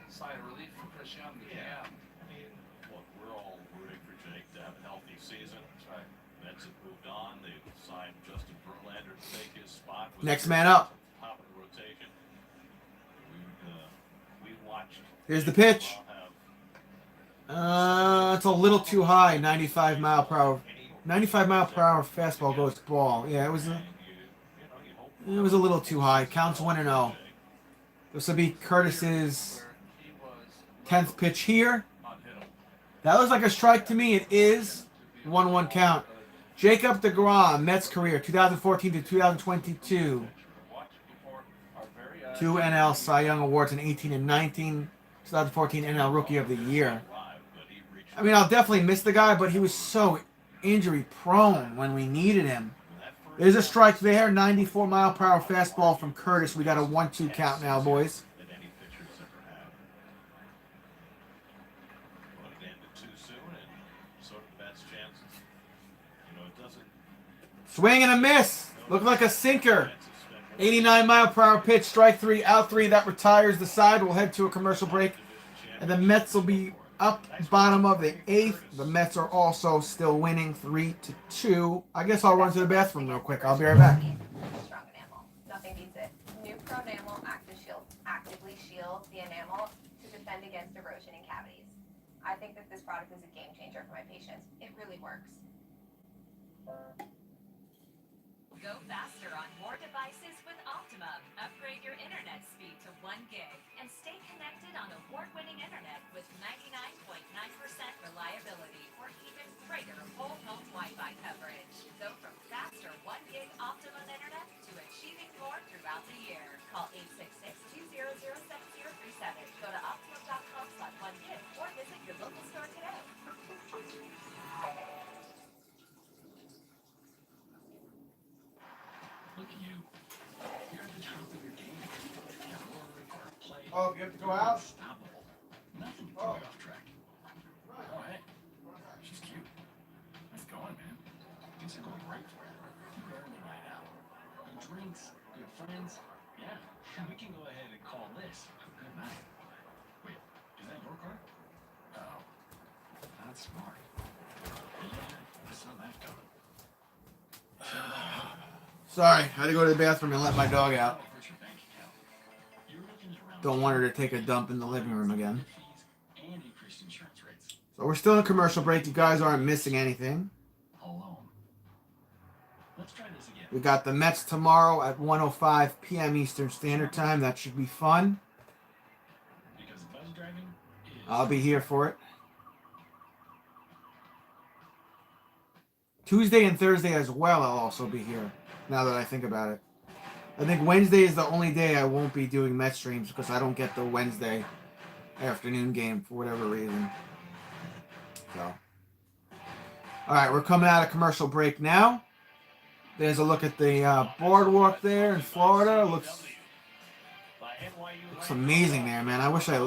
Sigh of relief for Chris Young. Yeah. I mean, look, we're all rooting for Jake to have a healthy season. That's right. Mets have moved on. They've signed Justin Verlander to take his spot. Next man up. Top of the rotation. We watched. Here's the pitch. It's a little too high. 95-mile-per-hour. 95-mile-per-hour fastball goes to ball. Yeah, it was a little too high. Counts 1-0. This will be Curtis's 10th pitch here. That looks like a strike to me. It is. 1-1 count. Jacob deGrom, Mets career, 2014 to 2022. 2 NL Cy Young Awards in 18 and 19. 2014 NL Rookie of the Year. I mean, I'll definitely miss the guy, but he was so injury prone when we needed him. There's a strike there. 94-mile-per-hour fastball from Curtis. We got a 1-2 count now, boys. Swing and a miss. Looked like a sinker. 89-mile-per-hour pitch. Strike 3, out 3. That retires the side. We'll head to a commercial break. And the Mets will be up bottom of the 8th. The Mets are also still winning 3-2. I guess I'll run to the bathroom real quick. I'll be right back. Strong enamel. Nothing beats it. New Pro Enamel actively shields the enamel to defend against erosion and cavities. I think that this product is a game changer for my patients. It really works. Go faster on more devices with Optimum. Upgrade your internet speed to 1 gig and stay connected on award-winning internet with 99.9% reliability or even greater whole home Wi-Fi coverage. Go from faster 1 gig Optimum internet to achieving more throughout the year. Call 866-200-7037. Go to optimum.com/1gig or visit your local store today. Look at you. You're at the top of your game. You work or play. Oh, you have to go out? Unstoppable. Nothing to throw you off track. Oh, hey. She's cute. Nice going, man. Things are going great for you. You barely night out. Good drinks, good friends. Yeah. We can go ahead and call this a good night. Wait, is that your car? Oh. Not smart. Yeah, I saw that coming. Sorry, I had to go to the bathroom and let my dog out. Don't want her to take a dump in the living room again. So we're still in a commercial break. You guys aren't missing anything. We got the Mets tomorrow at 1:05 p.m. Eastern Standard Time. That should be fun. I'll be here for it. Tuesday and Thursday as well, I'll also be here. Now that I think about it. I think Wednesday is the only day I won't be doing Mets streams because I don't get the Wednesday afternoon game for whatever reason. So. Alright, we're coming out of commercial break now. There's a look at the boardwalk there in Florida. Looks amazing there, man. I wish I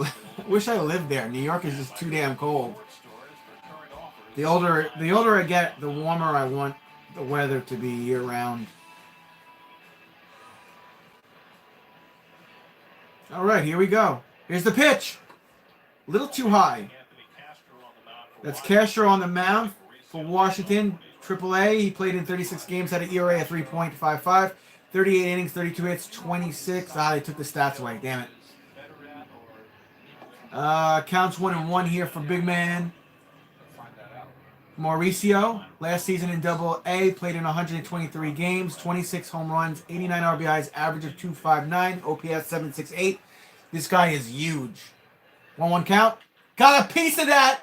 lived there. New York is just too damn cold. The older I get, the warmer I want the weather to be year round. All right, here we go. Here's the pitch. A little too high. That's Castro on the mound for Washington, AAA. He played in 36 games, had an ERA of 3.55, 38 innings, 32 hits, 26. They took the stats away. Damn it. Counts 1-1 here for big man Mauricio. Last season in Double-A, played in 123 games, 26 home runs, 89 RBIs, average of 259, OPS 768. This guy is huge. 1-1 count. Got a piece of that.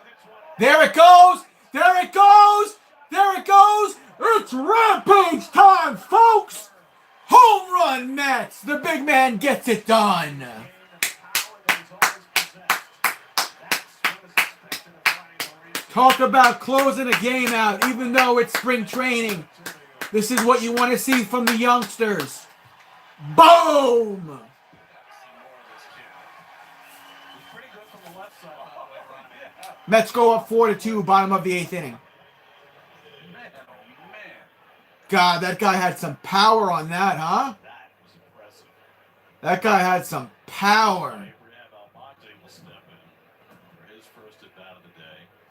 There it goes. There it goes. There it goes. It's rampage time, folks. Home run Mets. The big man gets it done. Talk about closing a game out, even though it's spring training. This is what you want to see from the youngsters. Boom! Mets go up 4-2, bottom of the 8th inning. God, that guy had some power on that, huh? That guy had some power.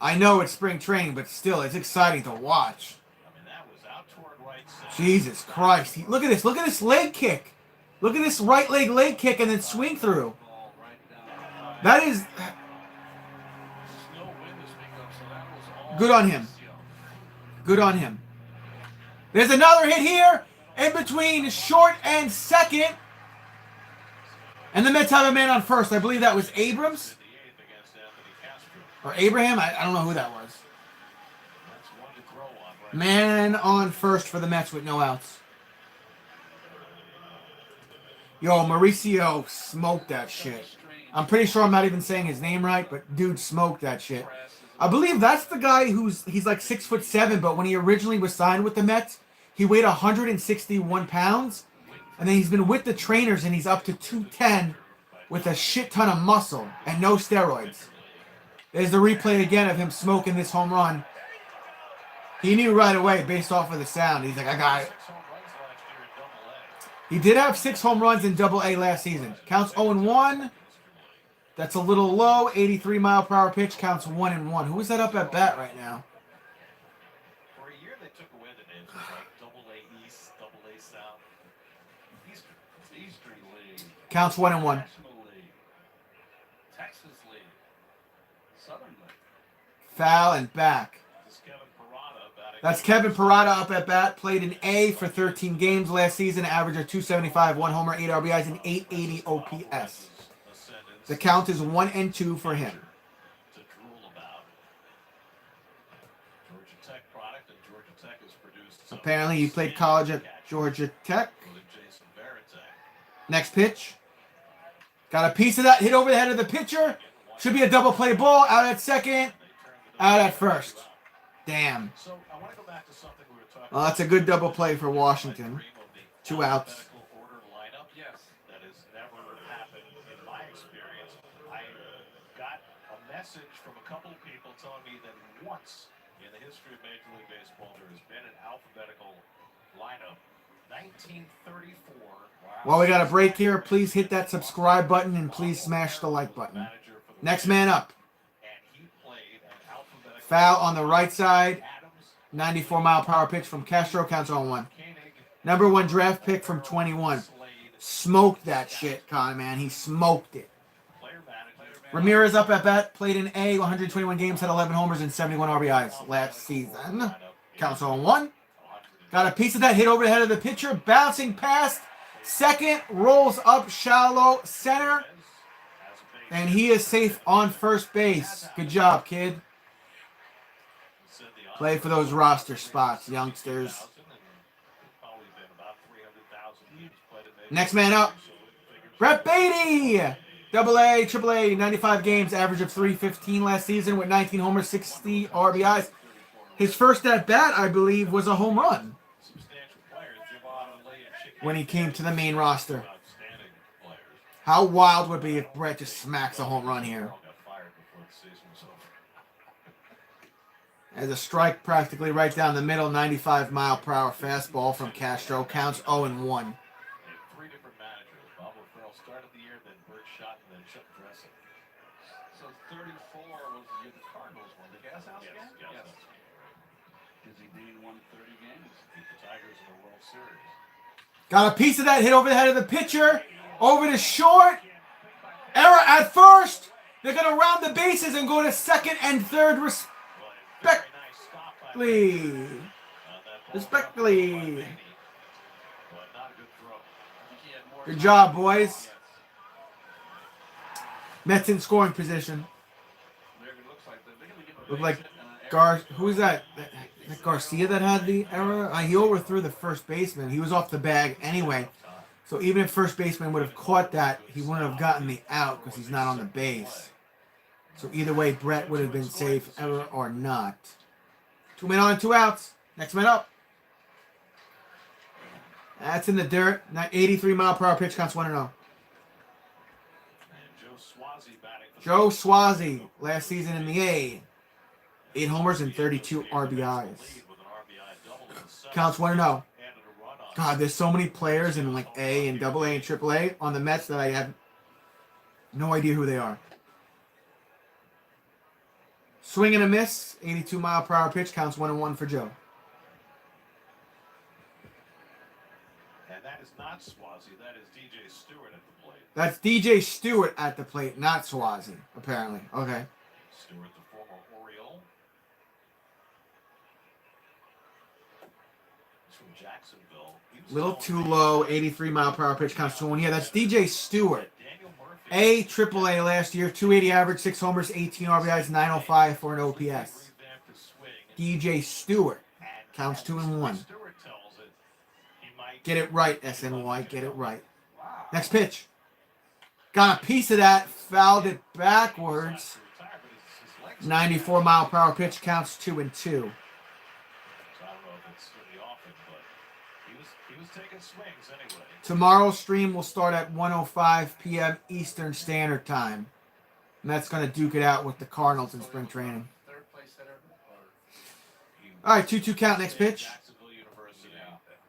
I know it's spring training, but still, it's exciting to watch. Jesus Christ. Look at this. Look at this leg kick. Look at this right leg kick and then swing through. That is... Good on him. Good on him. There's another hit here in between short and second. And the Mets have a man on first. I believe that was Abrams. Or Abraham? I don't know who that was. That's one to grow on right Man on first for the Mets with no outs. Yo, Mauricio smoked that shit. I'm pretty sure I'm not even saying his name right, but dude smoked that shit. I believe that's the guy he's like 6'7", but when he originally was signed with the Mets, he weighed 161 pounds, and then he's been with the trainers and he's up to 210 with a shit ton of muscle and no steroids. There's the replay again of him smoking this home run. He knew right away based off of the sound. He's like, I got it. He did have 6 home runs in Double-A last season. Counts 0-1. That's a little low. 83-mile-per-hour pitch. Counts 1-1. Who is that up at bat right now? For a year, they took away the names of like Double-A East, Double-A South, Eastern League. Counts 1-1. National League, Texas League, Southern League. Foul and back. That's Kevin Parada up at bat. Played in A for 13 games last season. Average of 275, 1 homer, 8 RBIs, and 880 OPS. The count is 1-2 for him. Apparently he played college at Georgia Tech. Next pitch. Got a piece of that. Hit over the head of the pitcher. Should be a double play ball. Out at second. Out at first. Damn. Well, that's a good double play for Washington. 2 outs. That has never happened in my experience. I got a message from a couple of people telling me that once in the history of Major League Baseball there has been an alphabetical lineup. 1934. While we got a break here, please hit that subscribe button and please smash the like button. Next man up. Foul on the right side. 94-mile-per-hour pitch from Castro. Counts 0-1. Number 1 draft pick from 21. Smoked that shit, Con, man. He smoked it. Ramirez up at bat. Played in A, 121 games, had 11 homers and 71 RBIs last season. Counts 0-1. Got a piece of that. Hit over the head of the pitcher. Bouncing past second. Rolls up shallow center. And he is safe on first base. Good job, kid. Play for those roster spots, youngsters. Next man up. Brett Beatty. Double-A, Triple-A, 95 games, average of 315 last season with 19 homers, 60 RBIs. His first at bat, I believe, was a home run when he came to the main roster. How wild would it be if Brett just smacks a home run here? As a strike practically right down the middle, 95-mile-per-hour fastball from Castro. Counts 0-1. Three different managers. Bob O'Farrell started the year, then Bert Schott, and then Chuck Dressen. So 34 was the year the Cardinals won the Gas House game? Yes. Dizzy Dean won 30 games. Beat the Tigers in the World Series. Got a piece of that. Hit over the head of the pitcher. Over to short. Error at first. They're going to round the bases and go to second and third respectively. Good job, boys. Mets in scoring position. Look like who is that? That Garcia that had the error? He overthrew the first baseman. He was off the bag anyway. So even if first baseman would have caught that, he wouldn't have gotten the out because he's not on the base. So either way, Brett would have been safe, error or not. 2 men on, 2 outs. Next man up. That's in the dirt. 83-mile-per-hour pitch, counts 1-0. Joe Swazi, last season in the A. 8 homers and 32 RBIs. Counts 1-0. God, there's so many players in like A and Double-A and Triple-A on the Mets that I have no idea who they are. Swing and a miss. 82-mile-per-hour pitch. Counts 1-1 for Joe. And that is not Swazi. That is DJ Stewart at the plate. That's DJ Stewart at the plate, not Swazi, apparently. Okay. Stewart, the former Oriole. from Jacksonville. He was Little too low. 83-mile-per-hour pitch counts 2-1. Yeah, that's DJ Stewart. Daniel Murphy. AAA last year. 280 average, 6 homers, 18 RBIs, 905 for an OPS. Revamped his swing. DJ Stewart And counts as 2-1. Stewart tells it, he might Get it right, SNY. Get it right. Wow. Next pitch. Got a piece of that. Fouled it backwards. 94-mile-per-hour pitch counts 2-2. So I don't know if it's really often, but he was taking swings anyway. Tomorrow's stream will start at 1:05 p.m. Eastern Standard Time. And that's going to duke it out with the Cardinals in spring training. Third place hitter. All right, 2-2 count. Next pitch. Jacksonville University.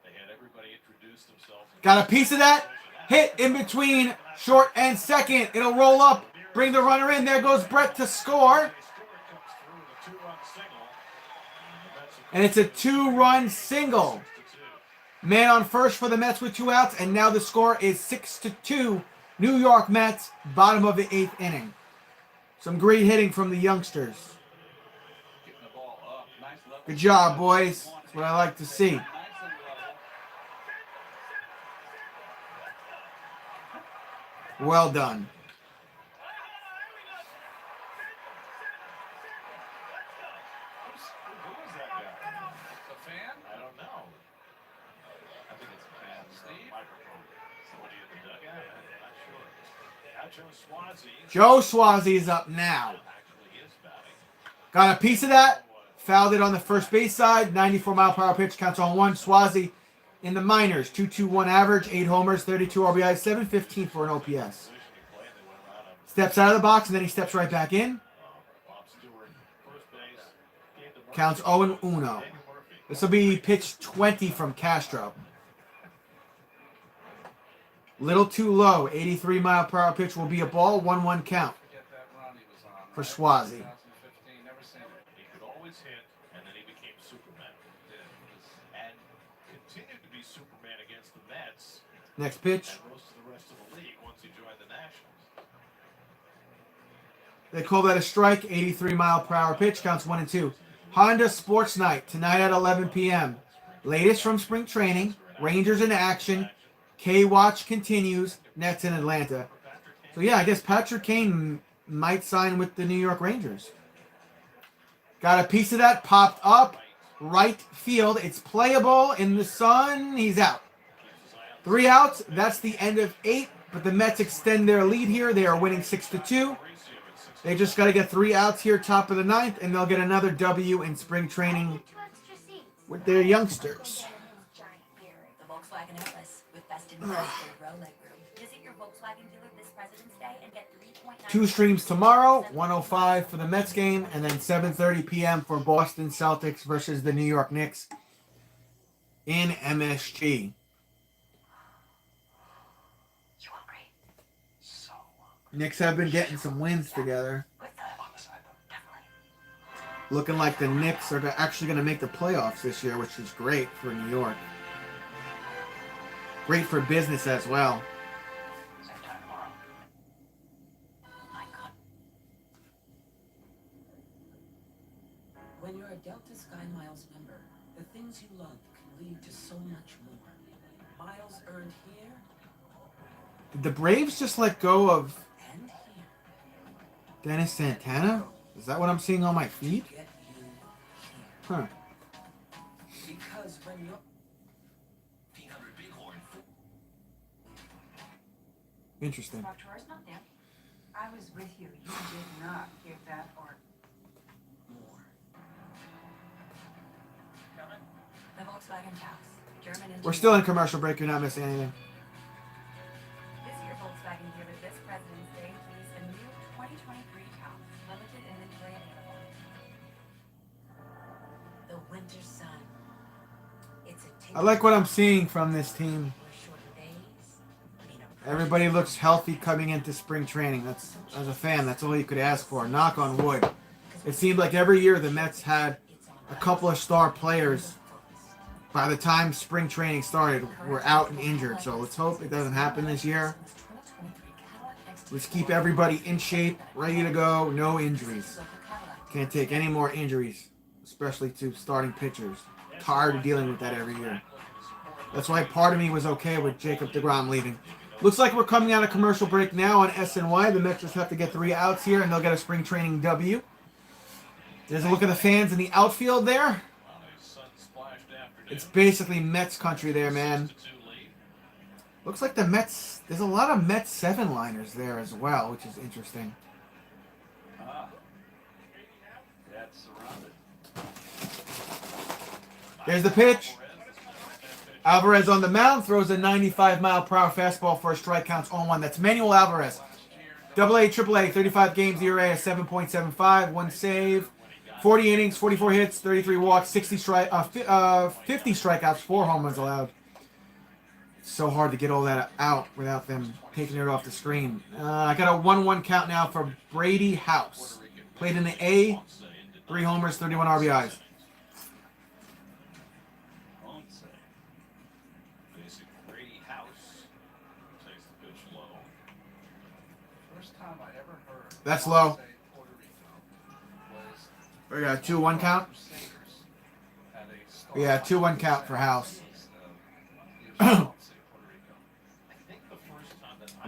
They had everybody introduce themselves. Got a piece of that. Hit in between short and second. It'll roll up. Bring the runner in. There goes Brett to score. And it's a 2-run single. Man on first for the Mets with 2 outs. And now the score is 6-2. New York Mets, bottom of the 8th inning. Some great hitting from the youngsters. Getting the ball up. Nice level. Good job, boys. That's what I like to see. Nice and level. Well done. Who was that guy? The fan? I don't know. I think it's a fan. Steve? Microphone. Somebody in the dugout? I'm not sure. Now Joe Joe Swazi. Swazi is up now. Actually, he is batting. Got a piece of that. Fouled it on the first base side. 94-mile-per-hour pitch counts on 1. Swazi in the minors. 2.21 average. 8 homers. 32 RBIs. 715 for an OPS. Position he played, they went around him. Steps out of the box and then he steps right back in. Bob Stewart, first base. Gave the Murphy. Counts 0-1. Daniel Murphy. This will be pitch 20 from Castro. Little too low. 83-mile-per-hour pitch will be a ball. 1-1 count Forget that run he was on. for right? Swazi. 2015. Never seen it. He could always hit, and then he became Superman. And continued to be Superman against the Mets, Next pitch. and rose to the rest of the league once he joined the Nationals. They call that a strike. 83-mile-per-hour pitch counts 1 and 2. Honda Sports Night tonight at 11 p.m. Latest from spring training. Rangers in action. K-Watch continues. Nets in Atlanta. So yeah, I guess Patrick Kane might sign with the New York Rangers. Got a piece of that. Popped up. Right field. It's playable in the sun. He's out. 3 outs. That's the end of 8. But the Mets extend their lead here. They are winning 6-2. They just got to get 3 outs here, top of the 9th, and they'll get another W in spring training with their youngsters. The Volkswagen Atlas with best in class for the row leg room. Visit your Volkswagen dealer this President's Day and get 3.9. 2 streams tomorrow, 1:05 for the Mets game, and then 7:30 p.m. for Boston Celtics versus the New York Knicks in MSG. You hungry? So. Knicks have been getting some wins together. On the side, though. Definitely. Looking like the Knicks are actually going to make the playoffs this year, which is great for New York. Great for business as well. Same time tomorrow. My God. When you're a Delta Sky Miles member, the things you love can lead to so much more. Miles earned here Did the Braves just let go of and here Dennis Santana? Is that what I'm seeing on my feed? get you here. Huh. Because when you're 1500 Bighorn. Interesting. Doctor's not there. I was with you. You did not give that order. more. The Volkswagen Taos. German We're still in commercial break. You're not missing anything. Visit your Volkswagen dealer this President's Day and lease a new 2023 Taos. Limited inventory available. The winter sun. It's a I like what I'm seeing from this team. where shorter days mean a Everybody looks healthy coming into spring training. That's, as a fan, that's all you could ask for. Knock on wood. It seemed like every year the Mets had a couple of star players. By the time spring training started, were out and injured. So let's hope it doesn't happen this year. Let's keep everybody in shape, ready to go, no injuries. Can't take any more injuries, especially to starting pitchers. Tired of dealing with that every year. That's why part of me was okay with Jacob deGrom leaving. Looks like we're coming out of commercial break now on SNY. The Mets just have to get 3 outs here, and they'll get a spring training W. There's a look at the fans in the outfield there. It's basically Mets country there, man. Looks like the Mets, there's a lot of Mets 7-liners there as well, which is interesting. That's surrounded. There's the pitch. Alvarez on the mound, throws a 95-mile-per-hour fastball for a strike, counts 0-1. That's Manuel Alvarez. AA, AAA, 35 games, ERA of 7.75, 1 save, 40 innings, 44 hits, 33 walks, 50 strikeouts, 4 home runs allowed. It's so hard to get all that out without them taking it off the screen. I got a 1-1 count now for Brady House. Played in the A, 3 homers, 31 RBIs. Brady House takes the pitch low. First time I ever heard That's low. Puerto Rico was We got a 2-1 count. Yeah, 2-1 count for House.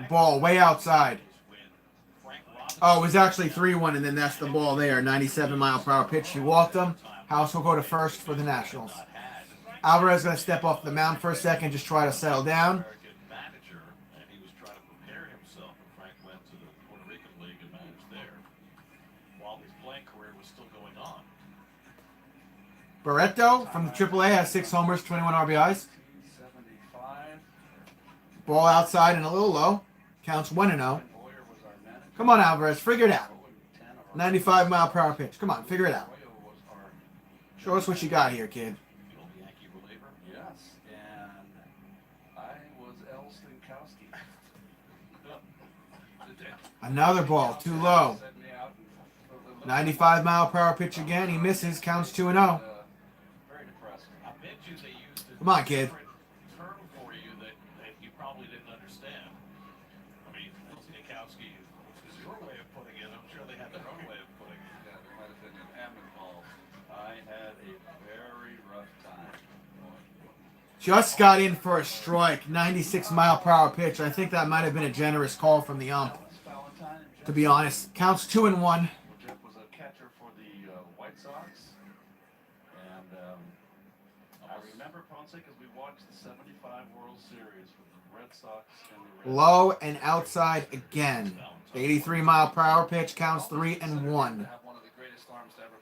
Ball way outside. Oh, it was actually 3-1, and then that's the ball there. 97-mile-per-hour pitch. He walked him. House will go to first for the Nationals. Alvarez going to step off the mound for a second, just try to settle down. Manager, and he was trying to prepare himself, and Frank went to the Puerto Rican League and managed there while his playing career was still going on. Barreto from the AAA has 6 homers, 21 RBIs. Ball outside and a little low. Counts 1-0. Come on, Alvarez, figure it out. 95-mile-per-hour pitch. Come on, figure it out. Show us what you got here, kid. yes, and I was L. Stinkowski. Another ball, too low. 95-mile-per-hour pitch again. He misses. Counts 2-0. Very depressing. I bet you they used a Come on, kid. term for you that you probably didn't understand. I mean, Stinkowski is your way of putting it. I'm sure they had their own way of putting it. Yeah, there might have been an M involved. I had a very rough time. Just got in for a strike. 96-mile-per-hour pitch. I think that might have been a generous call from the ump, to be honest. Counts 2-1. Jeff was a catcher for the White Sox. And I remember Ponce because we watched the 75 World Series with the Red Sox and the Red Low and outside again. 83-mile-per-hour pitch. Counts 3-1.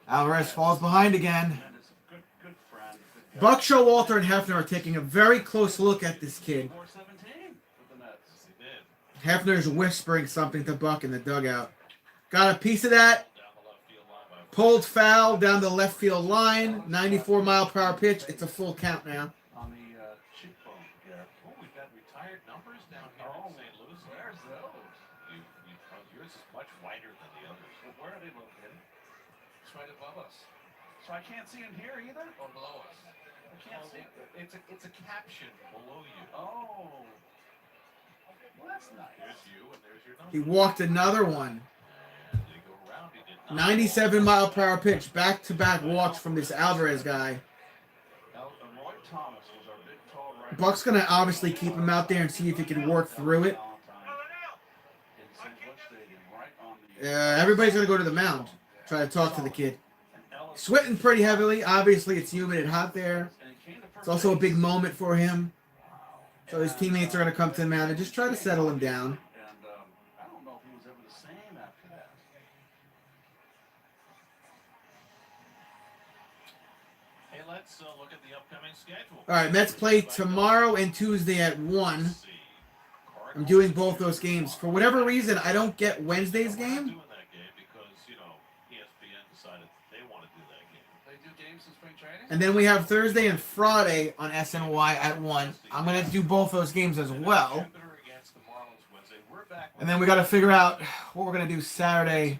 Alvarez falls behind again. Buck, Showalter, and Hefner are taking a very close look at this kid. Hefner's whispering something to Buck in the dugout. Got a piece of that. Pulled foul down the left field line. 94-mile-per-hour pitch. It's a full count now. on the cheekbone. Yeah. Oh, we've got retired numbers down here in St. Louis. Where's those? Yours is much wider than the others. Well, where are they located? It's right above us. So I can't see them here either? Or below us? I can't see. It's a caption below you. Oh. Well, that's nice. There's you and there's your number. He walked another one. And they go around. He did not 97-mile-per-hour pitch. Back-to-back walks from this Alvarez guy. Roy Thomas was our big, tall right. Buck's going to obviously keep him out there and see if he can work through it. Everybody's going to go to the mound. Try to talk to the kid. Sweating pretty heavily. Obviously, it's humid and hot there. It's also a big moment for him. So his teammates are going to come to the mound and just try to settle him down. And I don't know if he was ever the same after that. Hey, let's look at the upcoming schedule. All right, Mets play tomorrow and Tuesday at 1. I'm doing both those games. For whatever reason, I don't get Wednesday's game. Doing that game because, ESPN decided they want to do that game. They do games in spring training? And then we have Thursday and Friday on SNY at 1. I'm going to do both those games as well. And then we got to figure out what we're going to do Saturday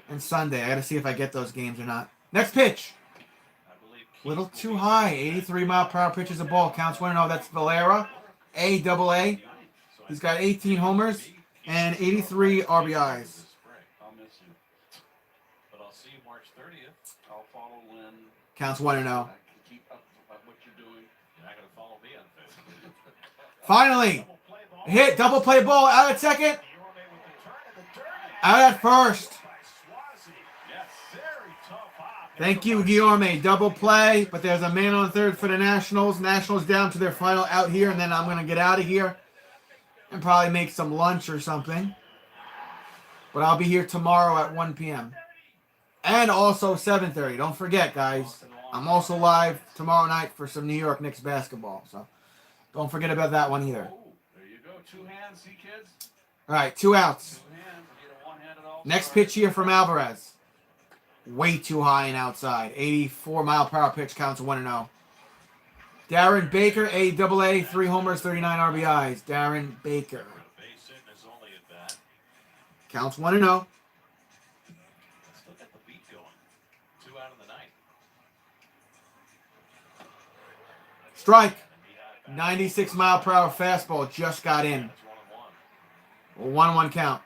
and Sunday. I got to see if I get those games or not. Next pitch. Little too high. 83-mile-per-hour pitch is a ball. Counts 1-0. That's Valera. A-double-A. He's got 18 homers and 83 RBIs. I'll miss you. But I'll see you March 30th. I'll follow Lynn. Counts 1-0. I can keep up what you're doing. You're not going to follow me on Facebook. Finally. Hit. Double play ball. Out at second. Out at first. Thank you, Guillaume. Double play, but there's a man on third for the Nationals. Nationals down to their final out here, and then I'm going to get out of here and probably make some lunch or something. But I'll be here tomorrow at 1 p.m. And also 7:30. Don't forget, guys. I'm also live tomorrow night for some New York Knicks basketball. So don't forget about that one either. There you go. Two hands, see, kids? All right, 2 outs. Two hands. We get a one-handed all-star. Next pitch here from Alvarez. Way too high and outside. 84-mile-per-hour pitch, counts 1-0. Darren Baker, A-double-A, 3 homers, 39 RBIs. Darren Baker. Counts 1-0. Still got the beat going. 2 out in the ninth. Strike. 96-mile-per-hour fastball just got in. 1-1 count.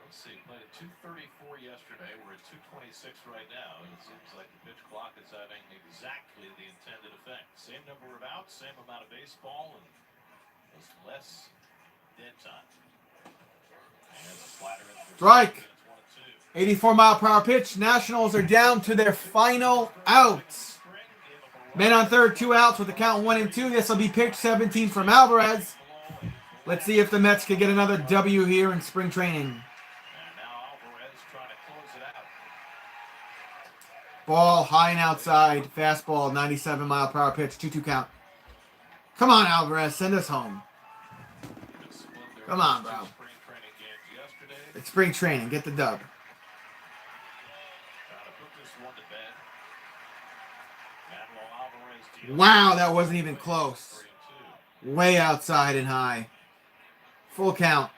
Let's see. Played at 234 yesterday. We're at 226 right now. It seems like the pitch clock is having exactly the intended effect. Same number of outs, same amount of baseball, and just less dead time. Strike. 84-mile-per-hour pitch. Nationals are down to their final outs. Men on third, 2 outs with the count 1-2. This will be pitch 17 from Alvarez. Let's see if the Mets can get another W here in spring training. Ball high and outside. Fastball, 97-mile-per-hour pitch. 2-2 count. Come on, Alvarez. Send us home. Come on, bro. It's spring training. Get the dub. Wow, that wasn't even close. Way outside and high. Full count.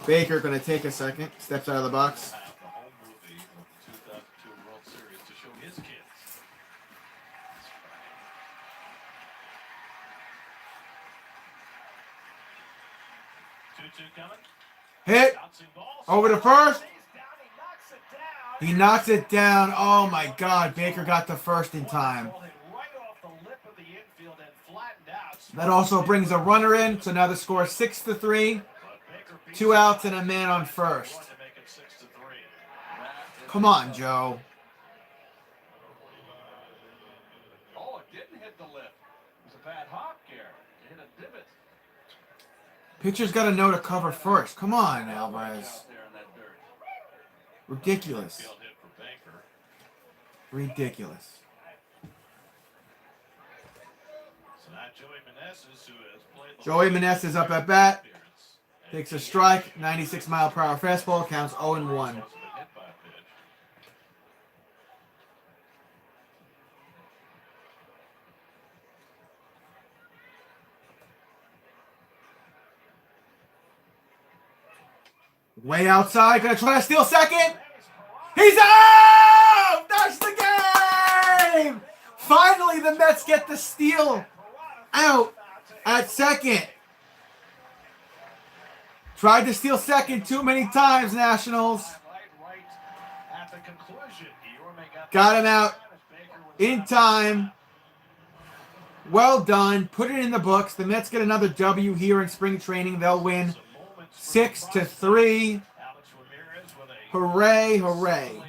Baker going to take a second. Steps out of the box. Hit. Over to first. He knocks it down. Oh, my God. Baker got the first in time. That also brings a runner in. So now the score is 6-3. 2 outs and a man on first. Come on, Joe. Oh, it didn't hit the lip. It was a bad hop here. It hit a divot. Pitcher's got to know to cover first. Come on, Alvarez. Ridiculous. Ridiculous. Joey Meneses up at bat. Takes a strike. 96-mile-per-hour fastball. Counts 0-1. Way outside. Gonna try to steal second. He's out! That's the game! Finally, the Mets get the steal out at second. Tried to steal second too many times, Nationals. Got him out in time. Well done. Put it in the books. The Mets get another W here in spring training. They'll win 6-3. Hooray, hooray.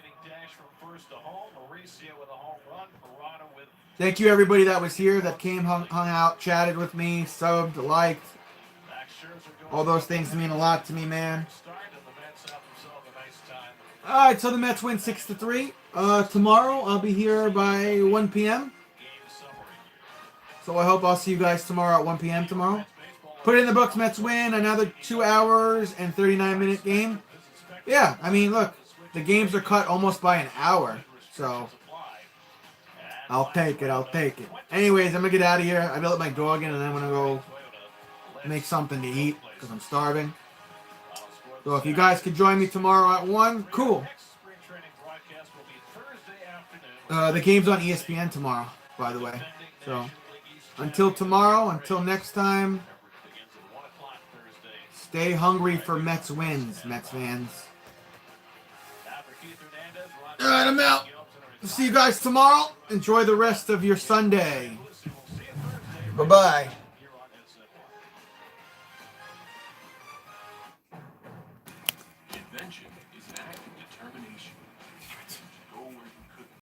Thank you, everybody that was here, that came, hung out, chatted with me, subbed, liked. All those things mean a lot to me, man. All right, so the Mets win 6-3. Tomorrow, I'll be here by 1 p.m. So I hope I'll see you guys tomorrow at 1 p.m. tomorrow. Put it in the books, Mets win. Another 2 hours and 39-minute game. Yeah, I mean, look, the games are cut almost by an hour. So I'll take it. I'll take it. Anyways, I'm going to get out of here. I gotta let my dog in, and I'm going to go make something to eat because I'm starving. So if you guys could join me tomorrow at 1, cool. The game's on ESPN tomorrow, by the way. So until tomorrow, until next time, stay hungry for Mets wins, Mets fans. All right, I'm out. See you guys tomorrow. Enjoy the rest of your Sunday. Bye-bye. Invention is an act of determination. Go where